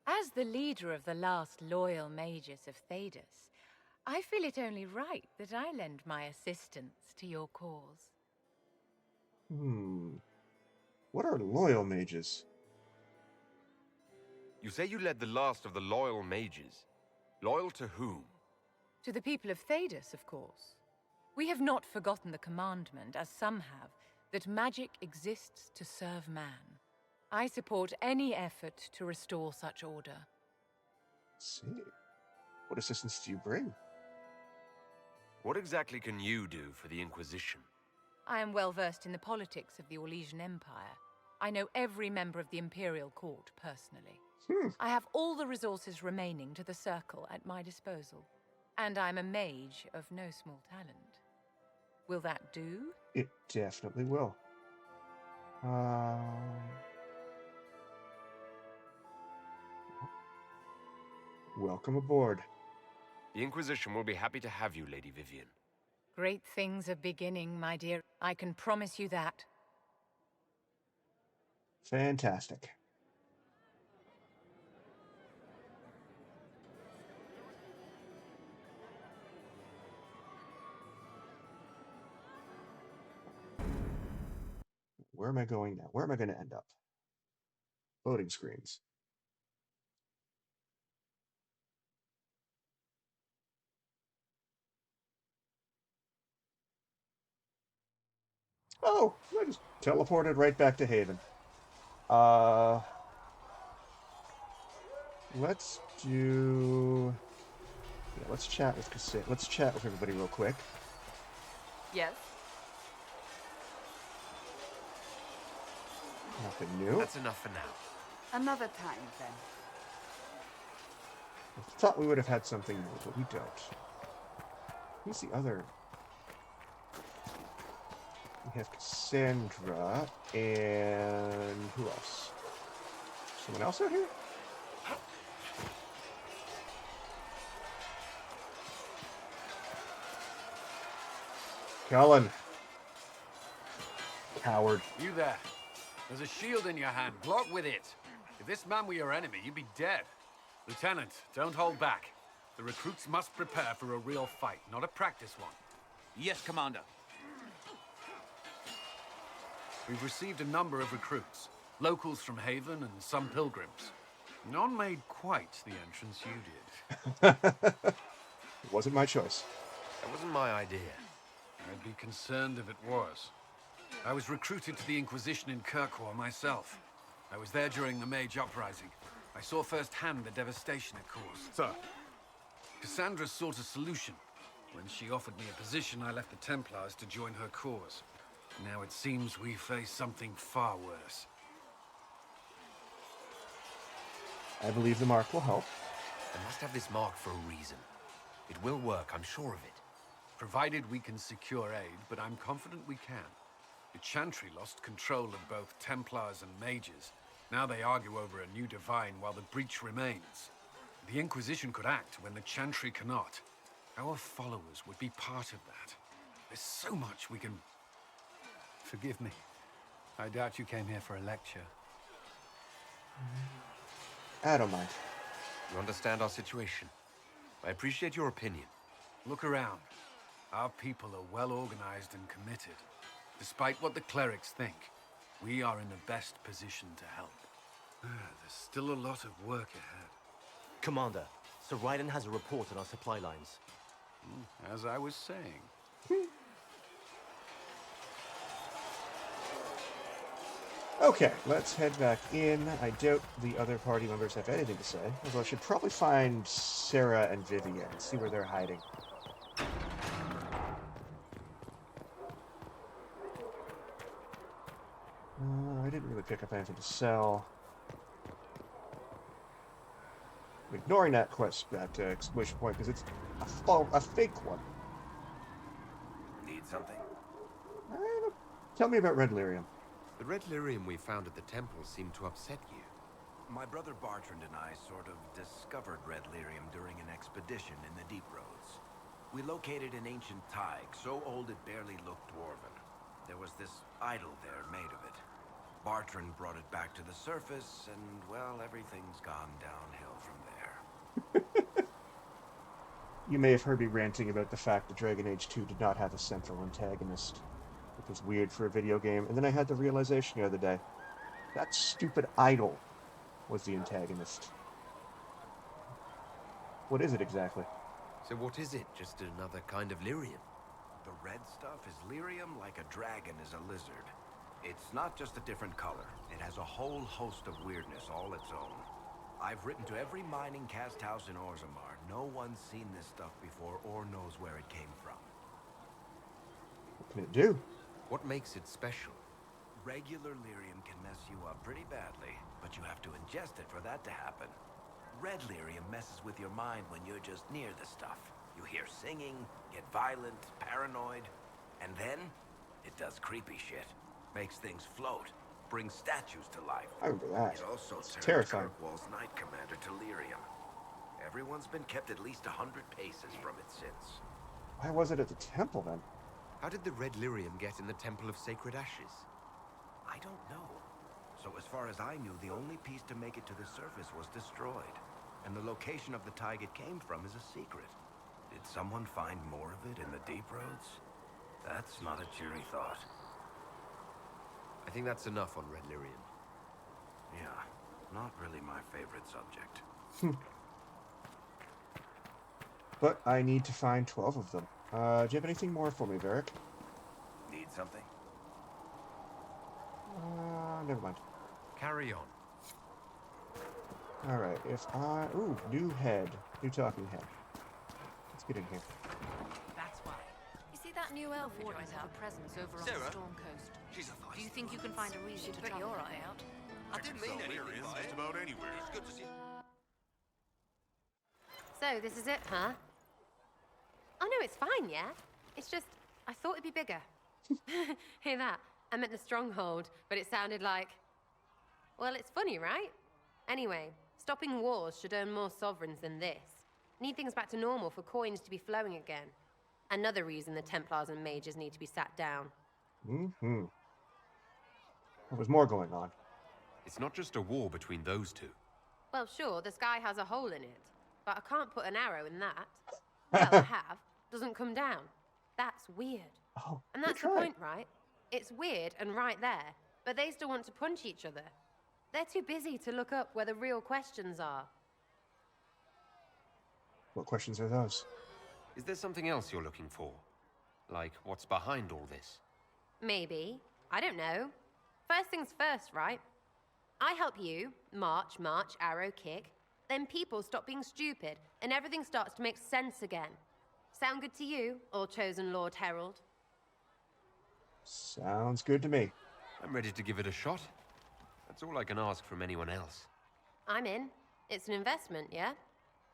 As the leader of the last loyal mages of Thedas, I feel it only right that I lend my assistance to your cause. What are loyal mages? You say you led the last of the loyal mages. Loyal to whom? To the people of Thedas, of course. We have not forgotten the commandment, as some have, that magic exists to serve man. I support any effort to restore such order. Let's see. What assistance do you bring? What exactly can you do for the Inquisition? I am well versed in the politics of the Orlesian Empire. I know every member of the Imperial Court personally. I have all the resources remaining to the Circle at my disposal. And I'm a mage of no small talent. Will that do? It definitely will. Welcome aboard. The Inquisition will be happy to have you, Lady Vivienne. Great things are beginning, my dear. I can promise you that. Fantastic. Where am I going now? Where am I going to end up? Loading screens. Oh, I just teleported right back to Haven. Let's do Yeah, let's chat with Cassette. Let's chat with everybody real quick. Yes? Nothing new. That's enough for now. Another time, then. I thought we would have had something new, but we don't. Who's the other? We have Cassandra, and who else? Someone else out here? Cullen. Coward. You there. There's a shield in your hand. Block with it. If this man were your enemy, you'd be dead. Lieutenant, don't hold back. The recruits must prepare for a real fight, not a practice one. Yes, Commander. We've received a number of recruits. Locals from Haven and some pilgrims. None made quite the entrance you did. It wasn't my choice. That wasn't my idea. I'd be concerned if it was. I was recruited to the Inquisition in Kirkwall myself. I was there during the Mage Uprising. I saw firsthand the devastation it caused. Sir. Cassandra sought a solution. When she offered me a position, I left the Templars to join her cause. Now it seems we face something far worse. I believe the mark will help. I must have this mark for a reason. It will work, I'm sure of it. Provided we can secure aid, but I'm confident we can. The Chantry lost control of both Templars and Mages. Now they argue over a new divine while the breach remains. The Inquisition could act when the Chantry cannot. Our followers would be part of that. There's so much we can... Forgive me. I doubt you came here for a lecture. I don't mind. You understand our situation. I appreciate your opinion. Look around. Our people are well organized and committed. Despite what the clerics think, we are in the best position to help. There's still a lot of work ahead. Commander, Sir Raiden has a report on our supply lines. As I was saying. Okay, let's head back in. I doubt the other party members have anything to say. Although I should probably find Sarah and Vivian, see where they're hiding. I didn't really pick up anything to sell. I'm ignoring that exclamation point because it's a fake one. Need something? Tell me about Red Lyrium. The red lyrium we found at the temple seemed to upset you. My brother Bartrand and I sort of discovered Red Lyrium during an expedition in the Deep Roads. We located an ancient thaig, so old it barely looked dwarven. There was this idol there made of it. Bartrand brought it back to the surface, and, well, everything's gone downhill from there. You may have heard me ranting about the fact that Dragon Age 2 did not have a central antagonist. It was weird for a video game, and then I had the realization the other day. That stupid idol was the antagonist. What is it exactly? So what is it? Just another kind of lyrium? The red stuff is lyrium like a dragon is a lizard. It's not just a different color. It has a whole host of weirdness all its own. I've written to every mining cast house in Orzammar. No one's seen this stuff before or knows where it came from. What can it do? What makes it special? Regular lyrium can mess you up pretty badly, but you have to ingest it for that to happen. Red lyrium messes with your mind when you're just near the stuff. You hear singing, get violent, paranoid, and then it does creepy shit. Makes things float, brings statues to life. I remember that. It also It's turns terrifying. Kirkwall's Knight Commander to lyrium. Everyone's been kept at least 100 paces from it since. Why was it at the temple then? How did the red lyrium get in the Temple of Sacred Ashes? I don't know. So as far as I knew, the only piece to make it to the surface was destroyed. And the location of the thaig it came from is a secret. Did someone find more of it in the Deep Roads? That's not a cheery thought. I think that's enough on red lyrium. Yeah, not really my favorite subject. But I need to find 12 of them. Do you have anything more for me, Varric? Need something? Never mind. Carry on. Alright, if I... Ooh, new head. New talking head. get in here. That's why. You see that new elf who has a presence over on the Storm Coast? She's a Do you think you can find a reason to put your eye out? I didn't mean anything by it. Just about anywhere. It's good to see. So, this is it, huh? Oh no, it's fine, yeah? It's just, I thought it'd be bigger. Hear that? I meant the stronghold, but it sounded like... Well, it's funny, right? Anyway, stopping wars should earn more sovereigns than this. Need things back to normal for coins to be flowing again. Another reason the Templars and mages need to be sat down. Mm-hmm. There was more going on. It's not just a war between those two. Well, sure, the sky has a hole in it, but I can't put an arrow in that. Well, I have. Doesn't come down. That's weird. Oh, and that's the point, right? It's weird and right there, but they still want to punch each other. They're too busy to look up where the real questions are. What questions are those? Is there something else you're looking for? Like, what's behind all this? Maybe. I don't know. First things first, right? I help you, march, arrow, kick. Then people stop being stupid, and everything starts to make sense again. Sound good to you, all chosen Lord Herald? Sounds good to me. I'm ready to give it a shot. That's all I can ask from anyone else. I'm in. It's an investment, yeah?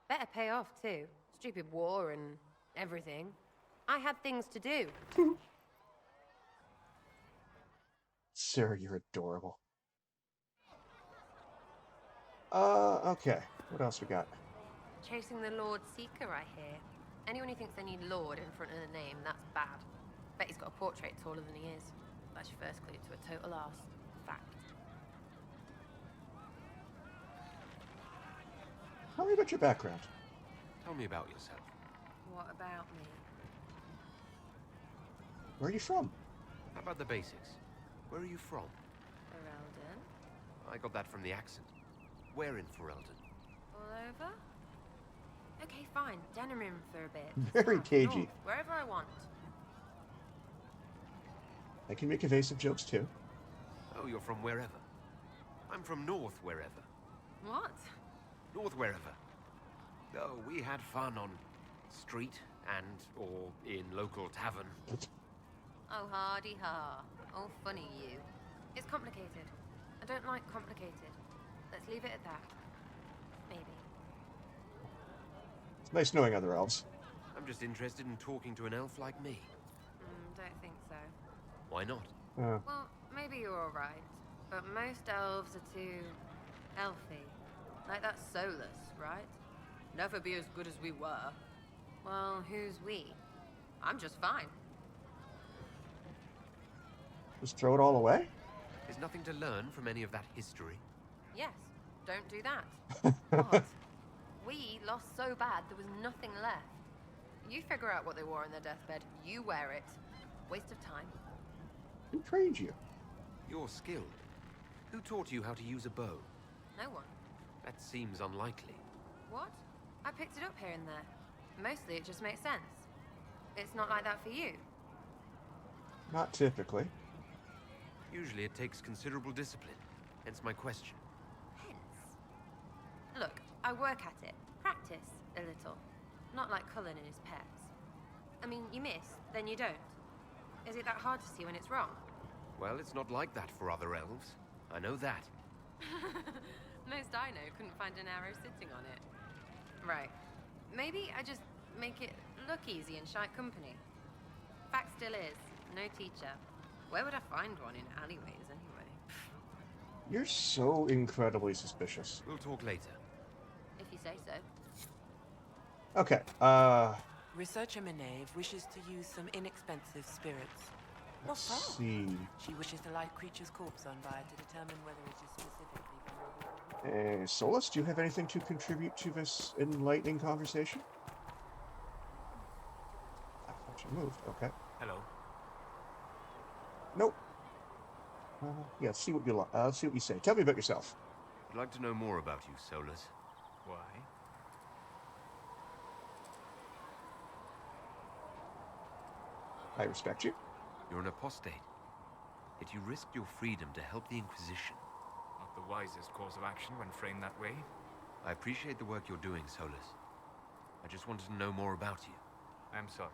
Better pay off, too. Stupid war and everything. I had things to do. Sarah, you're adorable. Okay. What else we got? Chasing the Lord Seeker, I hear. Anyone who thinks they need Lord in front of the name, that's bad. Bet he's got a portrait taller than he is. That's your first clue to a total arse. Fact. Tell me about your background. Tell me about yourself. What about me? Where are you from? How about the basics? Where are you from? Ferelden. I got that from the accent. Where in Ferelden? All over? Okay, fine. Denerim for a bit. Very South, cagey. north, wherever I want. I can make evasive jokes too. Oh, you're from wherever. I'm from north wherever. What? North wherever. Oh, we had fun on street and or in local tavern. Oh, hardy ha. Oh, funny you. It's complicated. I don't like complicated. Let's leave it at that. Maybe. It's nice knowing other elves. I'm just interested in talking to an elf like me. Don't think so. Why not? Well, maybe you're alright. But most elves are too... elfy. Like that Solus, right? Never be as good as we were. Well, who's we? I'm just fine. Just throw it all away? There's nothing to learn from any of that history. Yes, don't do that. What? We lost so bad there was nothing left. You figure out what they wore on their deathbed. You wear it. Waste of time. Who trained you? You're skilled. Who taught you how to use a bow? No one. That seems unlikely. What? I picked it up here and there. Mostly it just makes sense. It's not like that for you. Not typically. Usually it takes considerable discipline. Hence my question. Look, I work at it. Practice a little. Not like Cullen and his pets. I mean, you miss, then you don't. Is it that hard to see when it's wrong? Well, it's not like that for other elves. I know that. Most I know couldn't find an arrow sitting on it. Right. Maybe I just make it look easy in shite company. Fact still is, no teacher. Where would I find one in alleyways anyway? You're so incredibly suspicious. We'll talk later. If you say so. Okay, Researcher Meneve wishes to use some inexpensive spirits. What let's for? see. She wishes to light creature's corpse on fire to determine whether it is specifically for Solus, do you have anything to contribute to this enlightening conversation? I thought you moved. Okay. Hello. Nope. Yeah, see what you see what you say. Tell me about yourself. I'd like to know more about you, Solus. Why? I respect you. You're an apostate. Yet you risked your freedom to help the Inquisition. Not the wisest course of action when framed that way. I appreciate the work you're doing, Solus. I just wanted to know more about you. I'm sorry.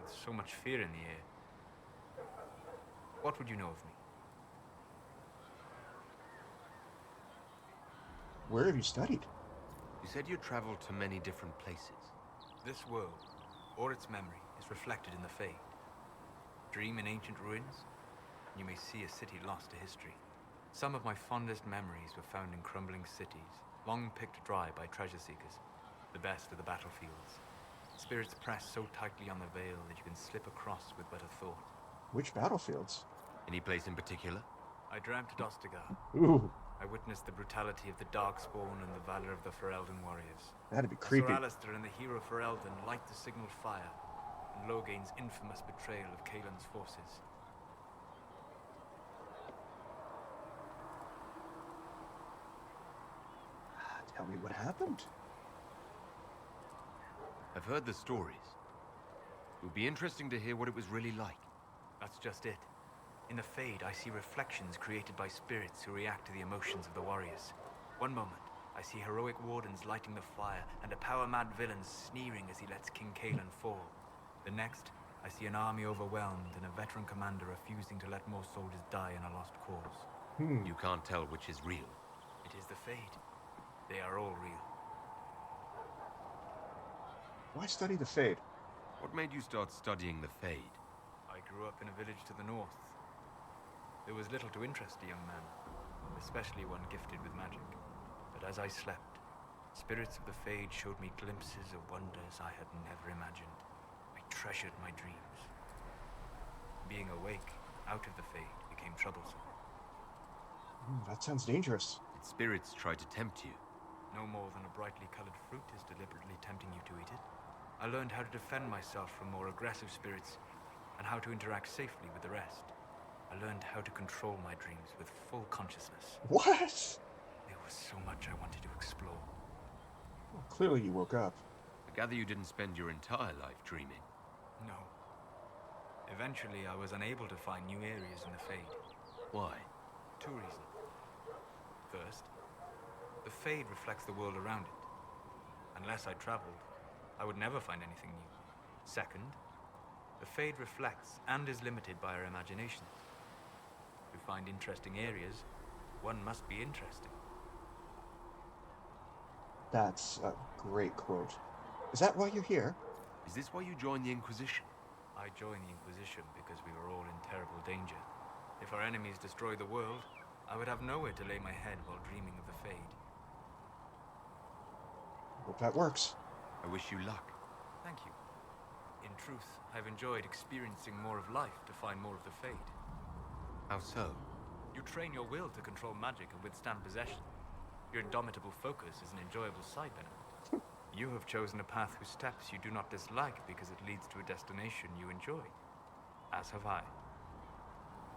With so much fear in the air. What would you know of me? Where have you studied? You said you traveled to many different places. This world, or its memory, is reflected in the Fade. Dream in ancient ruins, and you may see a city lost to history. Some of my fondest memories were found in crumbling cities, long picked dry by treasure seekers, the best of the battlefields. Spirits press so tightly on the veil that you can slip across with but a thought. Which battlefields? Any place in particular? I dreamt Dostigar. Ooh. I witnessed the brutality of the Darkspawn and the valor of the Ferelden warriors. That'd be creepy. Sir Alistair and the hero Ferelden light the signal fire, and Logain's infamous betrayal of Kaelin's forces. Tell me what happened. I've heard the stories. It would be interesting to hear what it was really like. That's just it. In the Fade, I see reflections created by spirits who react to the emotions of the warriors. One moment, I see heroic wardens lighting the fire, and a power-mad villain sneering as he lets King Kaelin fall. The next, I see an army overwhelmed and a veteran commander refusing to let more soldiers die in a lost cause. You can't tell which is real. It is the Fade. They are all real. Why study the Fade? What made you start studying the Fade? I grew up in a village to the north. There was little to interest a young man, especially one gifted with magic. But as I slept, spirits of the Fade showed me glimpses of wonders I had never imagined. I treasured my dreams. Being awake, out of the Fade, became troublesome. That sounds dangerous. Did spirits try to tempt you? No more than a brightly colored fruit is deliberately tempting you to eat it. I learned how to defend myself from more aggressive spirits, and how to interact safely with the rest. I learned how to control my dreams with full consciousness. What? There was so much I wanted to explore. Well, clearly you woke up. I gather you didn't spend your entire life dreaming. No. Eventually, I was unable to find new areas in the Fade. Why? 2 reasons. First, the Fade reflects the world around it. Unless I traveled, I would never find anything new. Second, the Fade reflects and is limited by our imaginations. To find interesting areas, one must be interesting. That's a great quote. Is that why you're here? Is this why you joined the Inquisition? I joined the Inquisition because we were all in terrible danger. If our enemies destroyed the world, I would have nowhere to lay my head while dreaming of the Fade. Hope that works. I wish you luck. Thank you. In truth, I've enjoyed experiencing more of life to find more of the Fade. How so? You train your will to control magic and withstand possession. Your indomitable focus is an enjoyable side benefit. You have chosen a path whose steps you do not dislike because it leads to a destination you enjoy. As have I.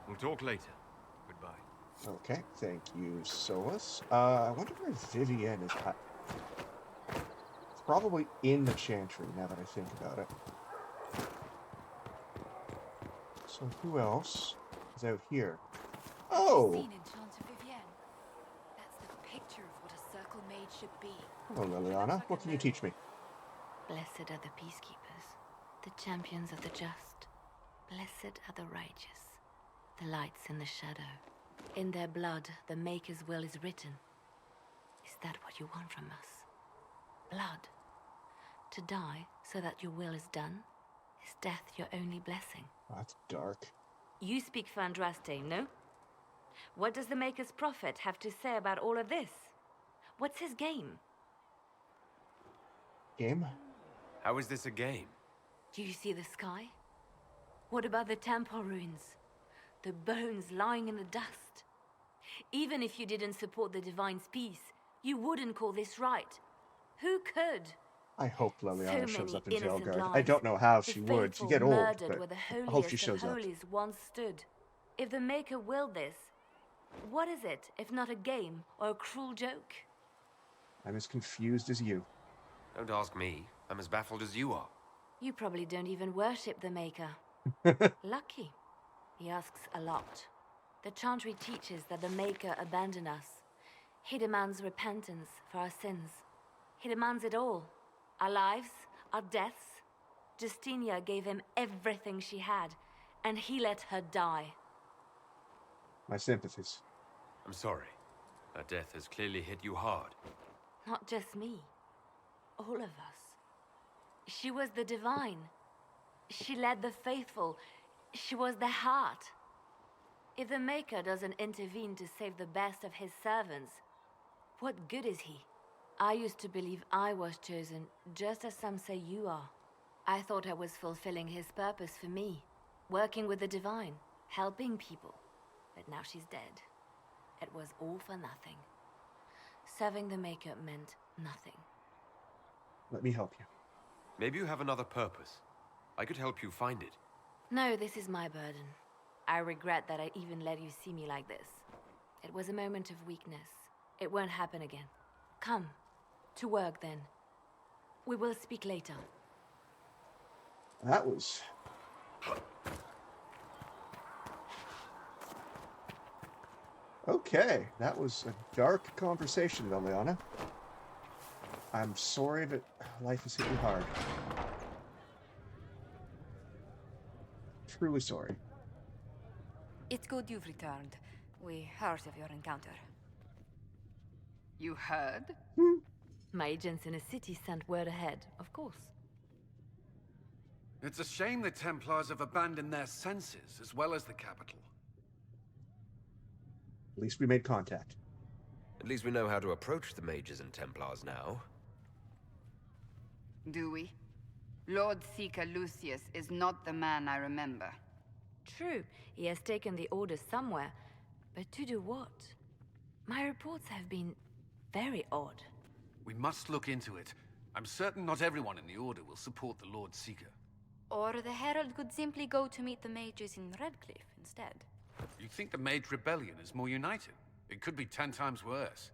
We'll talk later. Goodbye. Okay, thank you, Solus. I wonder where Vivienne is at. It's probably in the chantry, now that I think about it. So who else is out here? Oh! Seen Enchanter Vivienne. That's the picture of what a circle mage should be. Hello, Liliana. What can you teach me? Blessed are the peacekeepers, the champions of the just. Blessed are the righteous, the lights in the shadow. In their blood, the Maker's will is written. Is that what you want from us? Blood. To die so that your will is done? Is death your only blessing? Oh, that's dark. You speak Fandraste, no? What does the Maker's prophet have to say about all of this? What's his game? Game? How is this a game? Do you see the sky? What about the temple ruins? The bones lying in the dust? Even if you didn't support the Divine's peace, you wouldn't call this right. Who could? I hope Liliana So shows many up in innocent Veilguard. I lives. don't know how The she would. She faithful get old, murdered but where the I hope she holiest shows of up. holies once stood. If the Maker willed this, what is it if not a game or a cruel joke? I'm as confused as you. Don't ask me. I'm as baffled as you are. You probably don't even worship the Maker. Lucky. He asks a lot. The chantry teaches that the Maker abandoned us. He demands repentance for our sins. He demands it all. Our lives, our deaths, Justinia gave him everything she had, and he let her die. My sympathies. I'm sorry. Her death has clearly hit you hard. Not just me. All of us. She was the divine. She led the faithful. She was their heart. If the Maker doesn't intervene to save the best of his servants, what good is he? I used to believe I was chosen, just as some say you are. I thought I was fulfilling his purpose for me, working with the divine, helping people. But now she's dead. It was all for nothing. Serving the Maker meant nothing. Let me help you. Maybe you have another purpose. I could help you find it. No, this is my burden. I regret that I even let you see me like this. It was a moment of weakness. It won't happen again. Come. To work, then. We will speak later. That was... Okay, that was a dark conversation, Veliana. I'm sorry that life has hit you hard. Truly sorry. It's good you've returned. We heard of your encounter. You heard? My agents in the city sent word ahead, of course. It's a shame the Templars have abandoned their senses, as well as the capital. At least we made contact. At least we know how to approach the mages and Templars now. Do we? Lord Seeker Lucius is not the man I remember. True, he has taken the order somewhere, but to do what? My reports have been very odd. We must look into it. I'm certain not everyone in the Order will support the Lord Seeker. Or the Herald could simply go to meet the mages in Redcliffe instead. You think the Mage Rebellion is more united? It could be 10 times worse.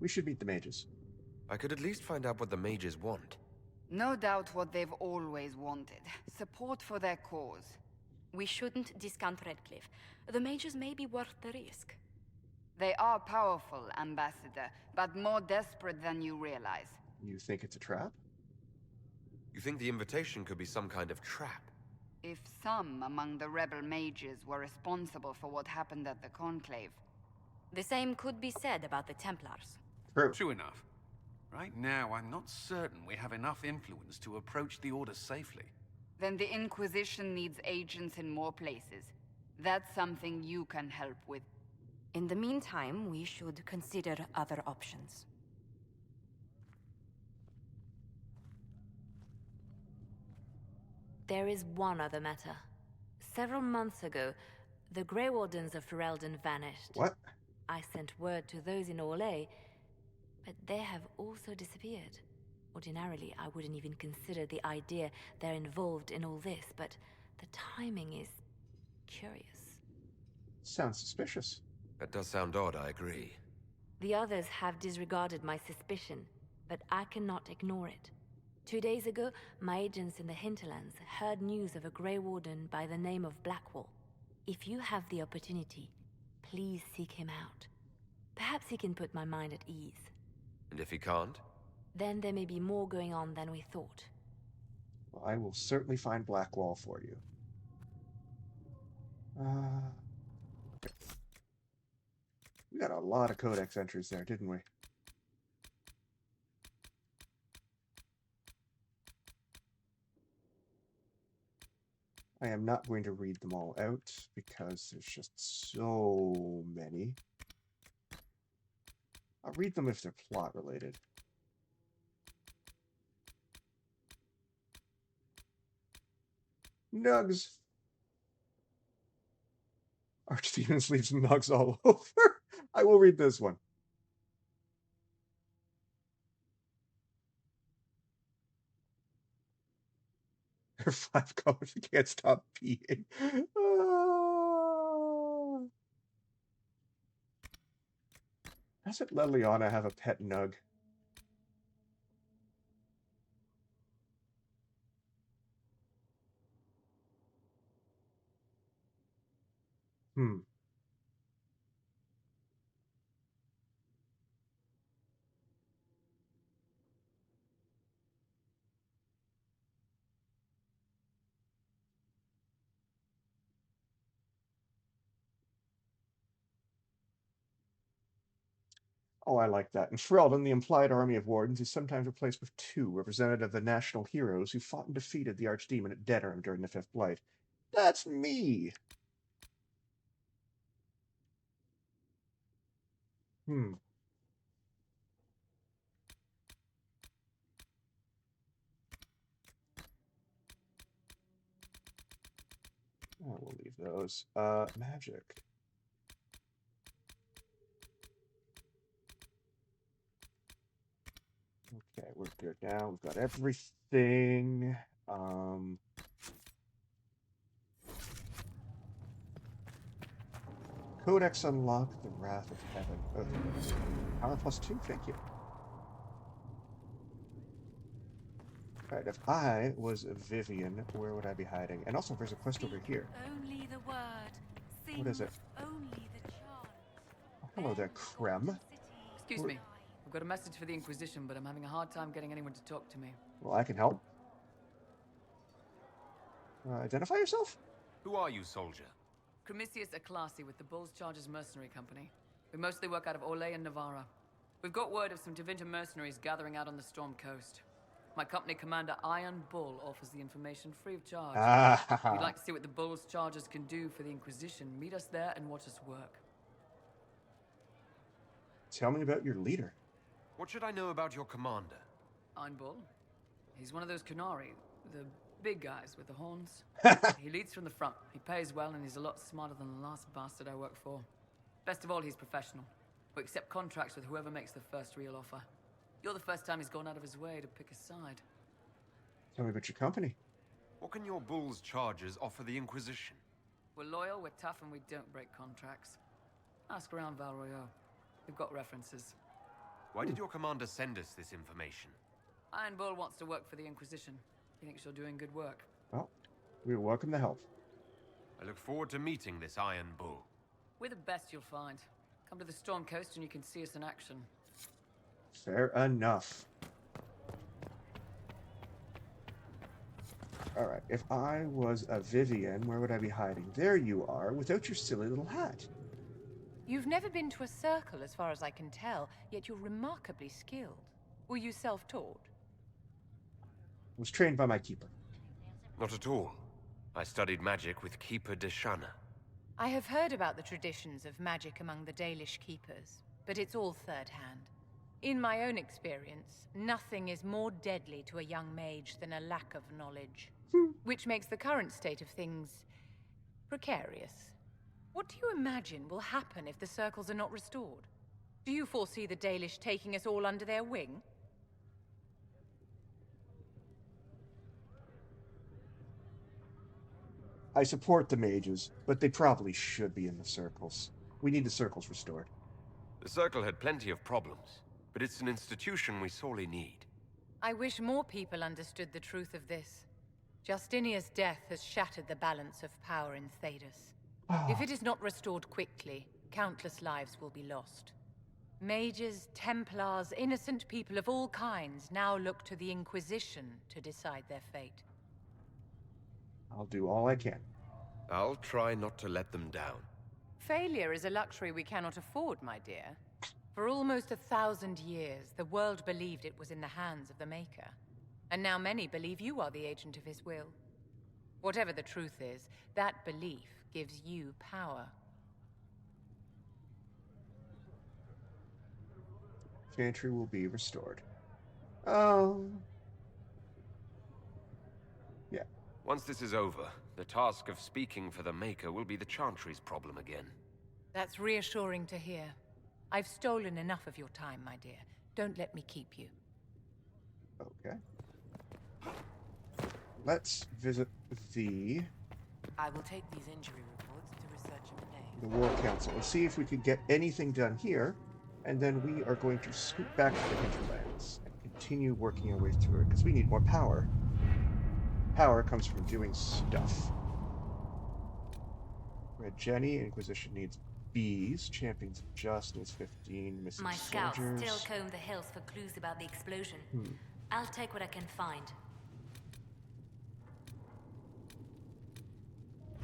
We should meet the mages. I could at least find out what the mages want. No doubt what they've always wanted. Support for their cause. We shouldn't discount Redcliffe. The mages may be worth the risk. They are powerful, Ambassador, but more desperate than you realize. You think it's a trap? You think the invitation could be some kind of trap? If some among the rebel mages were responsible for what happened at the Conclave. The same could be said about the Templars. True enough. Right now, I'm not certain we have enough influence to approach the Order safely. Then the Inquisition needs agents in more places. That's something you can help with. In the meantime, we should consider other options. There is one other matter. Several months ago, the Grey Wardens of Ferelden vanished. What? I sent word to those in Orlais, but they have also disappeared. Ordinarily, I wouldn't even consider the idea they're involved in all this, but the timing is curious. Sounds suspicious. That does sound odd, I agree. The others have disregarded my suspicion, but I cannot ignore it. 2 days ago, my agents in the Hinterlands heard news of a Grey Warden by the name of Blackwall. If you have the opportunity, please seek him out. Perhaps he can put my mind at ease. And if he can't? Then there may be more going on than we thought. Well, I will certainly find Blackwall for you. Okay. We got a lot of codex entries there, didn't we? I am not going to read them all out because there's just so many. I'll read them if they're plot related. Nugs. Archdemons leaves nugs all over. I will read this one. There are 5 colors. You can't stop peeing. Doesn't Leliana have a pet nug? Oh, I like that. In Ferelden, the implied army of wardens is sometimes replaced with two, representative of the national heroes who fought and defeated the archdemon at Denerim during the Fifth Blight. That's me! Hmm. Oh, we'll leave those. Magic. Okay, we're good now. We've got everything. Codex unlocked, the Wrath of Heaven. Oh, power +2, thank you. Alright, if I was Vivian, where would I be hiding? And also, there's a quest over here. Only the word. What is it? Only the charm. Oh, hello there, Krem. Excuse me. I've got a message for the Inquisition, but I'm having a hard time getting anyone to talk to me. Well, I can help. Identify yourself? Who are you, soldier? Cremisius Aclasi with the Bulls Chargers Mercenary Company. We mostly work out of Orlais and Navarra. We've got word of some Tevinter mercenaries gathering out on the Storm Coast. My company commander, Iron Bull, offers the information free of charge. If you'd like to see what the Bulls Chargers can do for the Inquisition, meet us there and watch us work. Tell me about your leader. What should I know about your commander? Iron Bull? He's one of those Qunari, the big guys with the horns. He leads from the front. He pays well, and he's a lot smarter than the last bastard I worked for. Best of all, he's professional. We accept contracts with whoever makes the first real offer. You're the first time he's gone out of his way to pick a side. Tell me about your company. What can your Bulls Chargers offer the Inquisition? We're loyal, we're tough, and we don't break contracts. Ask around Val Royeaux. We've got references. Why did your commander send us this information? Iron Bull wants to work for the Inquisition. He thinks you're doing good work. Well, we're welcome to help. I look forward to meeting this Iron Bull. We're the best you'll find. Come to the Storm Coast and you can see us in action. Fair enough. Alright, if I was a Vivian, where would I be hiding? There you are, without your silly little hat. You've never been to a circle, as far as I can tell, yet you're remarkably skilled. Were you self-taught? Was trained by my keeper. Not at all. I studied magic with Keeper Deshana. I have heard about the traditions of magic among the Dalish keepers, but it's all third-hand. In my own experience, nothing is more deadly to a young mage than a lack of knowledge, which makes the current state of things precarious. What do you imagine will happen if the circles are not restored? Do you foresee the Dalish taking us all under their wing? I support the mages, but they probably should be in the circles. We need the circles restored. The Circle had plenty of problems, but it's an institution we sorely need. I wish more people understood the truth of this. Justinia's death has shattered the balance of power in Thedas. If it is not restored quickly, countless lives will be lost. Mages, Templars, innocent people of all kinds now look to the Inquisition to decide their fate. I'll do all I can. I'll try not to let them down. Failure is a luxury we cannot afford, my dear. For almost 1,000 years, the world believed it was in the hands of the Maker. And now many believe you are the agent of his will. Whatever the truth is, that belief gives you power. Chantry will be restored. Yeah. Once this is over, the task of speaking for the Maker will be the Chantry's problem again. That's reassuring to hear. I've stolen enough of your time, my dear. Don't let me keep you. Okay. Let's visit the I will take these injury reports to research in the War Council and see if we can get anything done here, and then we are going to scoot back to the Hinterlands and continue working our way through it, because we need more power. Power comes from doing stuff. Red Jenny, Inquisition needs bees, Champions of Just needs 15, missing My scouts soldiers. still comb the hills for clues about the explosion. I'll take what I can find.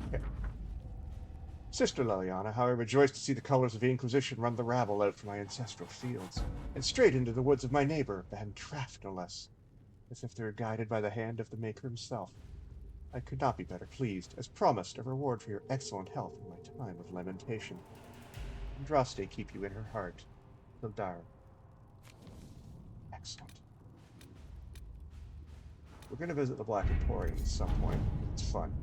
Okay. Sister Leliana, how I rejoice to see the colors of the Inquisition run the rabble out from my ancestral fields, and straight into the woods of my neighbor, Bancraft, no less, as if they were guided by the hand of the Maker himself. I could not be better pleased, as promised, a reward for your excellent health in my time of lamentation. Andraste keep you in her heart. Hildar. Excellent. We're going to visit the Black Emporium at some point. It's fun.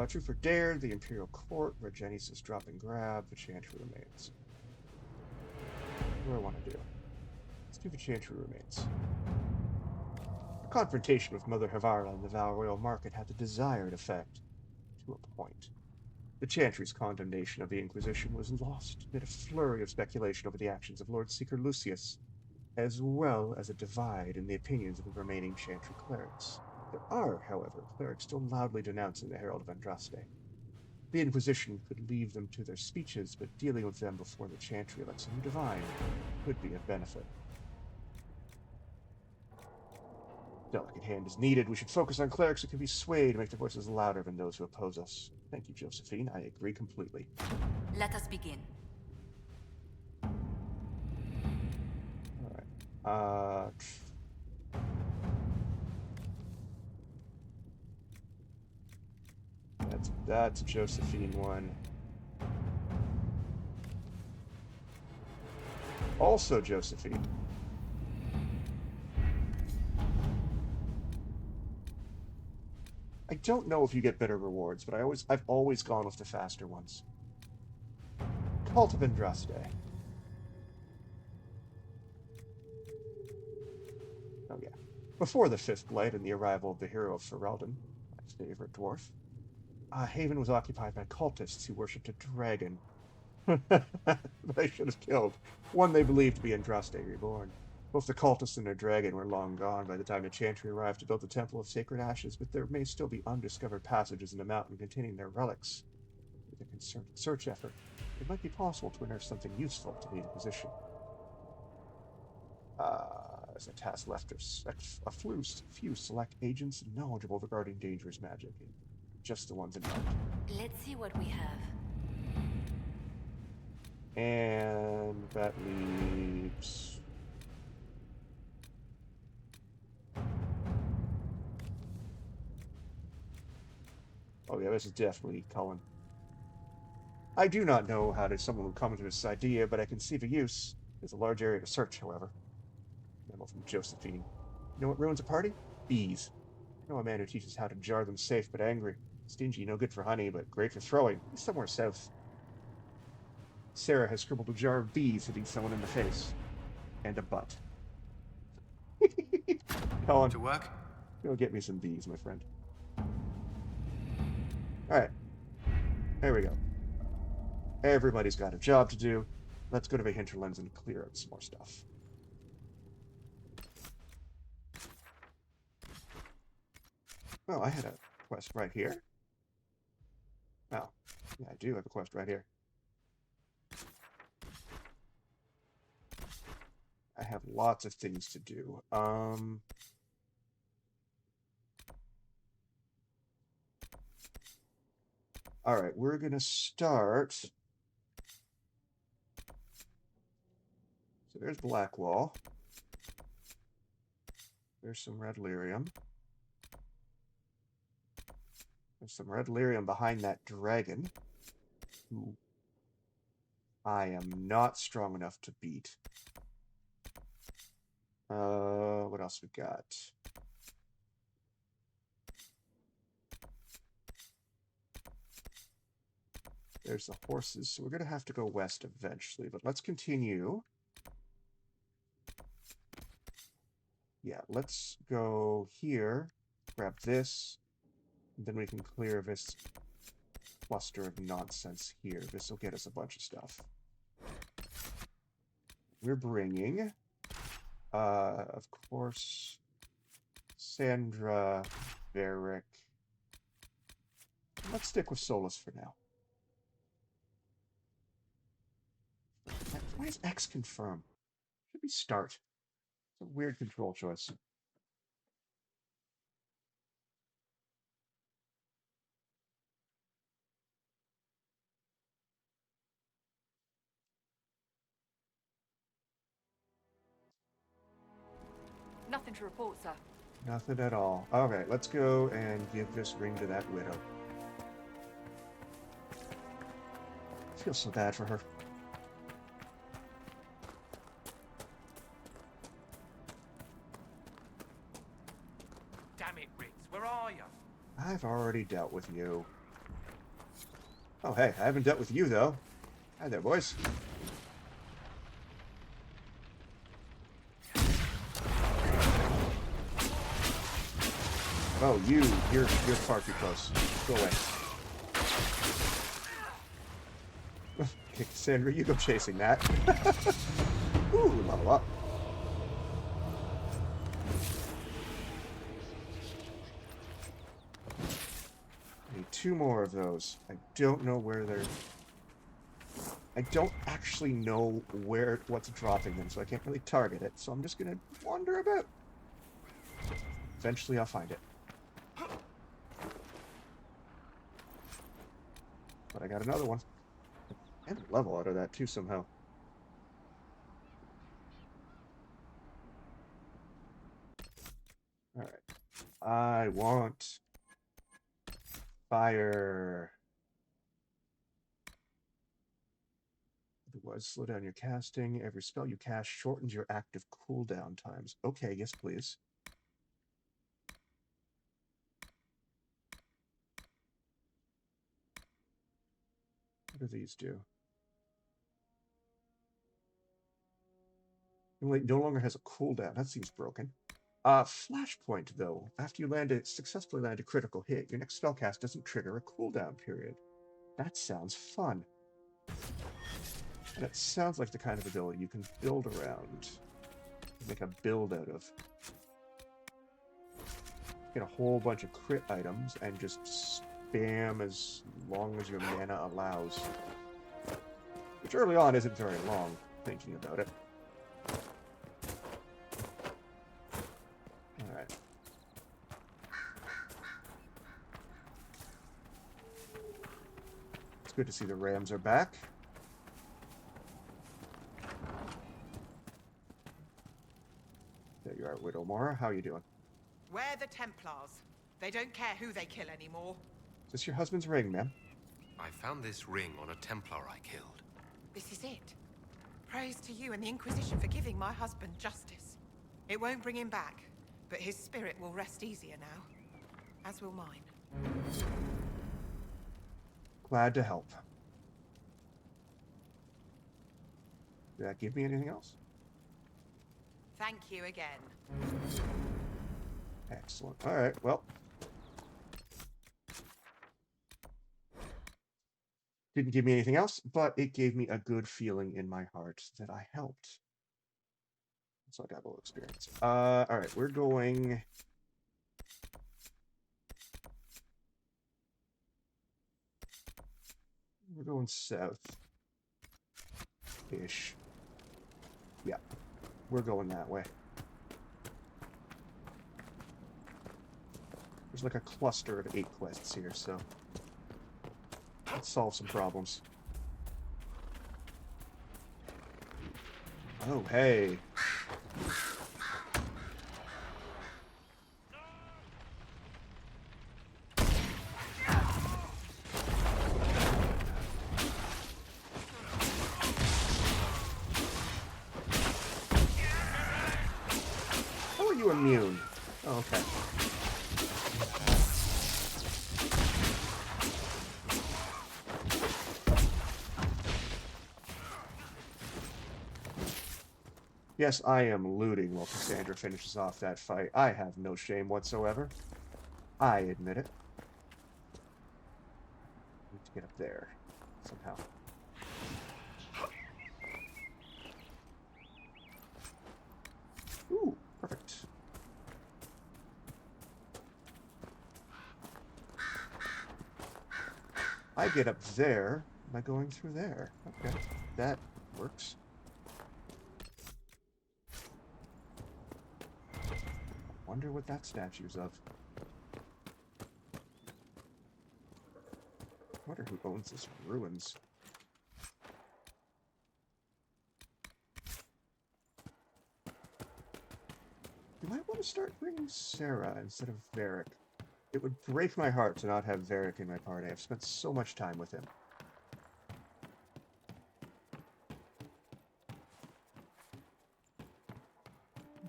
Trooper Dare, the Imperial Court, where Jenny says drop and grab, the Chantry remains. What do I want to do? Let's do the Chantry remains. A confrontation with Mother Havarla in the Val Royeaux market had the desired effect, to a point. The Chantry's condemnation of the Inquisition was lost amid a flurry of speculation over the actions of Lord Seeker Lucius, as well as a divide in the opinions of the remaining Chantry clerics. There are, however, clerics still loudly denouncing the Herald of Andraste. The Inquisition could leave them to their speeches, but dealing with them before the Chantry elects a new divine could be of benefit. Delicate hand is needed. We should focus on clerics who can be swayed and make their voices louder than those who oppose us. Thank you, Josephine. I agree completely. Let us begin. All right. That's a Josephine one. Also Josephine. I don't know if you get better rewards, but I've always gone with the faster ones. Cult of Andraste. Oh yeah. Before the Fifth Blight and the arrival of the hero of Ferelden, my favorite dwarf, Haven was occupied by cultists who worshipped a dragon. They should have killed. One they believed to be Andraste reborn. Both the cultists and their dragon were long gone by the time the Chantry arrived to build the Temple of Sacred Ashes, but there may still be undiscovered passages in the mountain containing their relics. With a concerted search effort, it might be possible to unearth something useful to the Inquisition. As a task left a few select agents knowledgeable regarding dangerous magic. Just the ones in mind. Let's see what we have. And that leaves... Oh yeah, this is definitely Cullen. I do not know how someone would come to this idea, but I can see the use. There's a large area to search, however. Memo from Josephine. You know what ruins a party? Bees. I know a man who teaches how to jar them safe but angry. Stingy, no good for honey, but great for throwing. He's somewhere south. Sarah has scribbled a jar of bees hitting someone in the face. And a butt. Colin. To work? Go get me some bees, my friend. Alright. There we go. Everybody's got a job to do. Let's go to the Hinterlands and clear up some more stuff. Oh, I had a quest right here. Oh, yeah, I do have a quest right here. I have lots of things to do. Alright, we're gonna start. So there's Blackwall. There's some red lyrium. There's some red lyrium behind that dragon, who I am not strong enough to beat. What else we got? There's the horses, so we're going to have to go west eventually, but let's continue. Yeah, let's go here, grab this, and then we can clear this cluster of nonsense here. This will get us a bunch of stuff. We're bringing, of course, Sandra, Varric. Let's stick with Solus for now. Why is X confirm? Should we start? It's a weird control choice. Nothing to report, sir. Nothing at all. Okay, let's go and give this ring to that widow. I feel so bad for her. Damn it, Ritz, where are you? I've already dealt with you. Oh, hey, I haven't dealt with you, though. Hi there, boys. Oh, you're far too close. Go away. Okay, Cassandra, you go chasing that. Ooh, level up. I need 2 more of those. I don't know where they're... I don't actually know what's dropping them, so I can't really target it. So I'm just gonna wander about. Eventually I'll find it. But I got another one. And a level out of that too somehow. Alright. I want fire. Otherwise, slow down your casting. Every spell you cast shortens your active cooldown times. Okay, yes please. What do these do? It no longer has a cooldown. That seems broken. Flashpoint, though. After you successfully land a critical hit, your next spellcast doesn't trigger a cooldown period. That sounds fun. And it sounds like the kind of ability you can build around. Make a build out of. Get a whole bunch of crit items and just spam as long as your mana allows. Which early on isn't very long, thinking about it. Alright. It's good to see the Rams are back. There you are, Widow Mora. How are you doing? We're the Templars. They don't care who they kill anymore. Is this your husband's ring, ma'am? I found this ring on a Templar I killed. This is it. Praise to you and the Inquisition for giving my husband justice. It won't bring him back, but his spirit will rest easier now. As will mine. Glad to help. Did that give me anything else? Thank you again. Excellent. Alright, well. Didn't give me anything else, but it gave me a good feeling in my heart that I helped. So I got a little experience. Alright, we're going... We're going south-ish. Yeah, we're going that way. There's like a cluster of 8 quests here, so let's solve some problems. Oh, hey. How are you immune? Oh, okay. Yes, I am looting while Cassandra finishes off that fight. I have no shame whatsoever. I admit it. Need to get up there somehow. Ooh, perfect. I get up there by going through there. Okay, that works. Wonder what that statue's of. Wonder who owns this ruins. Do I want to start bringing Sarah instead of Varric. It would break my heart to not have Varric in my party. I've spent so much time with him.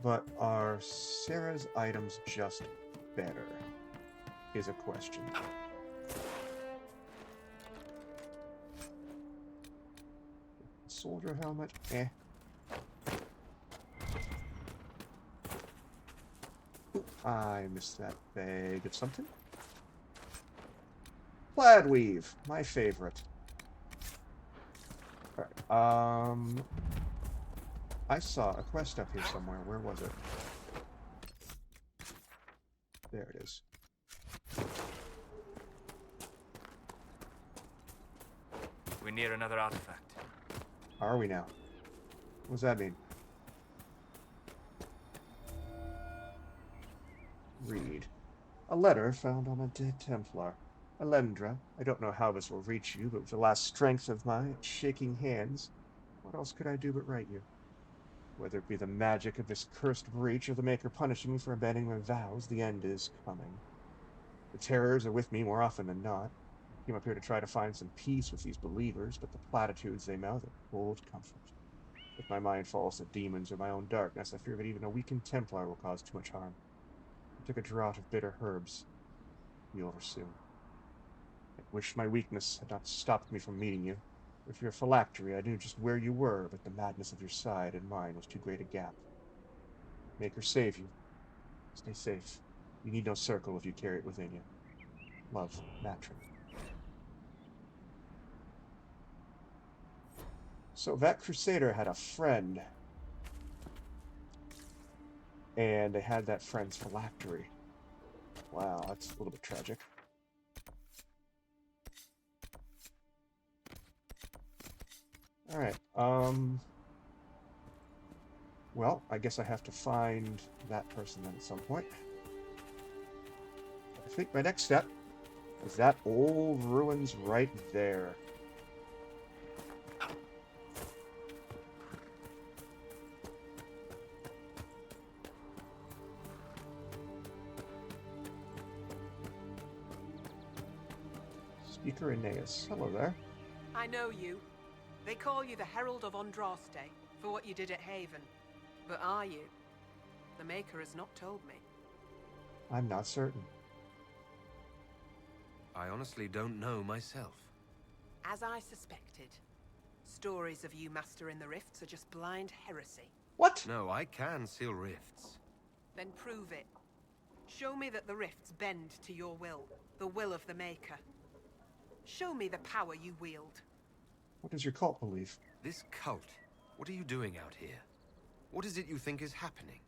But are Sarah's items just better? Is a question. Soldier helmet? Eh. Ooh, I missed that bag of something. Plaid weave, my favorite. Alright, I saw a quest up here somewhere. Where was it? There it is. We're near another artifact. Are we now? What does that mean? Read. A letter found on a dead Templar. Alendra, I don't know how this will reach you, but with the last strength of my shaking hands, what else could I do but write you? Whether it be the magic of this cursed breach or the Maker punishing me for abandoning my vows, the end is coming. The terrors are with me more often than not. I came up here to try to find some peace with these believers, but the platitudes they mouth are cold comfort. If my mind falls to demons or my own darkness, I fear that even a weakened Templar will cause too much harm. I took a draught of bitter herbs. Be over soon. I wish my weakness had not stopped me from meeting you. With your phylactery, I knew just where you were, but the madness of your side and mine was too great a gap. Make her save you. Stay safe. You need no circle if you carry it within you. Love, Matron. So that Crusader had a friend. And they had that friend's phylactery. Wow, that's a little bit tragic. Alright, well, I guess I have to find that person then at some point. I think my next step is that old ruins right there. Speaker Aeneas. Hello there. I know you. They call you the Herald of Andraste for what you did at Haven. But are you? The Maker has not told me. I'm not certain. I honestly don't know myself. As I suspected, stories of you mastering the rifts are just blind heresy. What? No, I can seal rifts. Then prove it. Show me that the rifts bend to your will, the will of the Maker. Show me the power you wield. What does your cult believe? This cult? What are you doing out here? What is it you think is happening?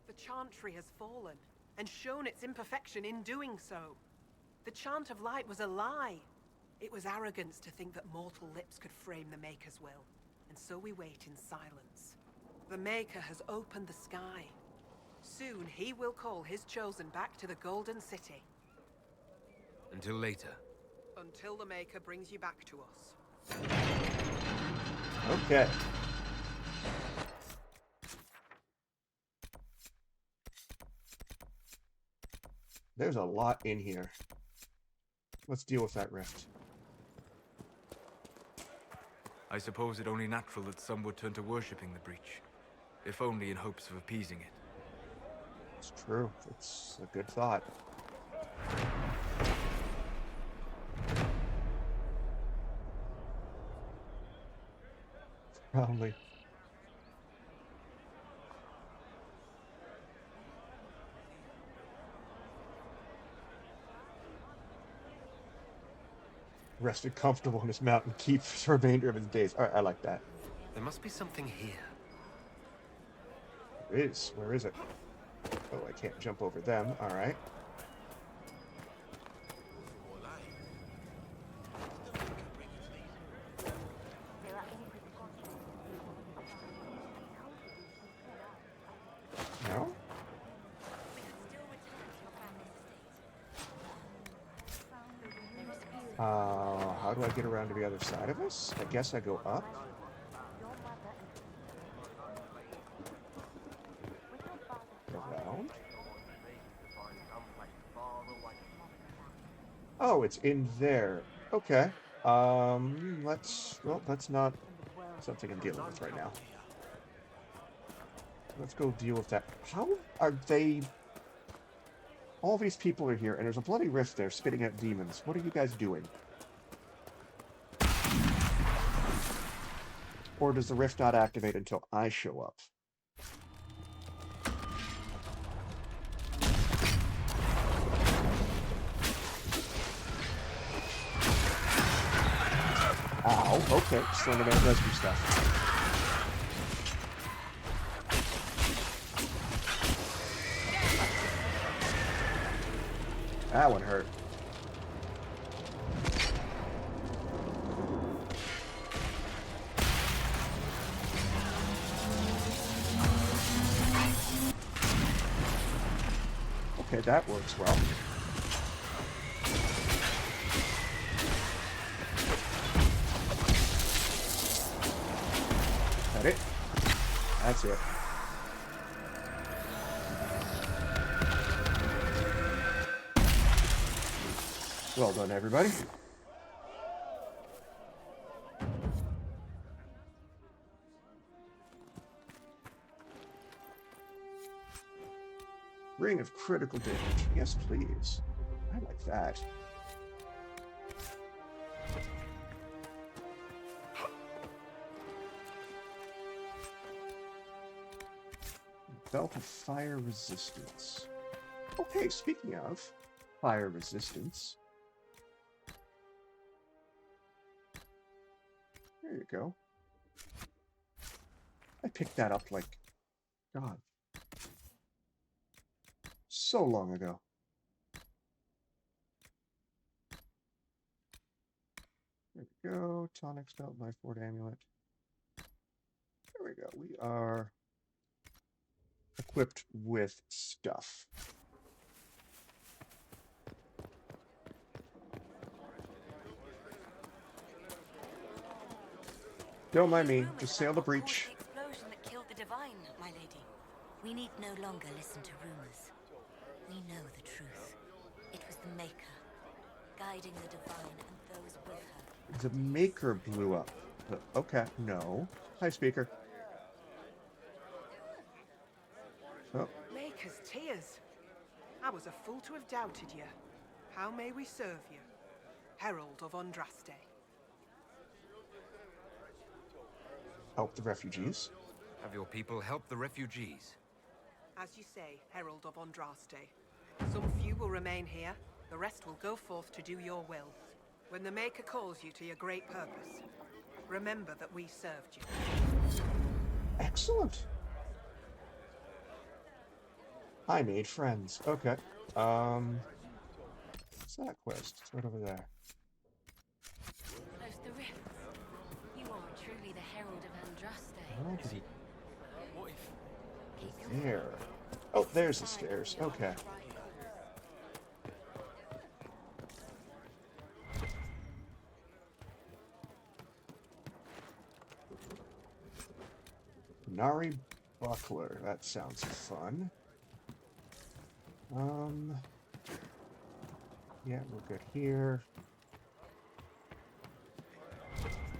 The chantry has fallen, and shown its imperfection in doing so. The chant of light was a lie. It was arrogance to think that mortal lips could frame the Maker's will, and so we wait in silence. The Maker has opened the sky. Soon he will call his chosen back to the Golden City. Until later. Until the Maker brings you back to us. Okay. There's a lot in here. Let's deal with that rift. I suppose it only natural that some would turn to worshipping the breach, if only in hopes of appeasing it. It's true. It's a good thought. Probably. Rested comfortable in his mountain keep for the remainder of his days. Alright, I like that. There must be something here. There is. Where is it? Oh, I can't jump over them. Alright. No? How do I get around to the other side of this? I guess I go up. Around. Oh, it's in there. Okay. That's not something I'm dealing with right now. Let's go deal with that. How are they... All these people are here, and there's a bloody rift there spitting at demons. What are you guys doing? Or does the rift not activate until I show up? Ow, okay, Slenderman rescue stuff. That one hurt. Okay, that works well. That it? That's it. Well done, everybody. Ring of critical damage. Yes, please. I like that. Belt of fire resistance. Okay, speaking of fire resistance. There you go. I picked that up like, God, so long ago. There we go. Tonic Belt, Life Ward Amulet. There we go. We are equipped with stuff. Don't mind me. Just sail the breach. The explosion that killed the divine, my lady. We need no longer listen to rumors. We know the truth. It was the Maker, guiding the divine and those with her. The Maker blew up. Okay, no. Hi, speaker. Oh. Maker's tears. I was a fool to have doubted you. How may we serve you? Herald of Andraste. Help the refugees. Have your people help the refugees. As you say, Herald of Andraste. Some few will remain here. The rest will go forth to do your will. When the Maker calls you to your great purpose, remember that we served you. Excellent. I made friends. Okay. What's that quest? It's right over there. Close the rift. You are truly the Herald of Andraste. Oh, What if... there. Oh, there's the stairs. Okay. Nari Buckler. That sounds fun. Yeah, we're good here.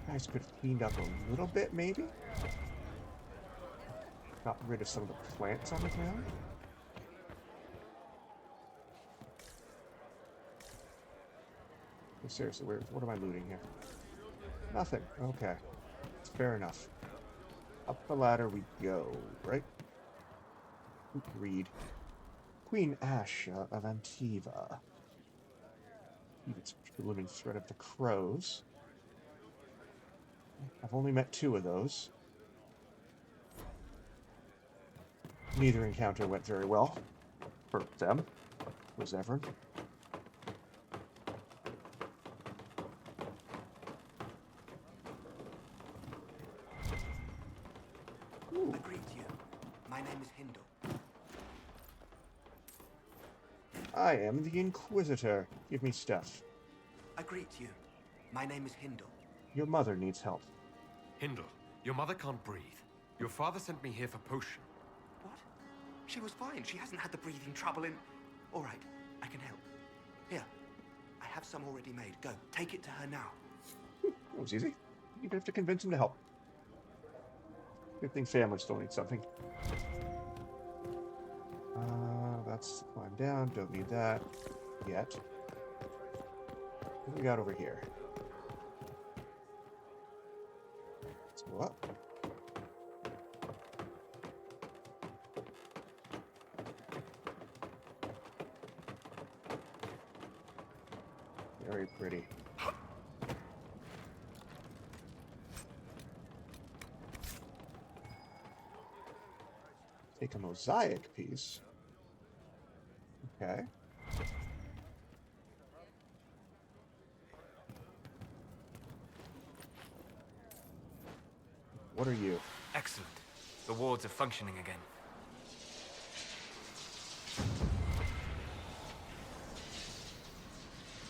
Guys could have cleaned up a little bit, maybe? Got rid of some of the plants on the ground? Seriously, what am I looting here? Nothing. Okay. It's fair enough. Up the ladder we go, right? Read. Queen Asha of Antiva. It's the living thread of the crows. I've only met 2 of those. Neither encounter went very well for them. Was ever. I greet you. My name is Hindle. I am the Inquisitor. Give me stuff. I greet you. My name is Hindle. Your mother needs help. Hindle, your mother can't breathe. Your father sent me here for potion. What? She was fine. She hasn't had the breathing trouble in... All right, I can help. Here, I have some already made. Go, take it to her now. That was easy. You didn't have to convince him to help. Good thing family still needs something. That's climb down. Don't need that yet. What do we got over here? Let's go up. Very pretty. Take a mosaic piece. Okay. What are you? Excellent. The wards are functioning again.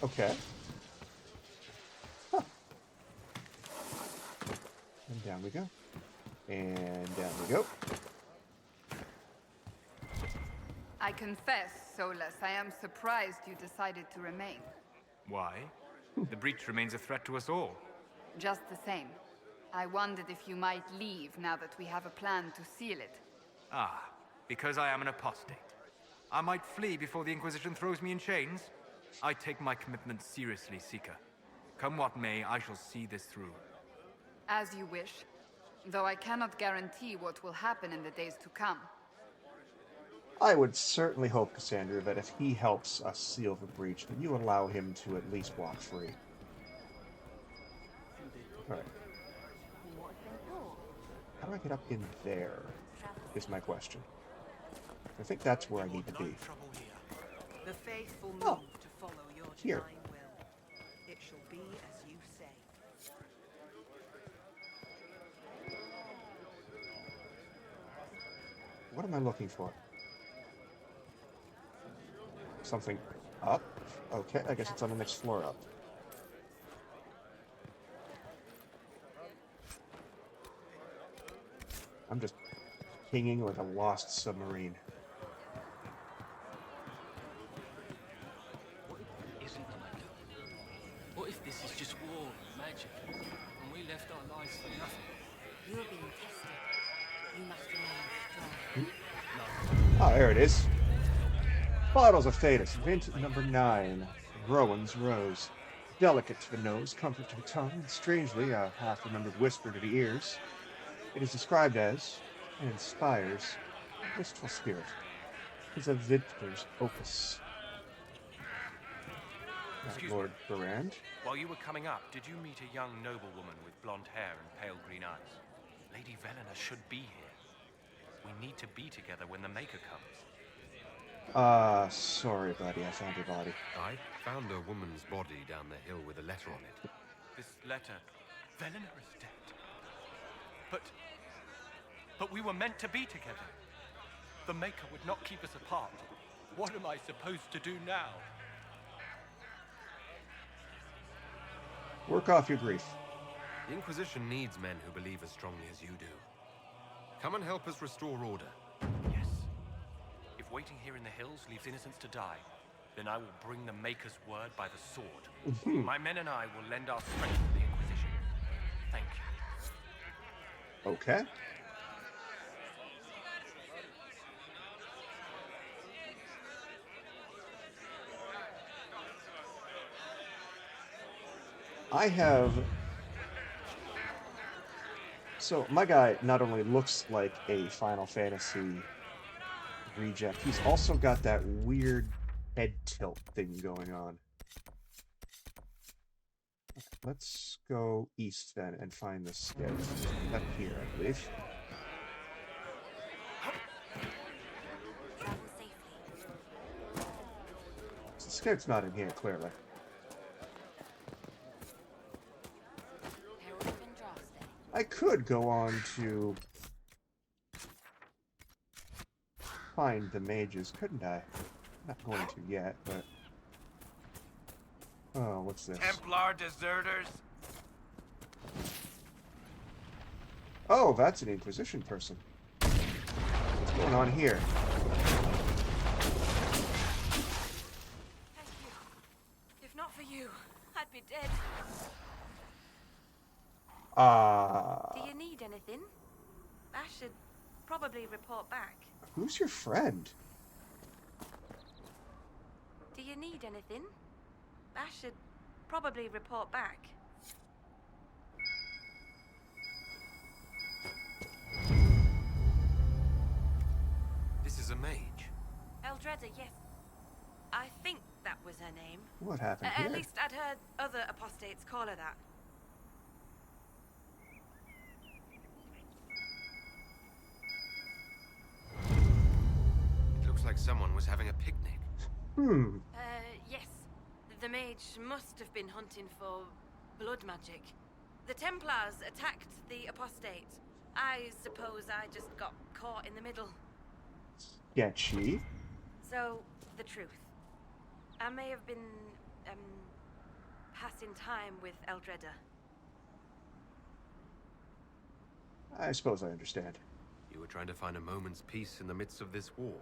Okay. Huh. And down we go. And down we go. I confess, Solus, I am surprised you decided to remain. Why? The breach remains a threat to us all. Just the same. I wondered if you might leave now that we have a plan to seal it. Ah, because I am an apostate. I might flee before the Inquisition throws me in chains. I take my commitment seriously, Seeker. Come what may, I shall see this through. As you wish. Though I cannot guarantee what will happen in the days to come. I would certainly hope, Cassandra, that if he helps us seal the breach, that you allow him to at least walk free. Alright. How do I get up in there, is my question. I think that's where I need to be. The faithful move to follow your Here. divine will. It shall be as you say. What am I looking for? Something up? Okay, I guess it's on the next floor up. I'm just pinging like a lost submarine. Isn't the matter? What if this is just war and magic, and we left our lives for nothing? You are being tested. You must remain strong. Ah, there it is. Bottles of Thetis, mint number 9. Rowan's Rose. Delicate to the nose, comfort to the tongue, and strangely, a half-remembered whisper to the ears. It is described as, and inspires, a wistful spirit. It is a Vintner's opus. Lord Durand. While you were coming up, did you meet a young noblewoman with blonde hair and pale green eyes? Lady Velena should be here. We need to be together when the Maker comes. Sorry, buddy, I found your body. I found a woman's body down the hill with a letter on it. This letter... Velena is dead. But we were meant to be together. The Maker would not keep us apart. What am I supposed to do now? Work off your grief. The Inquisition needs men who believe as strongly as you do. Come and help us restore order. Yes. If waiting here in the hills leaves innocents to die, then I will bring the Maker's word by the sword. My men and I will lend our strength to the Inquisition. Thank you. Okay. I have... So, my guy not only looks like a Final Fantasy reject, he's also got that weird head tilt thing going on. Let's go east then and find the scout. Up here, I believe. The scout's not in here, clearly. I could go on to find the mages, couldn't I? Not going to yet, but... Oh, what's this? Templar deserters? Oh, that's an Inquisition person. What's going on here? If not not for you, I'd be dead. Do you need anything? I should probably report back. Who's your friend? Do you need anything? I should probably report back. This is a mage. Eldreda, yes. I think that was her name. What happened here? At least I'd heard other apostates call her that. It looks like someone was having a picnic. Yes. The mage must have been hunting for blood magic. The Templars attacked the apostate. I suppose I just got caught in the middle. Sketchy. So, the truth. I may have been, passing time with Eldreda. I suppose I understand. You were trying to find a moment's peace in the midst of this war.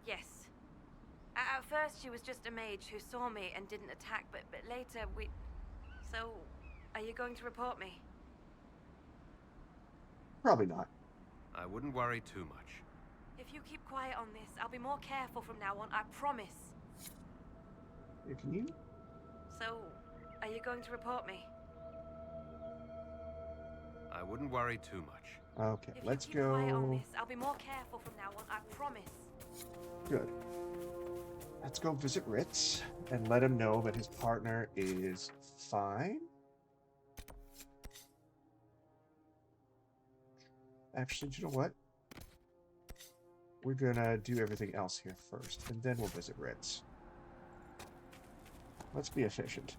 Yes. At first, she was just a mage who saw me and didn't attack, but later we... So, are you going to report me? Probably not. I wouldn't worry too much. If you keep quiet on this, I'll be more careful from now on, I promise. Can you? So, are you going to report me? I wouldn't worry too much. Okay, if let's you keep quiet on go. this, I'll be more careful from now on, I promise. Good. Let's go visit Ritz and let him know that his partner is fine. Actually, do you know what? We're gonna do everything else here first, and then we'll visit Ritz. Let's be efficient.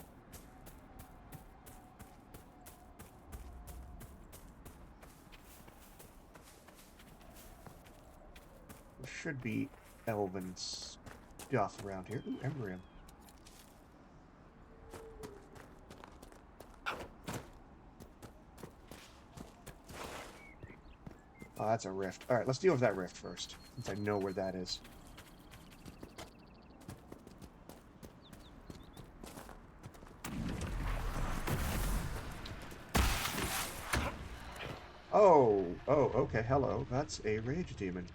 There should be elven stuff around here. Ooh, Embrium. Oh, that's a rift. Alright, let's deal with that rift first, since I know where that is. Oh, okay, hello. That's a rage demon.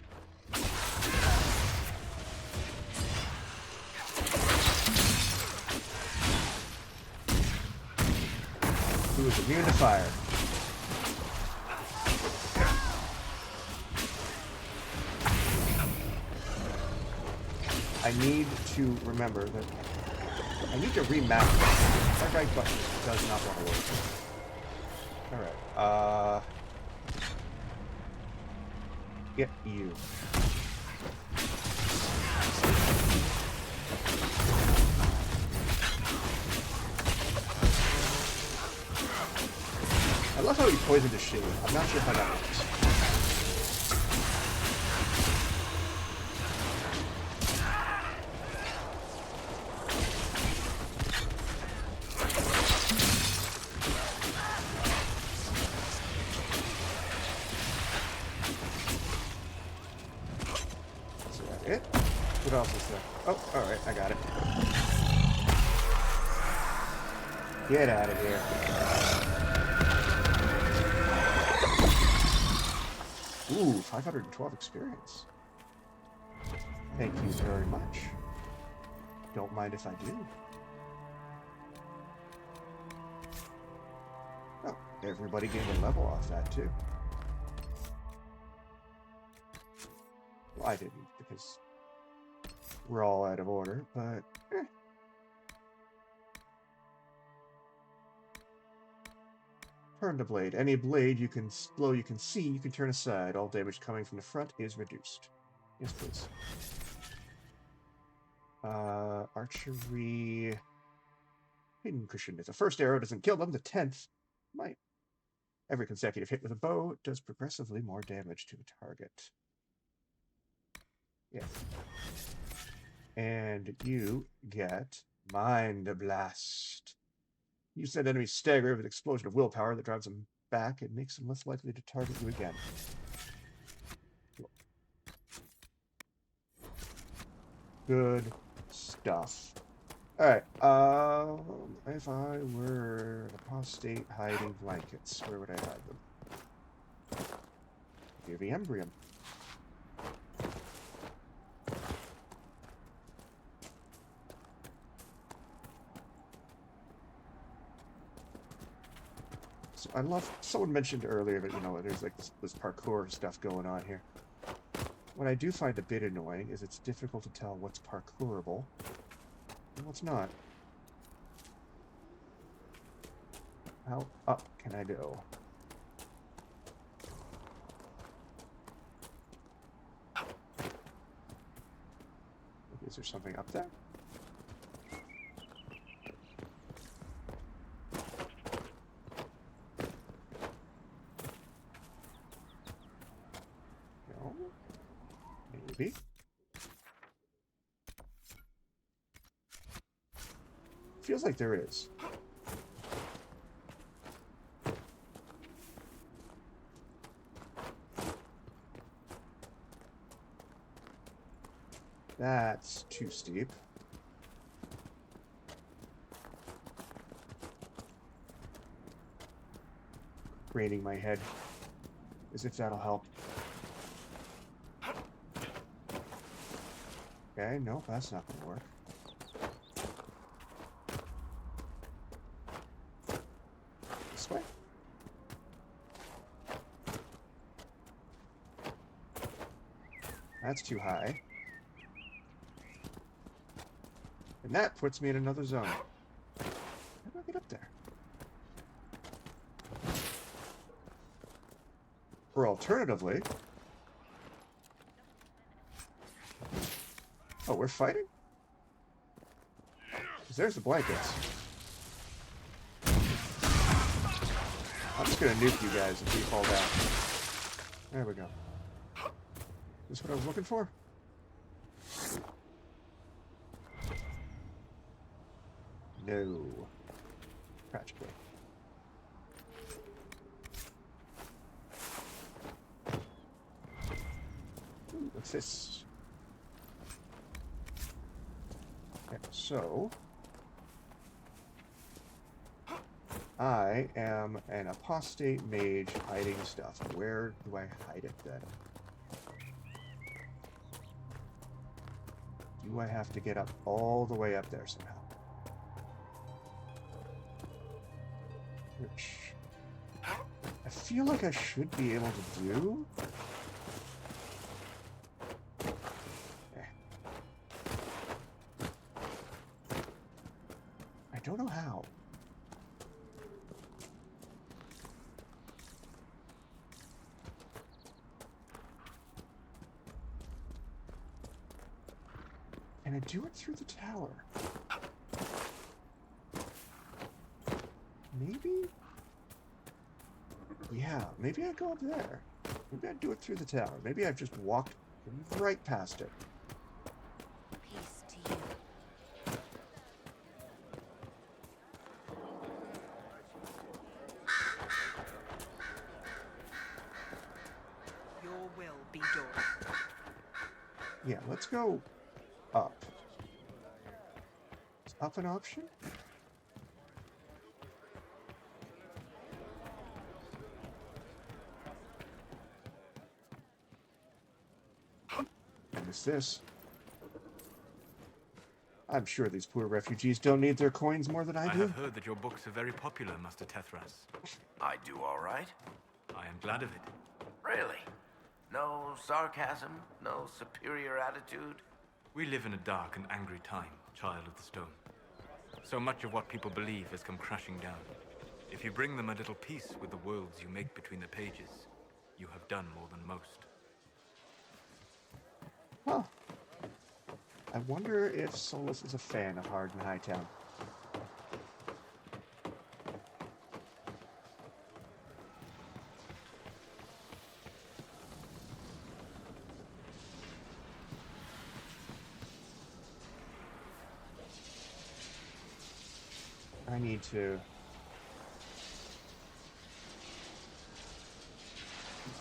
Who is immune to fire. I need to remember that I need to remap this. That right button does not want to work. Alright, get you. I love how he poisoned his shield. I'm not sure how that works. It? What else is there? Oh, alright, I got it. Get out of here. Ooh, 512 experience. Thank you very much. Don't mind if I do. Oh, everybody gained a level off that too. Well, I didn't, because we're all out of order, but Turn the blade. Any blade you can blow you can see, you can turn aside. All damage coming from the front is reduced. Yes, please. Archery. Hidden cushion. If the first arrow doesn't kill them, the 10th might. Every consecutive hit with a bow does progressively more damage to a target. Yeah. And you get Mind Blast. You send enemies stagger with an explosion of willpower that drives them back and makes them less likely to target you again. Good stuff. Alright, if I were an apostate hiding blankets, where would I hide them? Near the Embrium. So I love, someone mentioned earlier that, you know, there's like this parkour stuff going on here. What I do find a bit annoying is it's difficult to tell what's parkourable and what's not. How up can I go? Is there something up there? No. Maybe. Feels like there is. That's too steep. Craning my head as if that'll help. Okay, no, that's not gonna work. This way? That's too high. And that puts me in another zone. How do I get up there? Or alternatively... Oh, we're fighting? 'Cause there's the blankets. I'm just gonna nuke you guys if we fall down. There we go. Is this what I was looking for? No. Practically. Ooh, what's this? Okay, so... I am an apostate mage hiding stuff. Where do I hide it then? Do I have to get up all the way up there somehow? Which I feel like I should be able to do. I don't know how. Can I do it through the tower? Maybe? Yeah, maybe I go up there. Maybe I do it through the tower. Maybe I've just walked right past it. Peace to you. Your will be done. Yeah, let's go up. Is up an option? This. I'm sure these poor refugees don't need their coins more than I do. I have heard that your books are very popular, Master Tethras. I do all right. I am glad of it. Really? No sarcasm? No superior attitude? We live in a dark and angry time, Child of the Stone. So much of what people believe has come crashing down. If you bring them a little peace with the worlds you make between the pages, you have done more than most. Huh. I wonder if Solus is a fan of Hard and Hightown. I need to...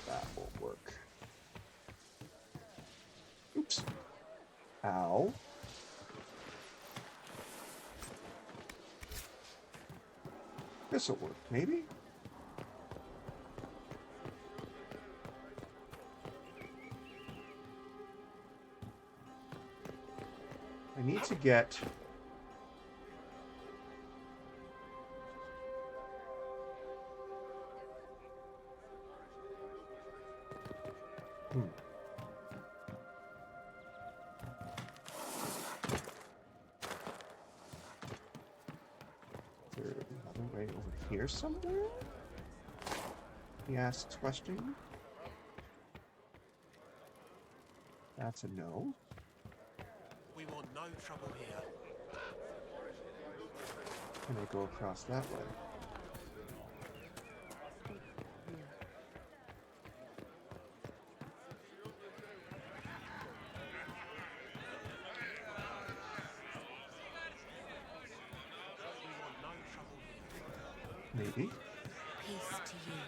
That won't work. Oops. Ow. This'll work, maybe? I need to get... Is there another way over here somewhere? He asks question. That's a no. We want no trouble here. Can I go across that way? Maybe. Peace to you.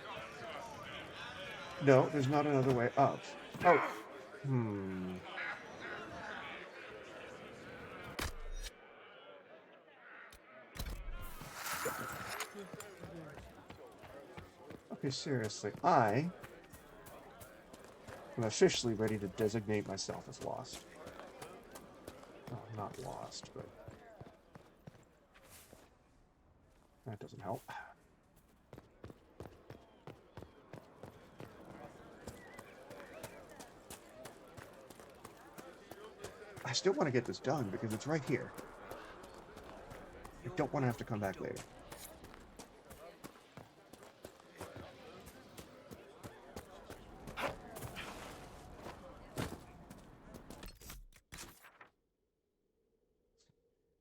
No, there's not another way up. Oh. Okay, seriously. I am officially ready to designate myself as lost. Well, not lost, but that doesn't help. I still want to get this done because it's right here. I don't want to have to come back later.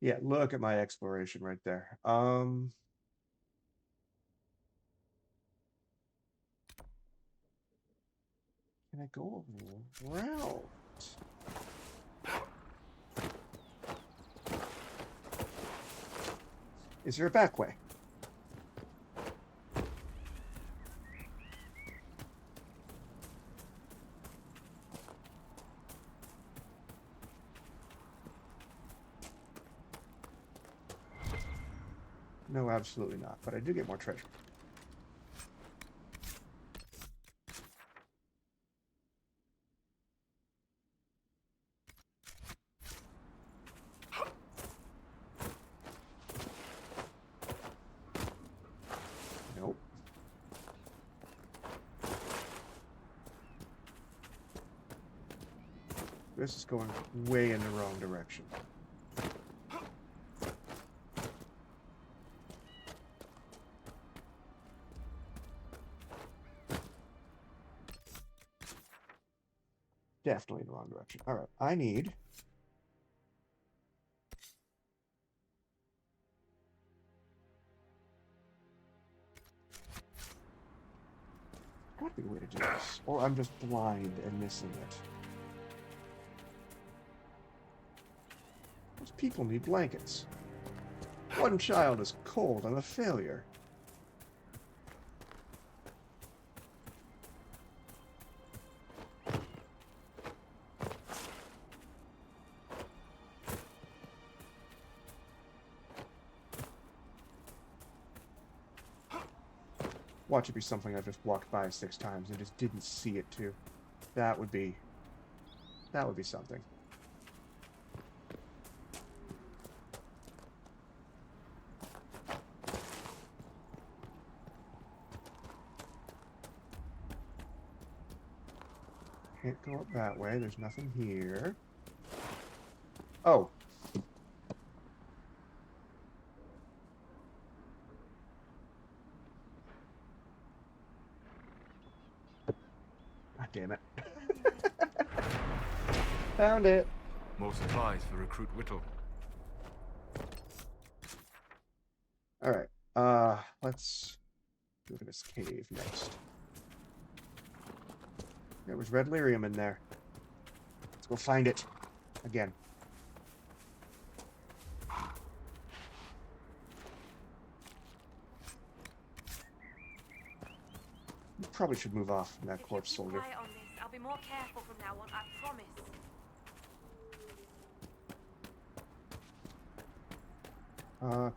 Yeah, look at my exploration right there. Can I go around? Is there a back way? No, absolutely not. But I do get more treasure. Nope. This is going way in the wrong direction. Definitely in the wrong direction. All right, I need... Gotta be a way to do this. Or I'm just blind and missing it. Those people need blankets. One child is cold. I'm a failure. Watch it be something I've just walked by 6 times and just didn't see it too. That would be something. Can't go up that way. There's nothing here. Oh. God damn it. Found it. More supplies for Recruit Whittle. Alright. Let's go to this cave next. There was red lyrium in there. Let's go find it. Again. You probably should move off from that corpse soldier. Quiet on this. I'll be more careful from now on, I promise.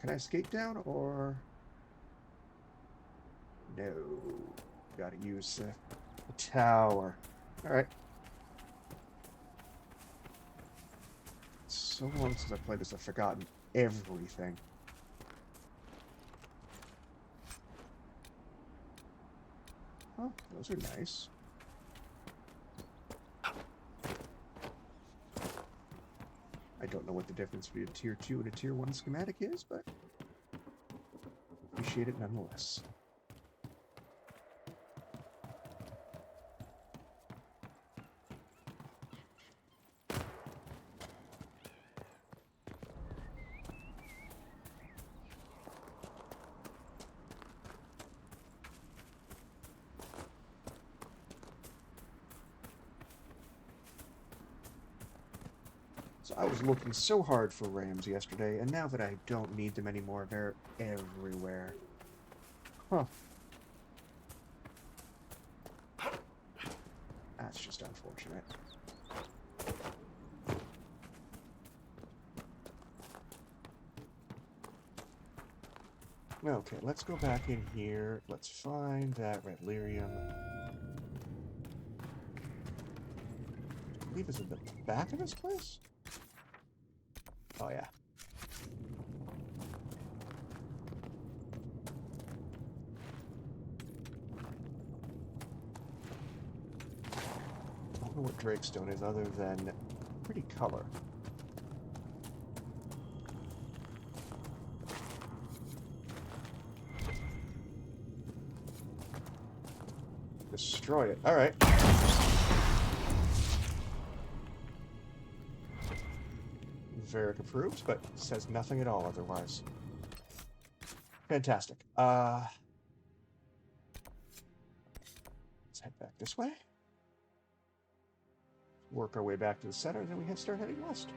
Can I escape down, or... No. Gotta use the tower. Alright. So long since I played this, I've forgotten everything. Oh, those are nice. I don't know what the difference between a Tier 2 and a Tier 1 schematic is, but appreciate it nonetheless. So I was looking so hard for rams yesterday, and now that I don't need them anymore, they're everywhere. Huh. That's just unfortunate. Okay, let's go back in here. Let's find that red lyrium. I believe it's in the back of this place? Oh, yeah. I don't know what Drakestone is other than pretty color. Destroy it. All right. Varric approves, but says nothing at all otherwise. Fantastic. Let's head back this way. Work our way back to the center, and then we start heading west.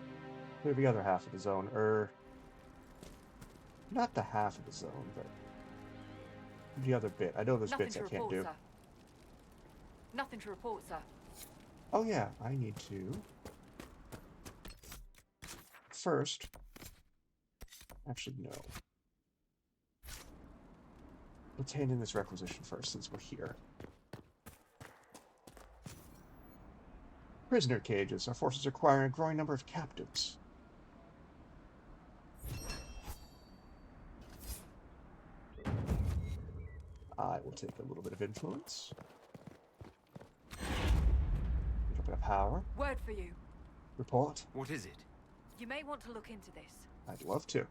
Clear the other half of the zone, not the half of the zone, but the other bit. I know those bits I can't do. Sir. Nothing to report, sir. Oh yeah, I need to first. Actually, no. Let's hand in this requisition first, since we're here. Prisoner cages. Our forces require a growing number of captives. I will take a little bit of influence. A little bit of power. Word for you. Report. What is it? You may want to look into this. I'd love to.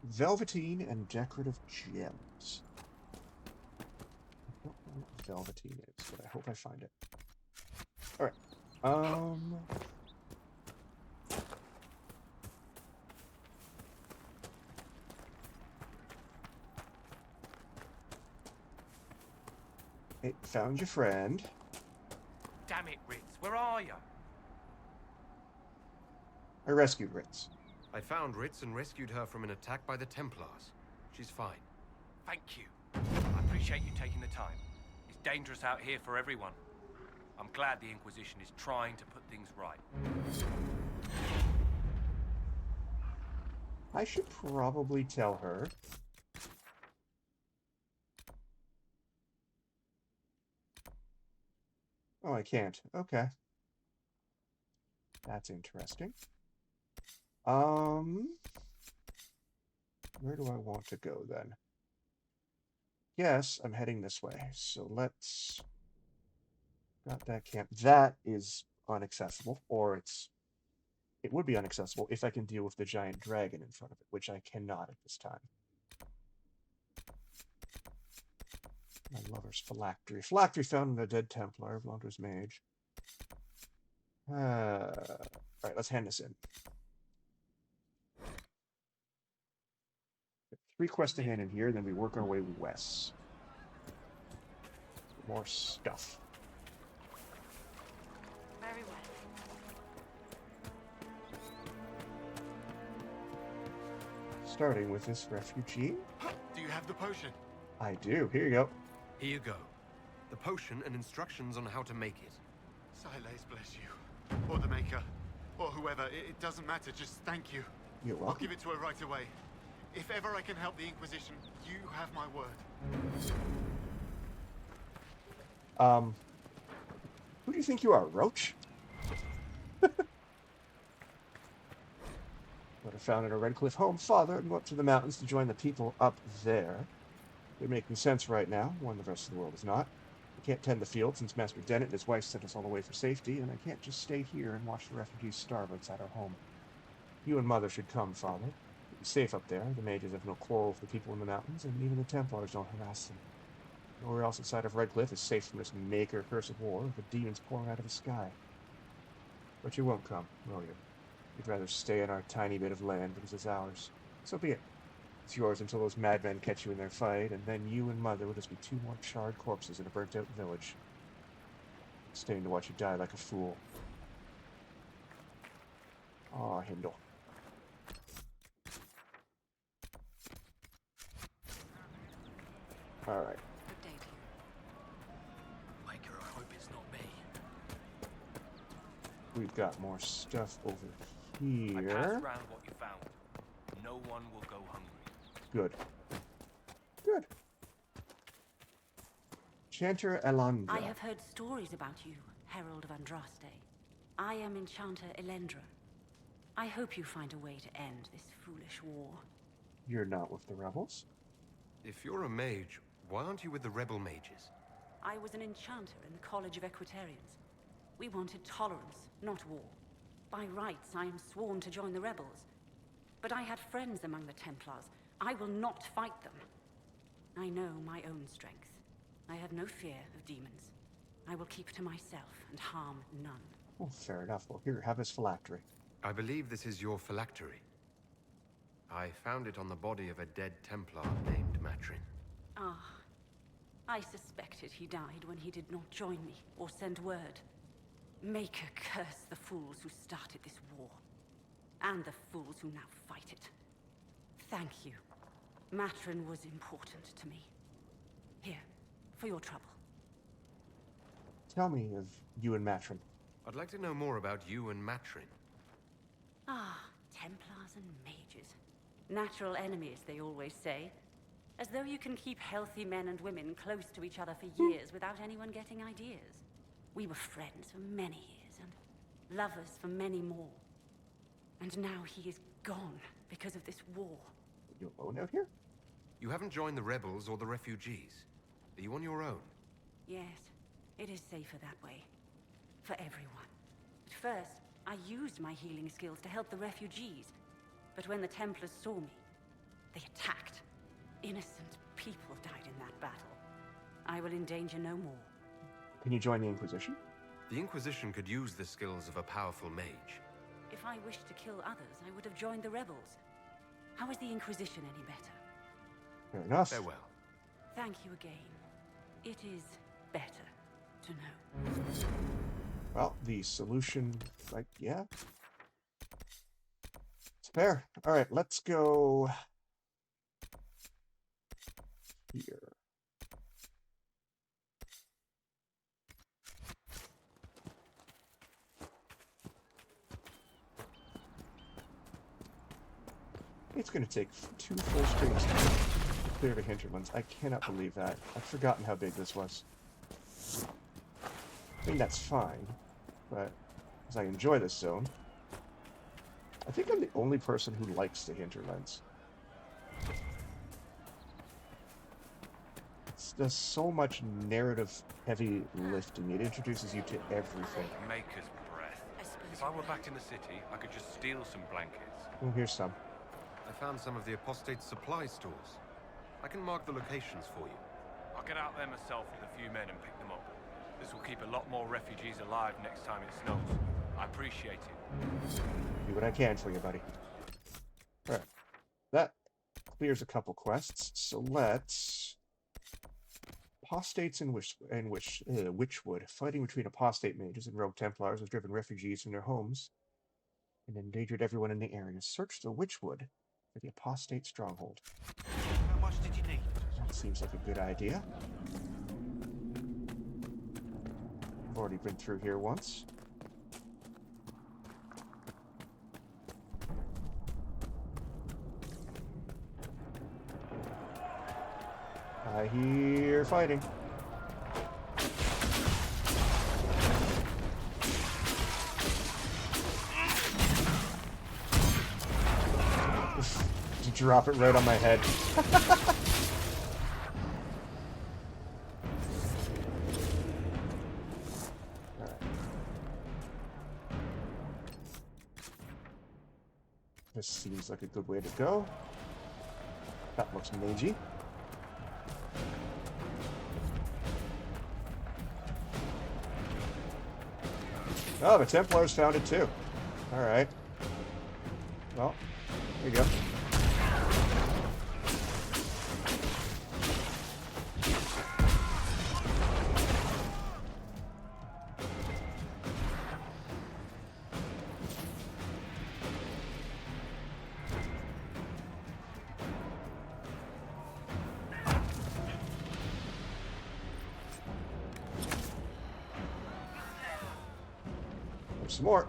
Velveteen and decorative gems. I don't know what velveteen is, but I hope I find it. Alright. Hey, found your friend. Damn it, Ritz, where are you? I rescued Ritz. I found Ritz and rescued her from an attack by the Templars. She's fine. Thank you. I appreciate you taking the time. It's dangerous out here for everyone. I'm glad the Inquisition is trying to put things right. I should probably tell her. Oh, I can't. Okay. That's interesting. Where do I want to go then? Yes, I'm heading this way. So let's... Got that camp. That is inaccessible, or it would be inaccessible if I can deal with the giant dragon in front of it, which I cannot at this time. My lover's phylactery. Phylactery found in the dead Templar, belonged to his mage. Alright, let's hand this in. 3 quests to hand in here, then we work our way west. More stuff. Very well. Starting with this refugee. Do you have the potion? I do. Here you go. Here you go. The potion and instructions on how to make it. Silas bless you. Or the Maker. Or whoever. It doesn't matter. Just thank you. You're welcome. I'll give it to her right away. If ever I can help the Inquisition, you have my word. Who do you think you are, Roach? Mother founded a Redcliffe home father and went to the mountains to join the people up there. They're making sense right now, when the rest of the world is not. I can't tend the field since Master Dennett and his wife sent us all away for safety, and I can't just stay here and watch the refugees starve outside our home. You and Mother should come, Father. You'll be safe up there. The mages have no quarrel with the people in the mountains, and even the Templars don't harass them. Nowhere else outside of Redcliffe is safe from this Maker curse of war, with the demons pouring out of the sky. But you won't come, will you? You'd rather stay in our tiny bit of land because it's ours. So be it. It's yours until those madmen catch you in their fight, and then you and Mother will just be 2 more charred corpses in a burnt-out village. Staying to watch you die like a fool. Aw, Hindle. Alright. Good day to you. Maker, I hope it's not me. We've got more stuff over I here. passed round what you found. No one will go hungry. Good. Good. Chanter Elandra. I have heard stories about you, Herald of Andraste. I am Enchanter Elendra. I hope you find a way to end this foolish war. You're not with the rebels? If you're a mage, why aren't you with the rebel mages? I was an enchanter in the College of Equitarians. We wanted tolerance, not war. By rights, I am sworn to join the rebels. But I had friends among the Templars. I will not fight them. I know my own strength. I have no fear of demons. I will keep to myself and harm none. Oh, fair enough. Well, here, have his phylactery. I believe this is your phylactery. I found it on the body of a dead Templar named Matrin. Ah, I suspected he died when he did not join me or send word. Maker curse the fools who started this war, and the fools who now fight it. Thank you. Matrin was important to me. Here, for your trouble. Tell me of you and Matrin. I'd like to know more about you and Matrin. Ah, Templars and mages. Natural enemies, they always say. As though you can keep healthy men and women close to each other for years without anyone getting ideas. We were friends for many years, and lovers for many more. And now he is gone because of this war. You alone out here? You haven't joined the rebels or the refugees. Are you on your own? Yes, it is safer that way. For everyone. At first, I used my healing skills to help the refugees. But when the Templars saw me, they attacked. Innocent people died in that battle. I will endanger no more. Can you join the Inquisition? The Inquisition could use the skills of a powerful mage. If I wished to kill others, I would have joined the rebels. How is the Inquisition any better? Fair enough. Farewell. Thank you again. It is better to know. Well, the solution, like, yeah. It's fair. Alright, let's go here. It's going to take 2 full streams to clear the Hinterlands. I cannot believe that. I've forgotten how big this was. I mean, that's fine, but as I enjoy this zone, I think I'm the only person who likes the Hinterlands. It does so much narrative-heavy lifting. It introduces you to everything. Maker's breath. If I were back in the city, I could just steal some blankets. Oh, here's some. I found some of the apostate's supply stores. I can mark the locations for you. I'll get out there myself with a few men and pick them up. This will keep a lot more refugees alive next time it snows. I appreciate it. Do what I can for you, buddy. Alright. That clears a couple quests, so let's... Apostates in Witchwood. Fighting between apostate mages and rogue Templars has driven refugees from their homes and endangered everyone in the area. Search the Witchwood for the apostate stronghold. How much did you need? That seems like a good idea. I've already been through here once. I hear fighting. drop it right on my head. Alright. This seems like a good way to go. That looks magey. Oh, the Templars found it too. Alright. Well, here you go. There's some more.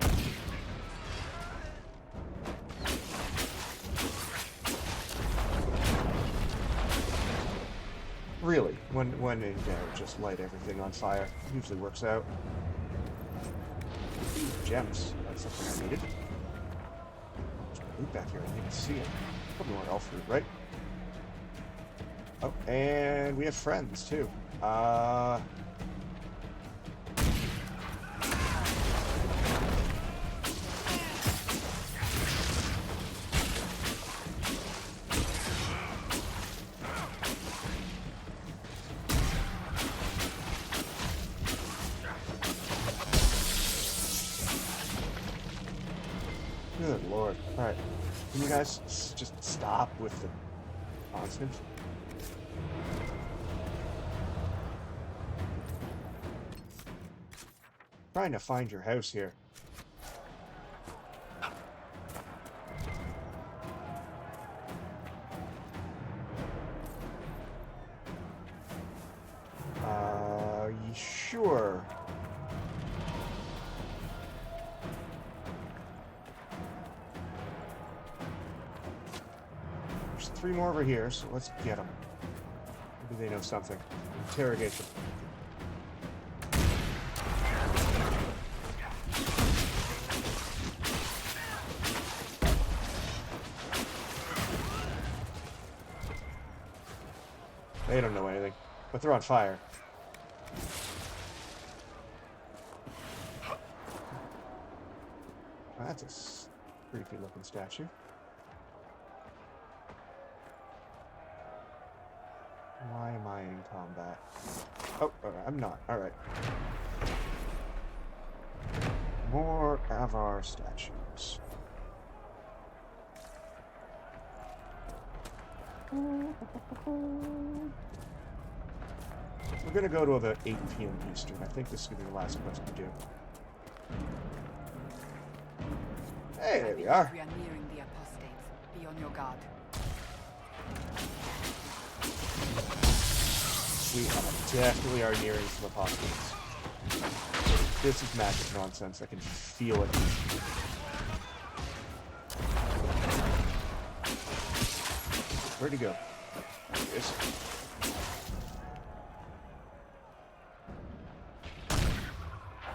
Really, when in doubt, just light everything on fire. Usually works out. Gems. That's something I needed. There's loot back here. I didn't even see it. Probably more elf food, right? Oh, and we have friends too. Good lord. Alright. Can you guys just stop with the nonsense? Trying to find your house here. Sure. There's 3 more over here, so let's get them. Maybe they know something. Interrogate them. They don't know anything, but they're on fire. That's a creepy looking statue. Why am I in combat? Oh, I'm not. Alright. More of our statues. We're gonna go to about 8 p.m. Eastern. I think this is gonna be the last quest we do. Hey, there we are. We are nearing the apostates. Be on your guard. We definitely are nearing some apostates. This is magic nonsense. I can feel it. Where'd he go? There he is.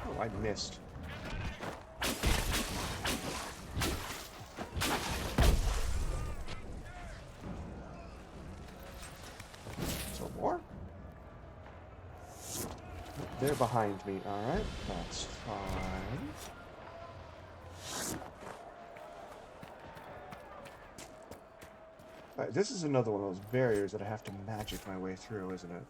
Oh, I missed. They're behind me, alright, that's fine. Alright, this is another one of those barriers that I have to magic my way through, isn't it?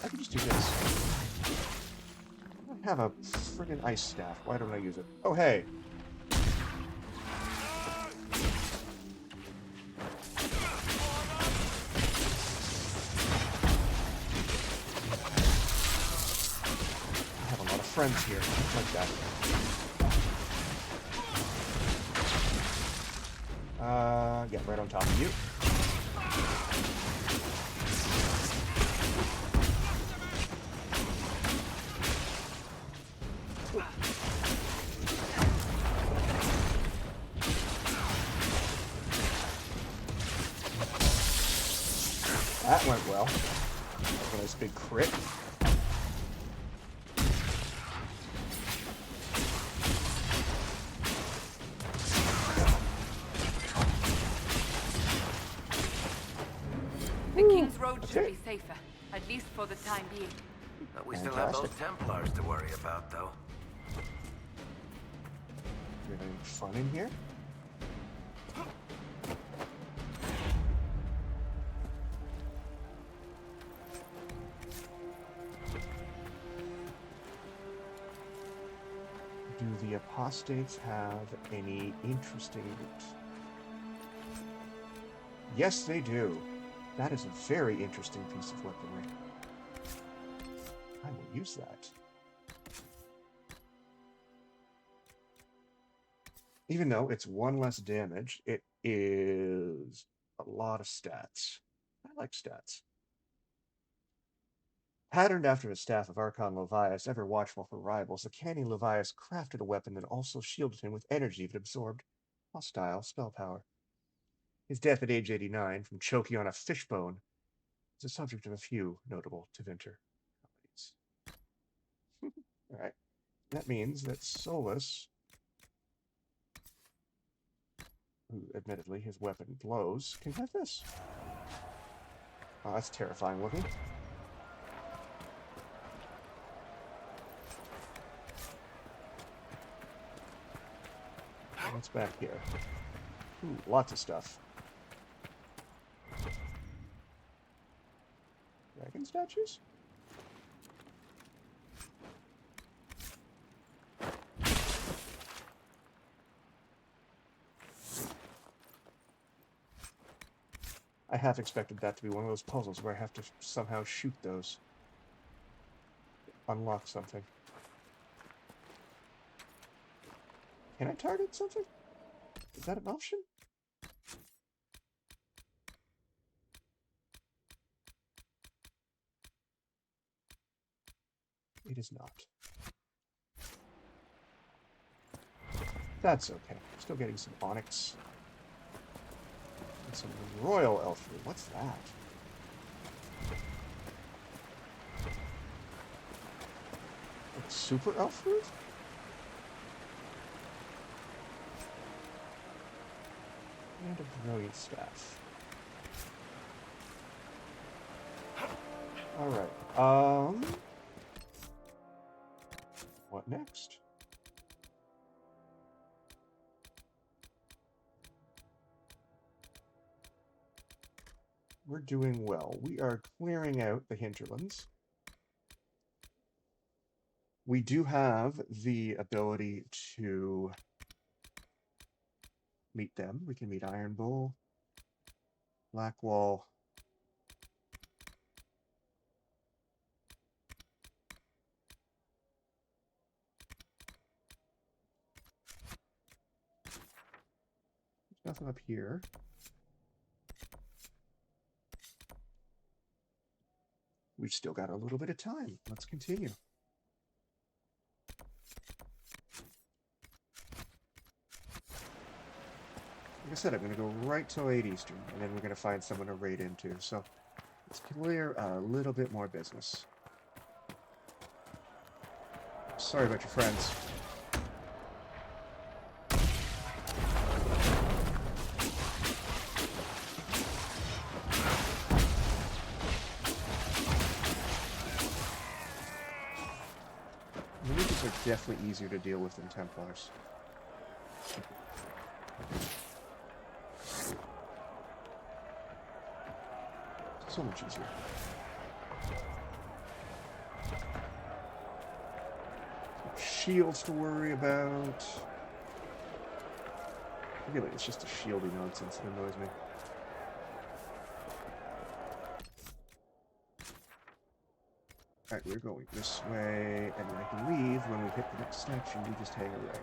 I can just do this. I have a friggin' ice staff, why don't I use it? Oh, hey! Friends here, like that. Yeah, right on top of you. That went well. That was a nice big crit. should be safer, at least for the time being. But we still have those Templars to worry about, though. You're having fun in here? Do the apostates have any interesting loot? Yes, they do. That is a very interesting piece of weaponry. I will use that. Even though it's 1 less damage, it is a lot of stats. I like stats. Patterned after the staff of Archon Levias, ever watchful for rivals, the canny Levias crafted a weapon that also shielded him with energy that absorbed hostile spell power. His death at age 89 from choking on a fishbone is the subject of a few notable Tevinter comedies. Alright. That means that Solus, who admittedly his weapon glows, can have this. Oh, that's terrifying looking. What's back here? Ooh, lots of stuff. Dragon statues? I half expected that to be one of those puzzles where I have to somehow shoot those. Unlock something. Can I target something? Is that an option? It is not. That's okay. Still getting some onyx. And some royal elf fruit. What's that? Like super elf fruit? And a brilliant staff. Alright, what next? We're doing well. We are clearing out the Hinterlands. We do have the ability to meet them. We can meet Iron Bull, Blackwall. There's nothing up here. We've still got a little bit of time. Let's continue. Like I said, I'm going to go right till 8 Eastern, and then we're going to find someone to raid into. So let's clear a little bit more business. Sorry about your friends. Religions are definitely easier to deal with than Templars. So much easier. Shields to worry about. Really, it's just a shieldy nonsense that annoys me. Alright, we're going this way, and I believe when we hit the next statue, we just hang a right.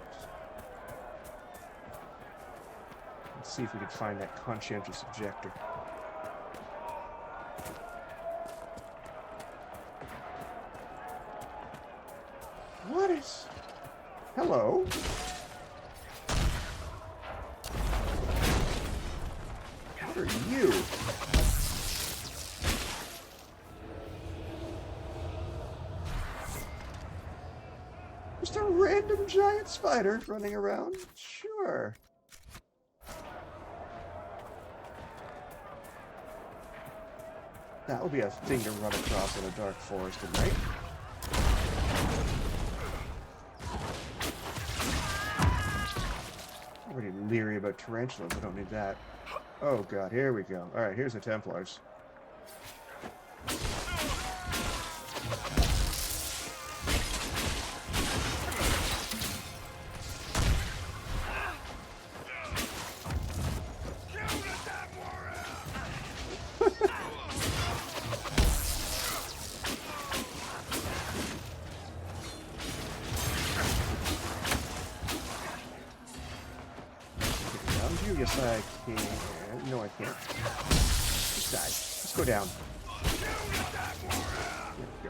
Let's see if we can find that conscientious objector. What is... Hello? What are you? Just a random giant spider running around? Sure. That would be a thing to run across in a dark forest at night. I'm already leery about tarantulas. I don't need that. Oh god, here we go. Alright, here's the Templars. Yes, I can. No, I can't. Just die. Let's go down. There we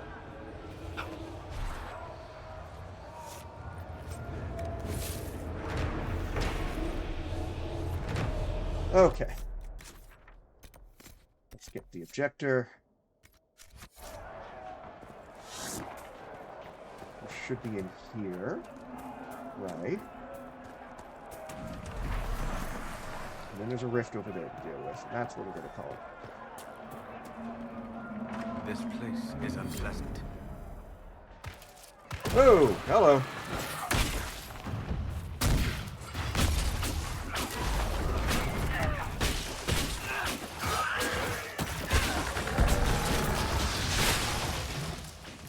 go. Okay. Let's get the objector. It should be in here. Right. And then there's a rift over there to deal with. And that's what we're going to call it. This place is unpleasant. Oh, hello.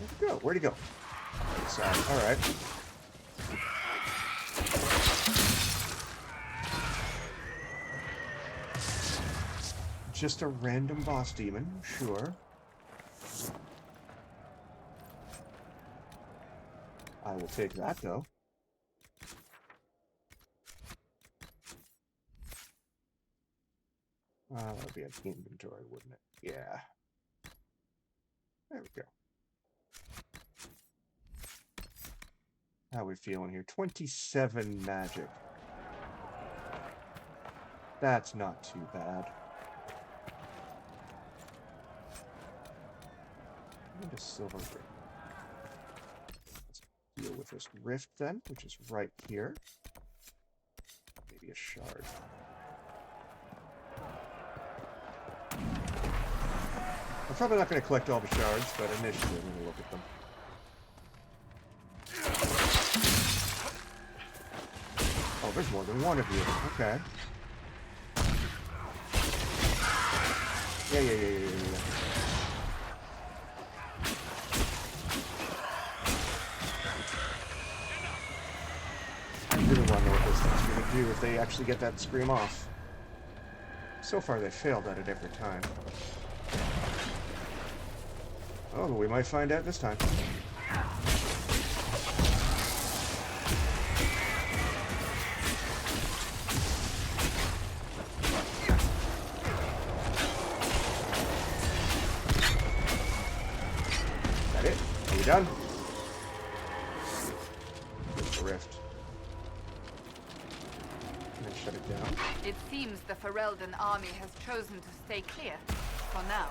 Where'd he go? Where'd he go? Inside. All right. Just a random boss demon, sure. I will take that, though. That would be an inventory, wouldn't it? Yeah. There we go. How are we feeling here? 27 magic. That's not too bad. And a silver ring. Let's deal with this rift then, which is right here. Maybe a shard. I'm probably not going to collect all the shards, but initially I'm going to look at them. Oh, there's more than one of you. Okay. Yeah. I really want to know what this thing's going to do if they actually get that scream off. So far they failed at it every time. Oh, but we might find out this time. Is that it? Are we done? There's the rift. Can I shut it down? It seems the Ferelden army has chosen to stay clear, for now.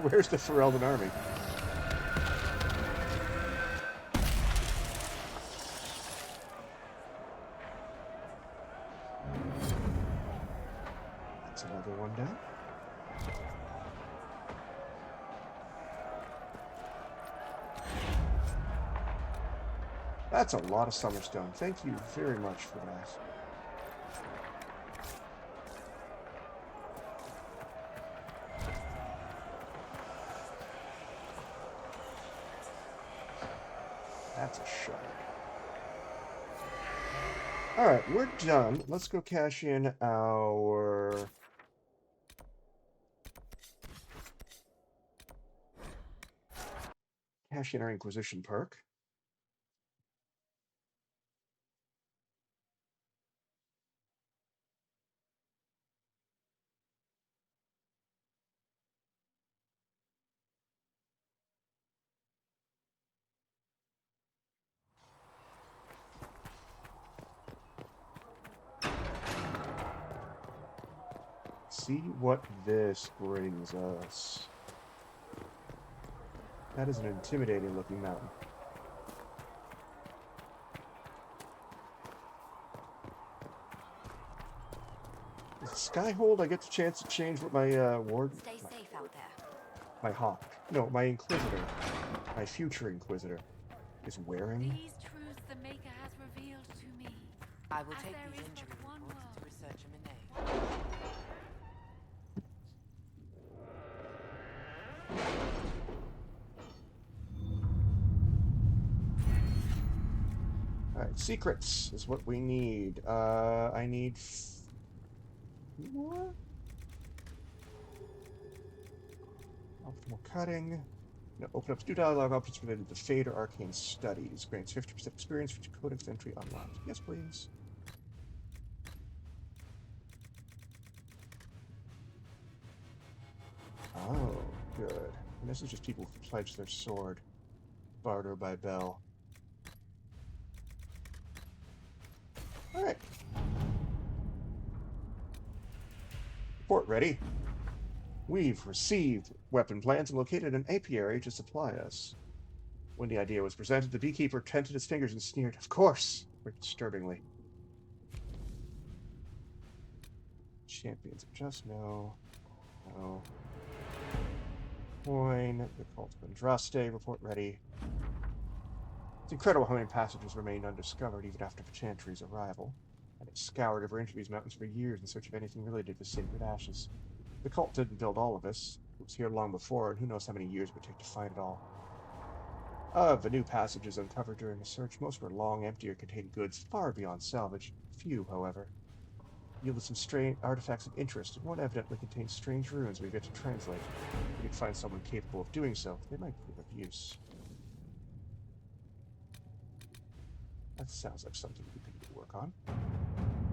Where's the Ferelden army? That's another one down. That's a lot of Summerstone. Thank you very much for that. That's a shard. Alright, we're done. Let's go cash in our... Inquisition perk. See what this brings us. That is an intimidating looking mountain. Is the Skyhold I get the chance to change what my ward... Stay safe out there. My hawk. No, my Inquisitor. My future Inquisitor is wearing. These truths the Maker has revealed to me. I will As take there these is is injury but one reports to world. research Iminent. Alright, secrets is what we need. I need 4? Optimal cutting. No, open up new dialogue options related to Fade or Arcane Studies. Grants 50% experience for Codex entry unlocked. Yes, please. Oh, good. And this is just people who pledge their sword. Barter by Bell. Alright. Report ready. We've received weapon plans and located an apiary to supply us. When the idea was presented, the beekeeper tented his fingers and sneered, "Of course," very disturbingly. Champions of Just No. No. Coin. The Cult of Andraste. Report ready. It's incredible how many passages remained undiscovered even after Chantry's arrival, and it scoured over into these mountains for years in search of anything related to sacred ashes. The cult didn't build all of this. It was here long before, and who knows how many years it would take to find it all. Of the new passages uncovered during the search, most were long, empty, or contained goods far beyond salvage. Few, however, yielded some strange artifacts of interest, and one evidently contained strange runes we've yet to translate. If we could find someone capable of doing so, they might prove of use. That sounds like something we could work on.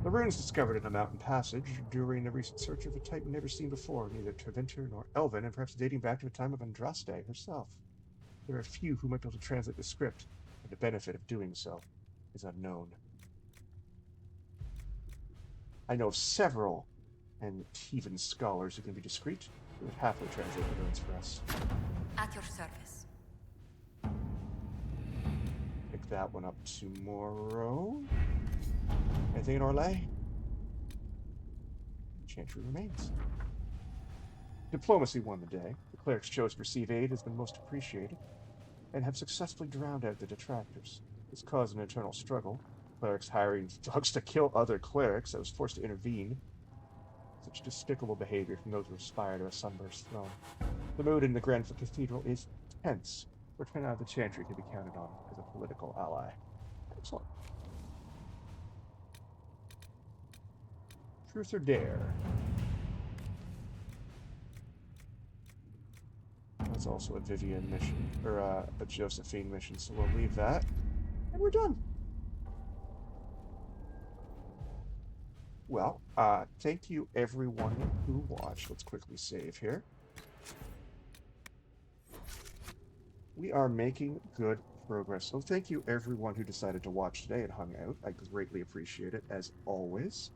The runes discovered in a mountain passage during the recent search of a type never seen before, neither Tevinter nor Elven, and perhaps dating back to the time of Andraste herself. There are few who might be able to translate the script, and the benefit of doing so is unknown. I know of several Antivan scholars who can be discreet, who would happily translate the runes for us. At your service. Pick that one up tomorrow. Anything in Orlais? Chantry remains. Diplomacy won the day. The clerics chose to receive aid has been most appreciated, and have successfully drowned out the detractors. This caused an internal struggle. Clerics hiring thugs to kill other clerics that was forced to intervene. Such despicable behavior from those who aspire to a sunburst throne. The mood in the Grenfell Cathedral is tense, but for now the Chantry can be counted on as a political ally. Excellent. Truth or Dare. That's also a Vivian mission, or a Josephine mission, so we'll leave that. And we're done. Well, thank you everyone who watched. Let's quickly save here. We are making good progress. So thank you everyone who decided to watch today and hung out. I greatly appreciate it, as always.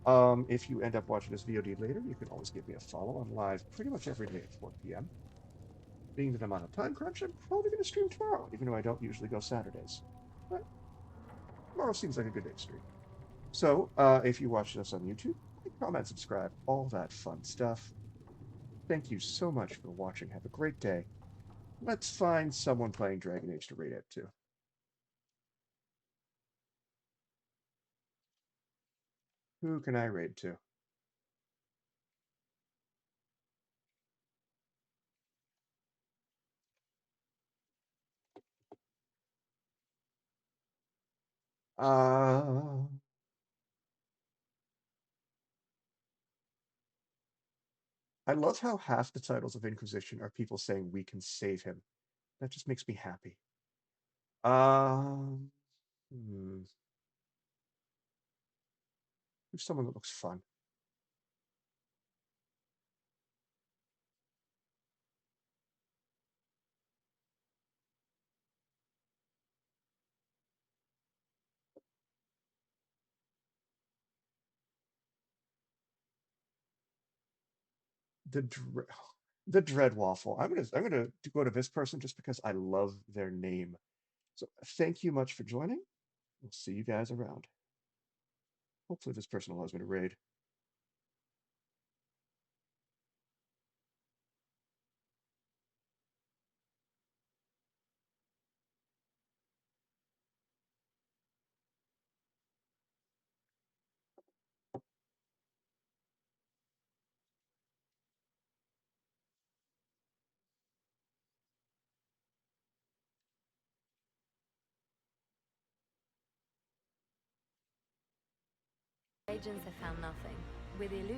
If you end up watching this VOD later, you can always give me a follow. I'm live pretty much every day at 4 p.m. Being that I'm on a time crunch, I'm probably going to stream tomorrow, even though I don't usually go Saturdays. But tomorrow seems like a good day to stream. So, if you watch this on YouTube, like, comment, subscribe, all that fun stuff. Thank you so much for watching. Have a great day. Let's find someone playing Dragon Age to raid it to. Who can I raid to? I love how half the titles of Inquisition are people saying we can save him. That just makes me happy. Who's someone that looks fun? The Dread Waffle. I'm gonna go to this person just because I love their name. So thank you much for joining. We'll see you guys around. Hopefully this person allows me to raid. Agents have found nothing. With the illusion